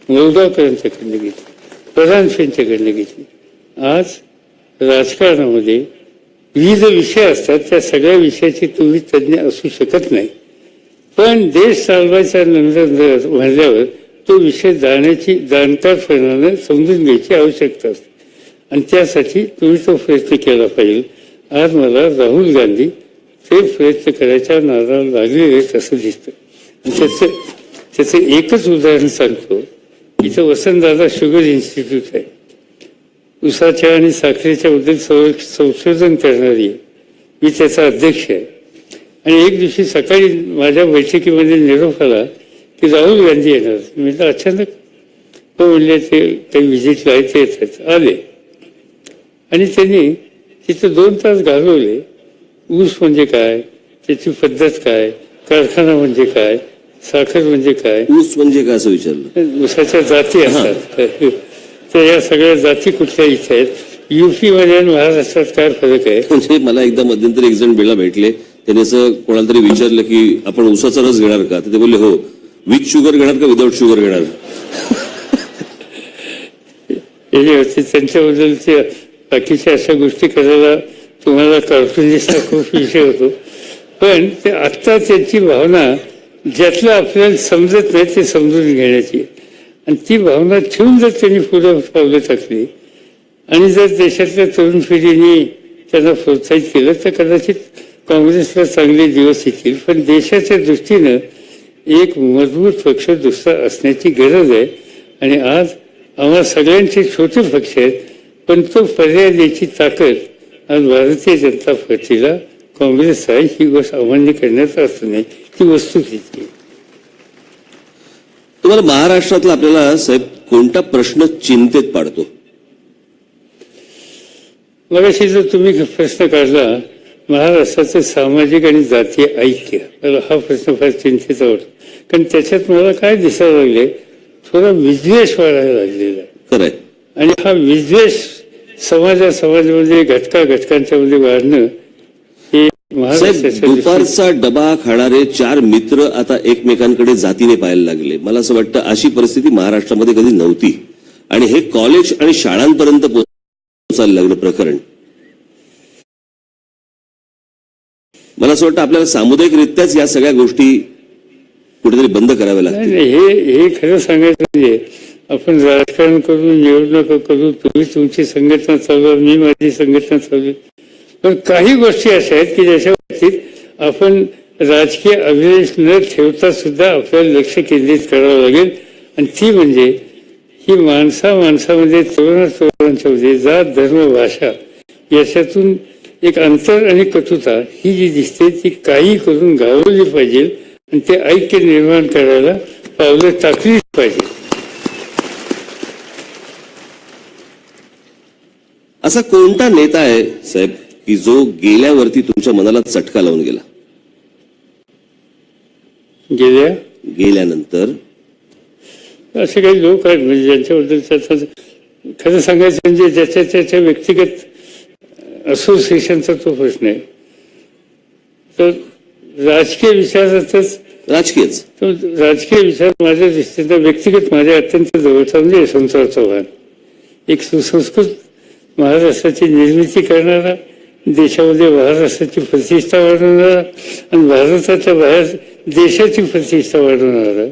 मोलगावकरांच्याकडनं घेतली, फरांफेंच्याकडनं घेतली. आज राजकारणामध्ये विविध विषय असतात, त्या सगळ्या विषयाची तुम्ही तज्ज्ञ असू शकत नाही, पण देश चालवायचा नंतर म्हणल्यावर तो विषय जाणकारपणानं समजून घ्यायची आवश्यकता असते आणि त्यासाठी तुम्ही तो प्रयत्न केला पाहिजे. आज मला राहुल गांधी ते प्रयत्न करायच्या नादाला लागलेले असं दिसतं. त्याचं एकच उदाहरण सांगतो. इथं वसंतदादा शुगर इन्स्टिट्यूट आहे, उसाच्या आणि साखरेच्या बद्दल संशोधन करणारी आहे. मी त्याचा अध्यक्ष आहे. आणि एक दिवशी सकाळी माझ्या बैठकीमध्ये निरोप आला की राहुल गांधी येणार. मी म्हटलं अचानक हो म्हणले, ते काही व्हिजिटला आहे, ते येतात. आले आणि त्यांनी तिथं 2 तास घालवले. ऊस म्हणजे काय, त्याची पद्धत काय, कारखाना म्हणजे काय, साखर म्हणजे काय, ऊस म्हणजे काय असं विचारलं. ऊसाच्या जाती असतात, तर या सगळ्या जाती कुठल्या इथे आहेत, UP मध्ये आणि महाराष्ट्रात काय फरक आहे. म्हणजे मला एकदा मध्यंतरी एक जण बेला भेटले, त्याने असं कोणाला तरी विचारलं की आपण ऊसाचा रस घेणार का, तर ते बोलले हो. विथ शुगर घेणार का विदाऊट शुगर घेणार. त्यांच्याबद्दलचे बाकीच्या अशा गोष्टी करायला तुम्हाला कार्टुनिस्टचा खूप विषय होतो. पण ते आत्ता त्यांची भावना ज्यातलं आपल्याला समजत नाही ते समजून घेण्याची, आणि ती भावना ठेवून जर त्यांनी पुढे पावलं टाकली आणि जर देशातल्या तरुण पिढीने त्यांना प्रोत्साहित केलं तर कदाचित काँग्रेसला चांगले दिवस येतील. पण देशाच्या दृष्टीनं एक मजबूत पक्ष दुसरा असण्याची गरज आहे. आणि आज आम्हा सगळ्यांचे छोटे पक्ष आहेत, पण तो पर्याय द्यायची ताकद आज भारतीय जनता पार्टीला काँग्रेस आहे. ही गोष्ट अमान्य करण्याचा अर्थ नाही, ती वस्तुस्थिती. तुम्हाला महाराष्ट्रातला आपल्याला साहेब कोणता प्रश्न चिंतेत पाडतो. मगाशी जर तुम्ही प्रश्न काढला महाराष्ट्राचं सामाजिक आणि जातीय ऐक्य, मला हा प्रश्न फार चिंतेचा वाटतो. कारण त्याच्यात मला काय दिसायला लागले, थोडा विद्वेष वाढायला लागलेला खरंय. आणि हा विद्वेष समाजामध्ये घटकांच्या मध्ये वाढणं हे महाराष्ट्राच्या दुपारचा डबा खाणारे 4 मित्र आता एकमेकांकडे जातीने पाहायला लागले. मला असं वाटतं अशी परिस्थिती महाराष्ट्रामध्ये कधी नव्हती आणि हे कॉलेज आणि शाळांपर्यंत पोहोचायला लागलं प्रकरण. मला असं वाटतं आपल्याला सामुदायिकरित्याच या सगळ्या गोष्टी कुठेतरी बंद कराव्या लागतील. हे खरं सांगायचं म्हणजे आपण राजकारण करू, निवडणुका करू, तुम्ही तुमची संघटना चालवा, मी माझी संघटना चालू, पण काही गोष्टी अशा आहेत की ज्याच्या बाबतीत आपण राजकीय अभिलेख न ठेवता सुद्धा आपल्याला लक्ष केंद्रित करावं लागेल. आणि ती म्हणजे ही माणसामध्ये तरुणांच्या मध्ये जात, धर्म, भाषा याच्यातून एक अंतर आणि कटुता ही जी दिसते ती काही करून घालवली पाहिजे आणि ते ऐक्य निर्माण करायला पावलं टाकलीच पाहिजे. असा कोणता नेता आहे साहेब की जो गेल्यावरती तुमच्या मनाला चटका लावून गेला? गेल्यानंतर असे काही लोक आहेत म्हणजे ज्यांच्याबद्दल खरं सांगायचं म्हणजे ज्याच्या व्यक्तिगत असोसिएशनचा तो प्रश्न आहे. तर राजकीय विचारातच राजकीय विचार माझ्या दृष्टीने व्यक्तिगत माझ्या अत्यंत जवळचा म्हणजे यशवंतराव चव्हाण, एक सुसंस्कृत महाराष्ट्राची निर्मिती करणारा, देशामध्ये महाराष्ट्राची प्रतिष्ठा वाढवणारा आणि भारताच्या बाहेर देशाची प्रतिष्ठा वाढवणारा.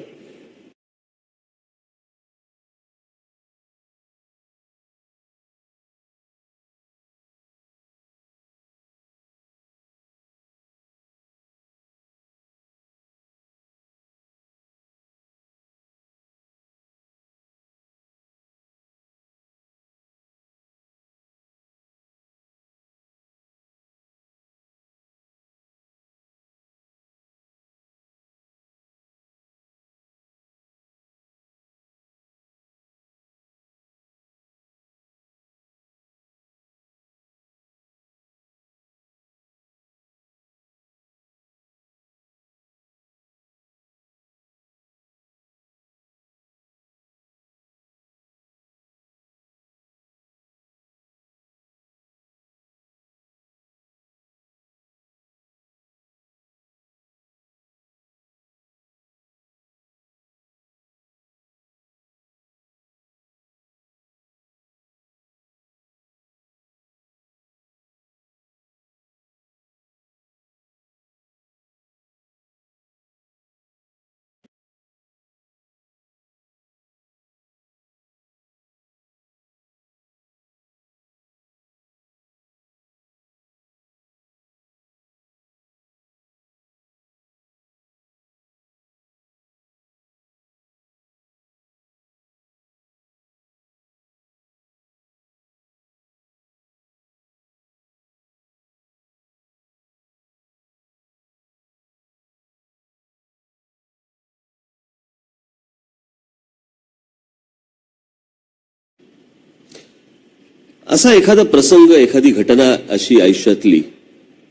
असा एखादा प्रसंग, एखादी घटना अशी आयुष्यातली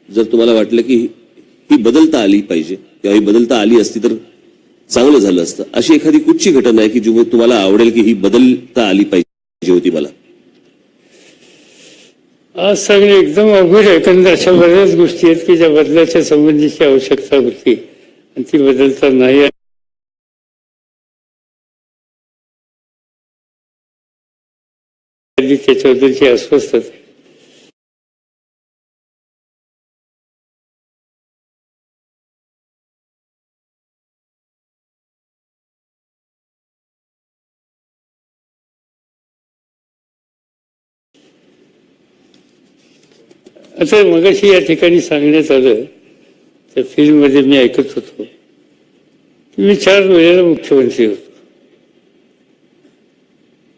जर तुम्हाला वाटलं की ही बदलता आली पाहिजे किंवा ही बदलता आली असती तर चांगलं झालं असतं, अशी एखादी कुठची घटना आहे की जी तुम्हाला आवडेल की ही बदलता आली पाहिजे होती? मला आज सांगणे एकदम अवघड आहे, कारण अशा बऱ्याच गोष्टी आहेत की ज्या बदलाच्या संबंधीची आवश्यकता होती आणि ती बदलता नाही. त्याच्याबद्दलची अस्वस्थता. आता मगाशी या ठिकाणी सांगण्यात आलं, त्या फिल्ममध्ये मी ऐकत होतो, मी 4 वेळेला मुख्यमंत्री होतो.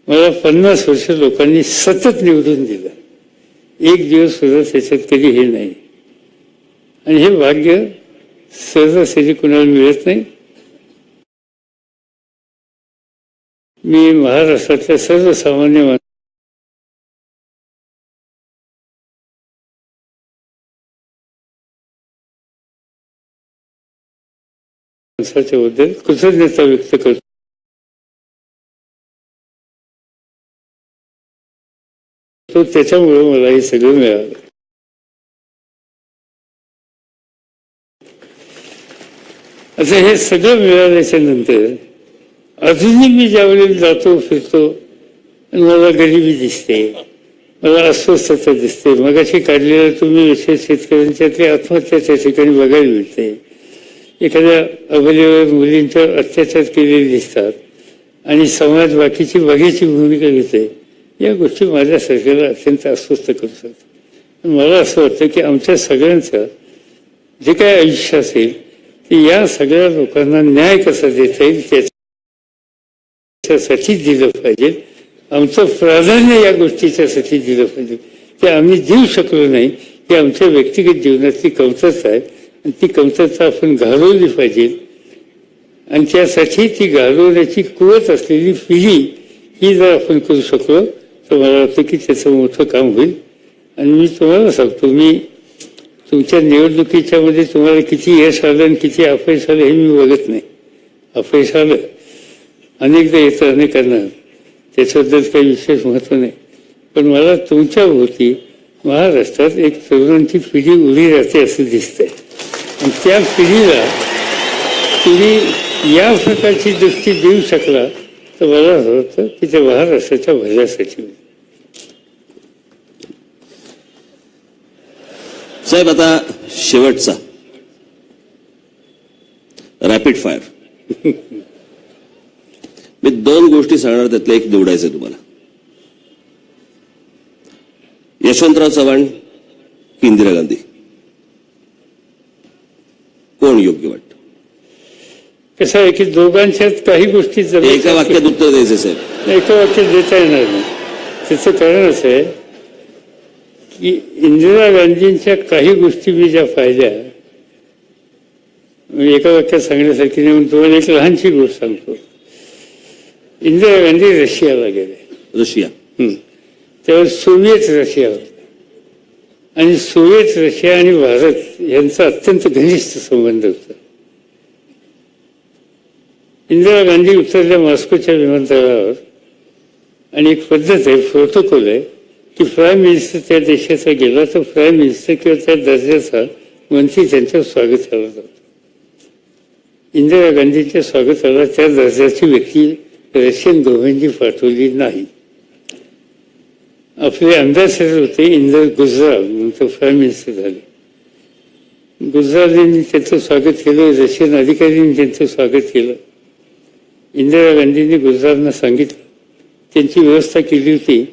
मला 50 वर्ष लोकांनी सतत निवडून दिलं, एक दिवस सुद्धा त्याच्यात कधी हे नाही. आणि हे भाग्य सहजासहजी कुणाला मिळत नाही. मी महाराष्ट्रातल्या सर्वसामान्य माणसाच्या बद्दल कृतज्ञता व्यक्त करतो. तो त्याच्यामुळे मला हे सगळं मिळालं. आता हे सगळं मिळाल्याच्या नंतर अजूनही मी ज्यावेळेला जातो फिरतो आणि मला गरिबी दिसते, मला अस्वस्थता दिसते. मगाशी काढलेला तुम्ही विषय शेतकऱ्यांच्यातली आत्महत्या त्या ठिकाणी बघायला मिळते. एखाद्या अबलेवर मुलींच्यावर अत्याचार केलेले दिसतात आणि समाज बाकीची बघायची भूमिका घेते. या गोष्टी माझ्या सरकारला अत्यंत अस्वस्थ करतात. मला असं वाटतं की आमच्या सगळ्यांचं जे काय आयुष्य असेल ते या सगळ्या लोकांना न्याय कसा देता येईल त्याच्यासाठी दिलं पाहिजे. आमचं प्राधान्य या गोष्टीच्यासाठी दिलं पाहिजे. ते आम्ही देऊ शकलो नाही की आमच्या व्यक्तिगत जीवनातली कमतरता आहे आणि ती कमतरता आपण घालवली पाहिजे. आणि त्यासाठी ती घालवण्याची कुवत असलेली पिढी ही जर आपण करू शकलो तर मला वाटतं की त्याचं मोठं काम होईल. आणि मी तुम्हाला सांगतो, मी तुमच्या निवडणुकीच्या मध्ये तुम्हाला किती यश आलं आणि किती अपयश आलं हे मी बघत नाही. अपयश आलं अनेकदा येतं अनेकांना, त्याच्याबद्दल काही विशेष महत्व नाही. पण मला तुमच्या भोवती महाराष्ट्रात एक तरुणांची पिढी उभी राहते असं दिसतंय. आणि त्या पिढीला तुम्ही या प्रकारची दृष्टी देऊ शकला तर मला असं वाटतं की त्या महाराष्ट्राच्या भल्यासाठी. साहेब, आता शेवटचा रॅपिड फायर. मी 2 गोष्टी सांगणार, त्यातलं एक निवडायचं तुम्हाला. यशवंतराव चव्हाण की इंदिरा गांधी, कोण योग्य वाटतं? कसं आहे की दोघांच्यात काही गोष्टी एका वाक्यात उत्तर द्यायचं साहेब. एका वाक्यात देता येणार नाही. त्याचं कारण असं आहे की इंदिरा गांधींच्या काही गोष्टी मी ज्या पाहिल्या एका वाक्यात सांगण्यासारखी नाही. म्हणून तुम्हाला एक लहानशी गोष्ट सांगतो. इंदिरा गांधी रशियाला गेले. रशिया त्यावर सोव्हिएत रशिया होता आणि सोव्हिएत रशिया आणि भारत यांचा अत्यंत घनिष्ठ संबंध होता. इंदिरा गांधी उतरल्या मॉस्कोच्या विमानतळावर आणि एक पद्धत आहे, प्रोटोकॉल आहे की प्राईम मिनिस्टर त्या देशाचा गेला तर प्राईम मिनिस्टर किंवा त्या दर्जाचा मंत्री त्यांचं स्वागत केलं जातं. इंदिरा गांधींच्या स्वागताला त्या दर्जाची व्यक्ती रशियन गव्हर्नमेंटनी पाठवली नाही. आपले अँबॅसेडर होते इंदर गुजराल, नंतर प्राईम मिनिस्टर झाले. गुजरालींनी त्यांचं स्वागत केलं, रशियन अधिकाऱ्यांनी त्यांचं स्वागत केलं. इंदिरा गांधींनी गुजरालना सांगितलं, त्यांची व्यवस्था केली होती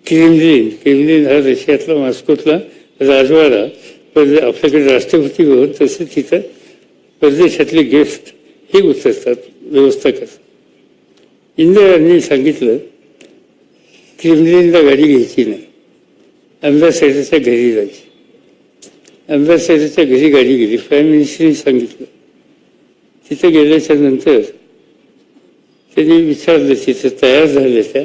क्रेमलिन हा रशियातला मॉस्कोतला राजवाडा, आपल्याकडे राष्ट्रपती भवन, तसं तिथं परदेशातले गेस्ट हे उतरतात, व्यवस्था करतात. इंदिरांनी सांगितलं क्रेमलिनला गाडी घ्यायची नाही, अँबॅसेडरच्या घरी जायची. अँबॅसेडरच्या घरी गाडी गेली. प्राईम मिनिस्टरनी सांगितलं. तिथं गेल्याच्या नंतर त्यांनी विचारलं, तिथं तयार झाल्या त्या.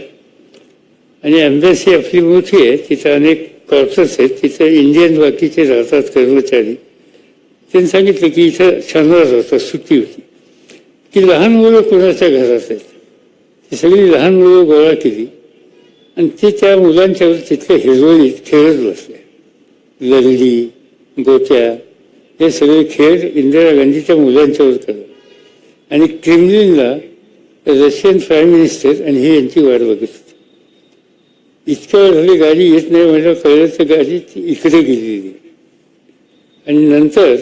आणि एम्बॅसी आपली मोठी आहे, तिथं अनेक क्वार्टर्स आहेत, तिथं इंडियन बाकीचे राहतात कर्मचारी. त्यांनी सांगितलं की इथं शनिवार होता, सुट्टी होती, की लहान मुलं कोणाच्या घरात आहेत. ती सगळी लहान मुलं गोळा केली आणि ते त्या मुलांच्यावर तिथले हिरवळीत खेळत बसले. लंगडी, गोट्या हे सगळे खेळ इंदिरा गांधी त्या मुलांच्यावर करत. आणि क्रेमलिनला रशियन प्राईम मिनिस्टर आणि हे यांची वाट बघत होती. इतक्या वेळ झाली गाडी येत नाही म्हणजे कळलं तर गाडी इकडे गेलेली. आणि नंतर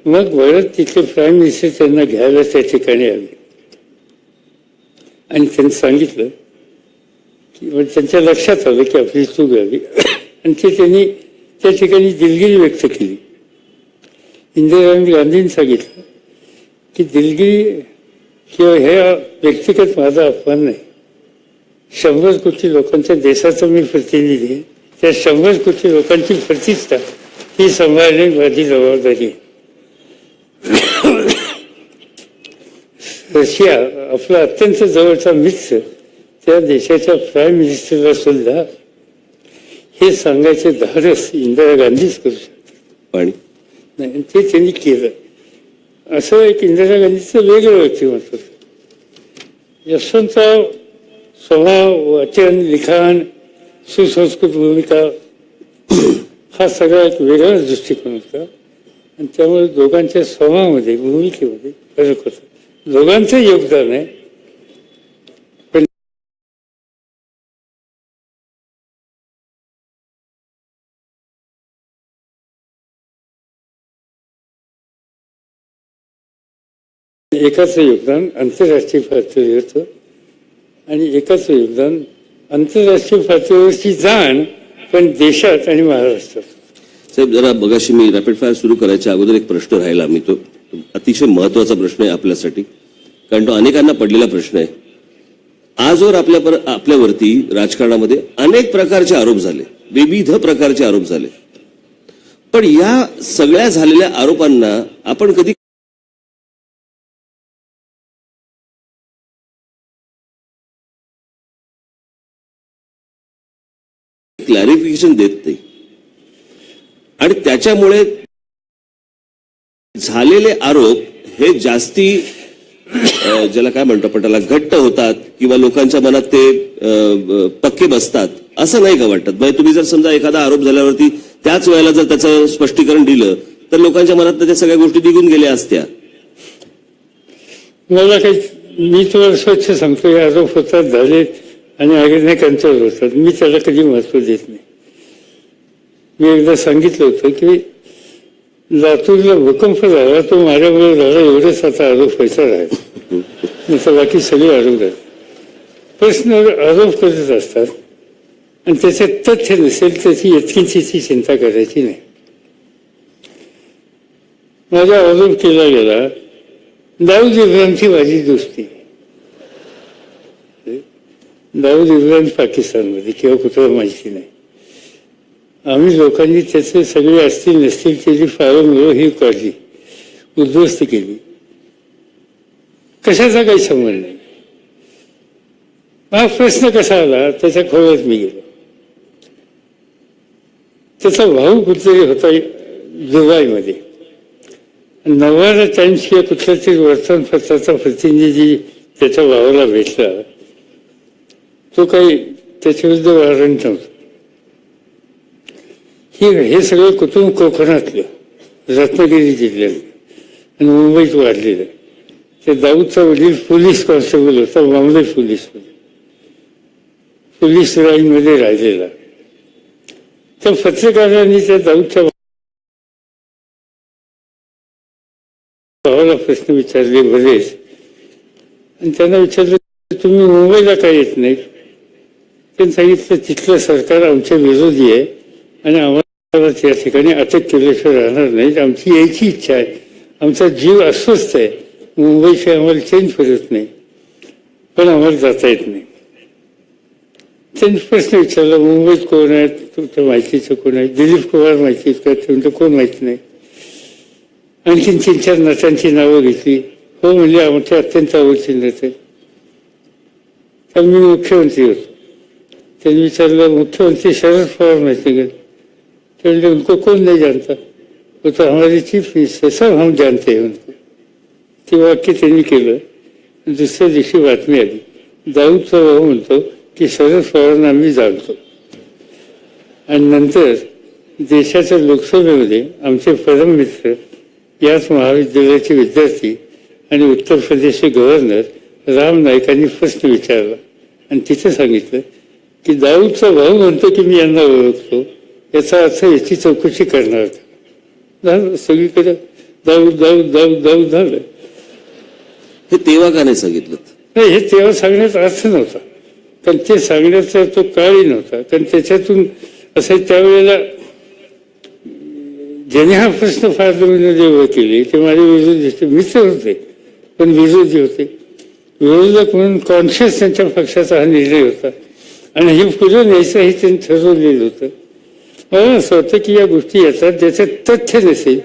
मग वळत तिथले प्राईम मिनिस्टर त्यांना घ्यायला त्या ठिकाणी आले आणि त्यांनी सांगितलं की त्यांच्या लक्षात आलं की आपली चूक झाली. आणि त्यांनी त्या ठिकाणी दिलगिरी व्यक्त केली. इंदिरा गांधींनी सांगितलं की दिलगिरी किंवा हे व्यक्तिगत माझा अपमान नाही. 100 कोटी लोकांच्या देशाचा मी प्रतिनिधी आहे. त्या 100 कोटी लोकांची प्रतिष्ठा ही सांभाळणे माझी जबाबदारी आहे. रशिया आपला अत्यंत जवळचा मित्र त्या देशाच्या प्राईम मिनिस्टरला सुद्धा हे सांगायचे धाडस इंदिरा गांधीच करू शकतात. आणि नाही, ते त्यांनी केलं. असं एक इंदिरा गांधीचं वेगळं व्यक्तिमत्व. यशवंतराव स्वभाव, वाचन, लिखाण, सुसंस्कृत भूमिका हा सगळा एक वेगळा दृष्टिकोन होता. आणि त्यामुळे दोघांच्या स्वभावामध्ये, भूमिकेमध्ये फरक होता. दोघांचं योगदान आहे. एकाचं योगदान आंतरराष्ट्रीय पातळीवर होतं आणि एकाचं योगदान आंतरराष्ट्रीय पातळीवरची जाण पण देशात आणि महाराष्ट्रात. साहेब, जरा मगाशी मी रॅपिड फायर सुरू करायच्या अगोदर एक प्रश्न राहिला, मी तो अतिशय महत्वाचा प्रश्न आहे आपल्यासाठी, कारण तो अनेकांना पडलेला प्रश्न आहे. आजवर आपल्यावरती राजकारणामध्ये अनेक प्रकारचे आरोप झाले, विविध प्रकारचे आरोप झाले, पण या सगळ्या झालेल्या आरोपांना आपण कधी क्लॅरिफिकेशन देत नाही आणि त्याच्यामुळे झालेले आरोप हे जास्ती ज्याला काय म्हणतो आपण त्याला घट्ट होतात किंवा लोकांच्या मनात ते पक्के बसतात, असं नाही का वाटत? म्हणजे तुम्ही जर समजा एखादा आरोप झाल्यावरती त्याच वेळेला जर त्याचं स्पष्टीकरण दिलं तर लोकांच्या मनात त्या सगळ्या गोष्टी निघून गेल्या असत्या. मला काही, मी तुम्हाला स्वच्छ सांगतो, हे आरोप होतात, झालेत आणि अनेकांच्यावर होतात, मी त्याला कधी महत्व देत नाही. मी एकदा सांगितलं होतं की लातूरला भूकंप झाला तो माझ्यामुळे झाला, एवढंच आता आरोप व्हायचा राहील, नंतर बाकी सगळे आरोप आहेत. प्रश्न आरोप करत असतात आणि त्याच्यात तथ्य नसेल त्याची इतकीची चिंता करायची नाही. माझा आरोप केला गेला दाऊद इब्राहिमची माझी दोस्ती, दाऊद इब्राहिम पाकिस्तानमध्ये किंवा कुठं माहिती नाही. आम्ही लोकांनी त्याचे सगळे असतील नसतील त्याची फारं ही काढली, उद्ध्वस्त केली, कशाचा काही संबंध नाही. हा प्रश्न कसा आला त्याच्या खोलात मी गेलो. त्याचा भाऊ कुठेतरी होता दुबईमध्ये, नवारा टाइम्स किंवा कुठल्या तरी वर्तमानपत्राचा प्रतिनिधी त्याच्या भावाला भेटला, तो काही त्याच्याविरुद्ध वॉरंट नव्हतं. हे सगळं कुटुंब कोकणातलं, रत्नागिरी जिल्ह्यातलं आणि मुंबईत वाढलेलं. ते दाऊदचा वडील पोलीस कॉन्स्टेबल होता, बॉम्बे पोलीस लाईनमध्ये राहिलेला. त्या पत्रकारांनी त्या दाऊदच्या भावाला प्रश्न विचारले बरेच, आणि त्यांना विचारलं तुम्ही मुंबईला का येत नाहीत? त्यांनी सांगितलं तिथलं सरकार आमच्या विरोधी आहे आणि आम्हाला त्या ठिकाणी अटक केल्याशिवाय राहणार नाही. आमची यायची इच्छा आहे, आमचा जीव अस्वस्थ आहे, मुंबईशिवाय आम्हाला चेंज करत नाही, पण आम्हाला जाता येत नाही. त्यांनी प्रश्न विचारला मुंबईत कोण आहेत, तुमच्या माहितीचं कोण आहे? दिलीप पवार माहिती का? तुमचं कोण माहिती नाही. आणखीन 3-4 नटांची नावं घेतली. हो म्हणजे आमच्या अत्यंत आवडची नट आहे. तर मी मुख्यमंत्री होतो. त्यांनी विचारलं मुख्यमंत्री शरद पवार माहिती का? ते म्हणजे उनको कौन नहीं जानता, वो तो हमारे चीफ मिनिस्टर, सब हम जानते हैं उनको. ते वाक्य त्यांनी केलं. दुसऱ्या दिवशी बातमी आली, दाऊदचा भाऊ म्हणतो की शरद पवारांना आम्ही जाणतो. आणि नंतर देशाच्या लोकसभेमध्ये आमचे परम मित्र, याच महाविद्यालयाचे विद्यार्थी आणि उत्तर प्रदेशचे गव्हर्नर राम नाईकांनी प्रश्न विचारला आणि तिथे सांगितलं की दाऊदचा भाऊ म्हणतो की मी यांना ओळखतो, याचा अर्थ याची चौकशी करणार. झालं सगळीकडे दाऊद दाऊद दाऊद दाऊद झालं. हे तेव्हा का नाही सांगितलं? नाही, हे तेव्हा सांगण्याचा अर्थ नव्हता, पण ते सांगण्याचा तो काळही नव्हता. कारण त्याच्यातून असं त्यावेळेला ज्याने हा प्रश्न फार जेव्हा केले ते माझे विरोधी मित्र होते, पण विरोधी होते. विरोधक म्हणून कॉन्शियस त्यांच्या पक्षाचा हा निर्णय होता आणि हे पुढे न्यायचंही त्यांनी ठरवलेलं होतं. मला असं वाटतं की या गोष्टी येतात ज्याच्यात तथ्य नसेल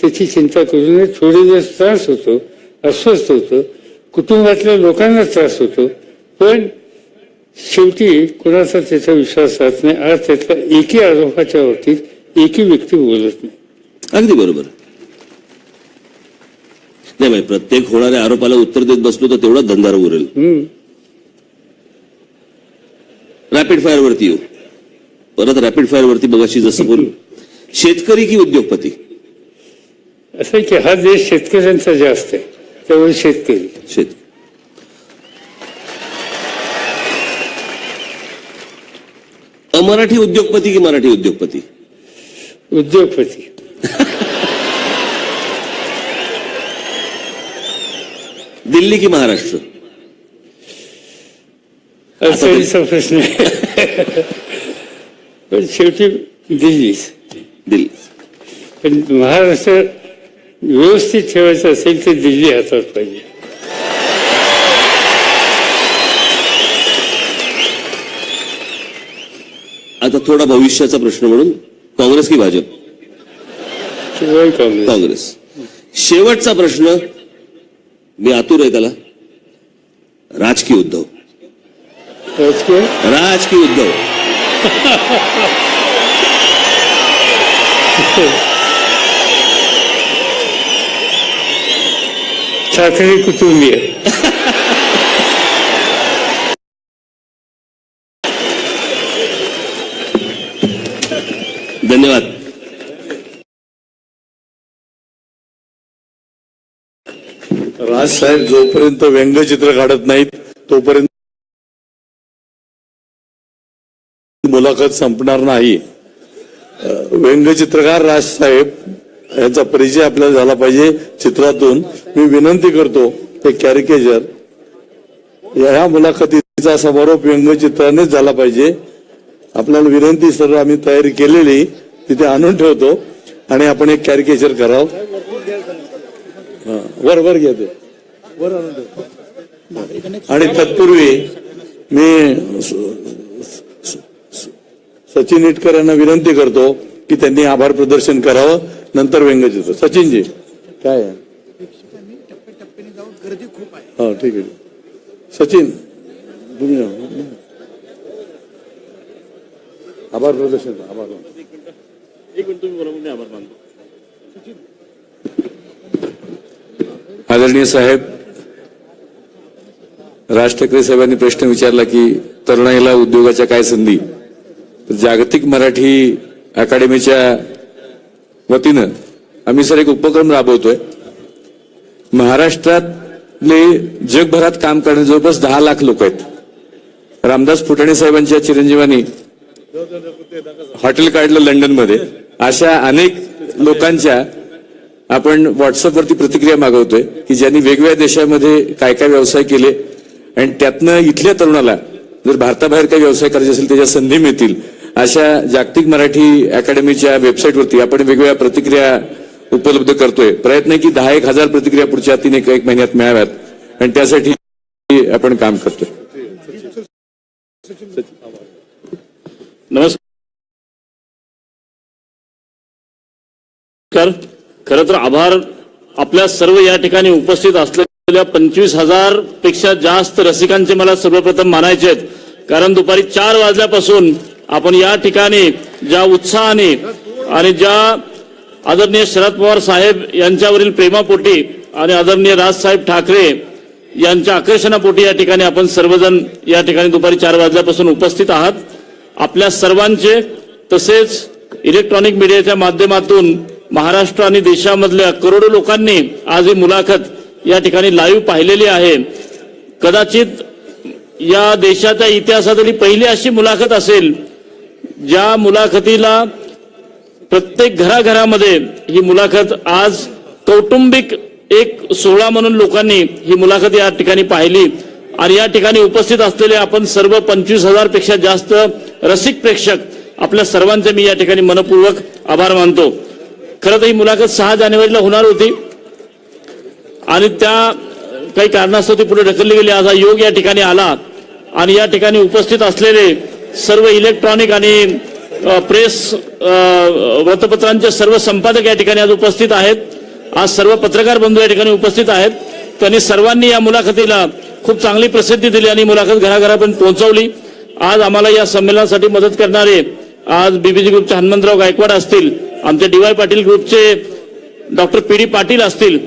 त्याची चिंता करू नये. थोडे दिवस त्रास होतो, अस्वस्थ होतो, कुटुंबातल्या लोकांना त्रास होतो, पण शेवटी कुणाचा त्याचा विश्वास राहत नाही. आज त्यातल्या एकही आरोपाच्या बाबतीत एकही व्यक्ती बोलत नाही. अगदी बरोबर. नाही म्हणजे प्रत्येक होणाऱ्या आरोपाला उत्तर देत बसलो तर तेवढा धंदा उरेल. रॅपिड फायर वरती येऊ. परत रॅपिड फायर वरती बघाशी जसं बोलू, शेतकरी की उद्योगपती? असं की हा देश शेतकऱ्यांचा जास्त आहे, त्यामुळे शेतकरी. अमराठी उद्योगपती की मराठी उद्योगपती? उद्योगपती. दिल्ली की महाराष्ट्र? अडचणीचा प्रश्न आहे. पण शेवटी दिल्लीच. दिल्ली. पण महाराष्ट्र व्यवस्थित ठेवायचं असेल तर दिल्ली हातात पाहिजे. आता थोडा भविष्याचा प्रश्न म्हणून, काँग्रेस की भाजप? शिवाय काँग्रेस. काँग्रेस. शेवटचा प्रश्न, मी आतुर आहे त्याला. राजकीय उद्धव. राजकीय राजकीय उद्धव. ठाकरे कुटुंबीय. धन्यवाद. राज साहेब जोपर्यंत व्यंगचित्र काढत नाहीत तोपर्यंत मुलाखत संपणार नाही. व्यंगचित्रकार राज साहेब यांचा परिचय आपल्याला झाला पाहिजे चित्रातून. मी विनंती करतो ते कॅरिकेचर या मुलाखतीचा समारोप व्यंगचित्रानेच झाला पाहिजे. आपल्याला विनंती सर, आम्ही तयारी केलेली तिथे आणून ठेवतो आणि आपण एक कॅरिकेचर करावं. वर घ्या ते वर आणून ठेवतो. आणि तत्पूर्वी मी सचिन इटकर यांना विनंती करतो की त्यांनी आभार प्रदर्शन करावं, नंतर व्यंगचित्र. सचिनजी काय आहे? हा ठीक आहे. सचिन तुम्ही आभार प्रदर्शन. आभार. एक मिनिट तुम्ही बरोबर आभार मानतो. आदरणीय साहेब, राज ठाकरे साहेबांनी प्रश्न विचारला की तरुणाईला उद्योगाच्या काय संधी. जागतिक मराठी अकादमीच्या वतीनं आम्ही सर एक उपक्रम राबवतोय. महाराष्ट्रातले जगभरात काम करणारे जवळपास 10 लाख लोक आहेत. रामदास फुटाणे साहेबांच्या चिरंजीवानी हॉटेल काढलं लंडनमध्ये. अशा अनेक लोकांच्या आपण व्हॉट्सअपवरती प्रतिक्रिया मागवतोय की ज्यांनी वेगवेगळ्या देशामध्ये काय काय व्यवसाय केले आणि त्यातनं इथल्या तरुणाला जर भारताबाहेर काही व्यवसाय करायचे असेल त्याच्या संधी मिळतील. अशा जागतिक मराठी अकादमीच्या वेबसाईटवरती आपण वेगवेगळ्या प्रतिक्रिया उपलब्ध करतोय. प्रयत्न आहे की 10,000 प्रतिक्रिया पुढच्या 3-1 महिन्यात मिळाव्यात आणि त्यासाठी आपण काम करतोय. नमस्कार. खरं तर आभार आपल्या सर्व या ठिकाणी उपस्थित असलेल्या 25,000 पेक्षा जास्त रसिकांचे मला सर्वप्रथम मानायचे आहेत. कारण दुपारी 4 वाजल्यापासून आपण या ठिकाणी ज्या उत्साहाने आणि ज्या आदरणीय शरद पवार साहेब यांच्यावरील प्रेमापोटी आणि आदरणीय राजसाहेब ठाकरे यांच्या आकर्षणापोटी या ठिकाणी आपण सर्वजण या ठिकाणी दुपारी 4 वाजल्यापासून उपस्थित आहात. आपल्या सर्वांचे तसेच इलेक्ट्रॉनिक मीडियाच्या माध्यमातून महाराष्ट्र आणि देशामधल्या करोडो लोकांनी आज ही मुलाखत या ठिकाणी लाईव्ह पाहिलेली आहे. कदाचित या देशाच्या इतिहासातली पहिली अशी मुलाखत असेल ज्या मुलाखतीला प्रत्येक घराघरामध्ये ही मुलाखत आज कौटुंबिक एक सोहळा म्हणून लोकांनी ही मुलाखत या ठिकाणी पाहिली. आणि या ठिकाणी उपस्थित असलेले आपण सर्व 25,000 पेक्षा जास्त रसिक प्रेक्षक आपल्या सर्वांचे मी या ठिकाणी मनपूर्वक आभार मानतो. खरं तर ही मुलाखत 6 जानेवारीला होणार होती आणि त्या काही कारणास्तव ती पुढे ढकलली गेली. आज हा योग या ठिकाणी आला आणि या ठिकाणी उपस्थित असलेले सर्व इलेक्ट्रॉनिक आणि प्रेस वृत्तपत्रांचे सर्व संपादक या ठिकाणी आज उपस्थित आहेत. आज सर्व पत्रकार बंधू या ठिकाणी उपस्थित आहेत. त्यांनी सर्वांनी या मुलाखतीला खूप चांगली प्रसिद्धी दिली आणि मुलाखत घराघरापर्यंत पोहोचवली. आज आम्हाला या संमेलनासाठी मदत करणारे आज बीबीजी ग्रुपचे हनुमंतराव गायकवाड असतील, आमचे DY पाटील ग्रुपचे डॉक्टर PD पाटील असतील,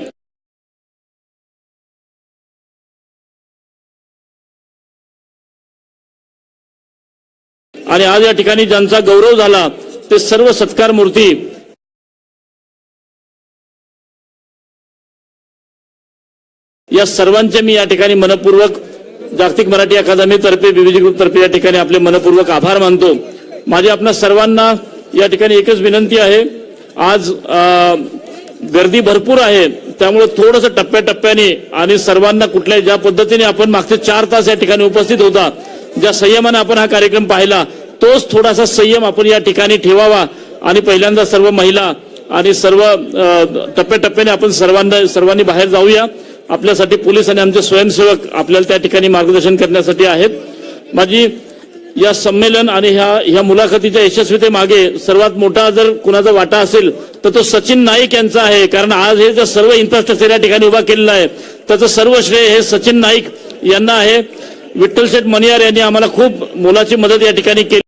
आणि आज या ठिकाणी ज्यांचा गौरव झाला ते सर्व सत्कार मूर्ती या सर्वांचे मी या ठिकाणी मनपूर्वक जागतिक मराठी अकादमी तर्फे बीबीजी ग्रुप तर्फे या ठिकाणी आपले मनपूर्वक आभार मानतो. माझी आपणा सर्वांना या ठिकाणी एकच विनंती आहे, आज गर्दी भरपूर आहे, त्यामुळे थोडंसं टप्प्याटप्प्याने आणि सर्वांना कुठल्याही ज्या पद्धतीने आपण मागचे 4 तास या ठिकाणी उपस्थित होता, ज्या संयमाने आपण हा कार्यक्रम पाहिला, तोच थोडासा संयम आपण या ठिकाणी ठेवावा आणि पहिल्यांदा सर्व महिला आणि सर्व टप्प्याटप्प्याने आपण सर्वांनी बाहेर जाऊया. आपल्यासाठी पोलीस आणि आमचे स्वयंसेवक आपल्याला त्या ठिकाणी मार्गदर्शन करण्यासाठी आहेत. माझी या संमेलन आणि ह्या मुलाखतीच्या यशस्वीतेमागे सर्वात मोठा जर कुणाचा वाटा असेल तर तो सचिन नाईक यांचा आहे. कारण आज हे जर सर्व इन्फ्रास्ट्रक्चर या ठिकाणी उभा केलेलं आहे त्याचं सर्व श्रेय हे सचिन नाईक यांना आहे. विठ्ठल शेठ मणियार यांनी आम्हाला खूप मोलाची मदत या ठिकाणी केली.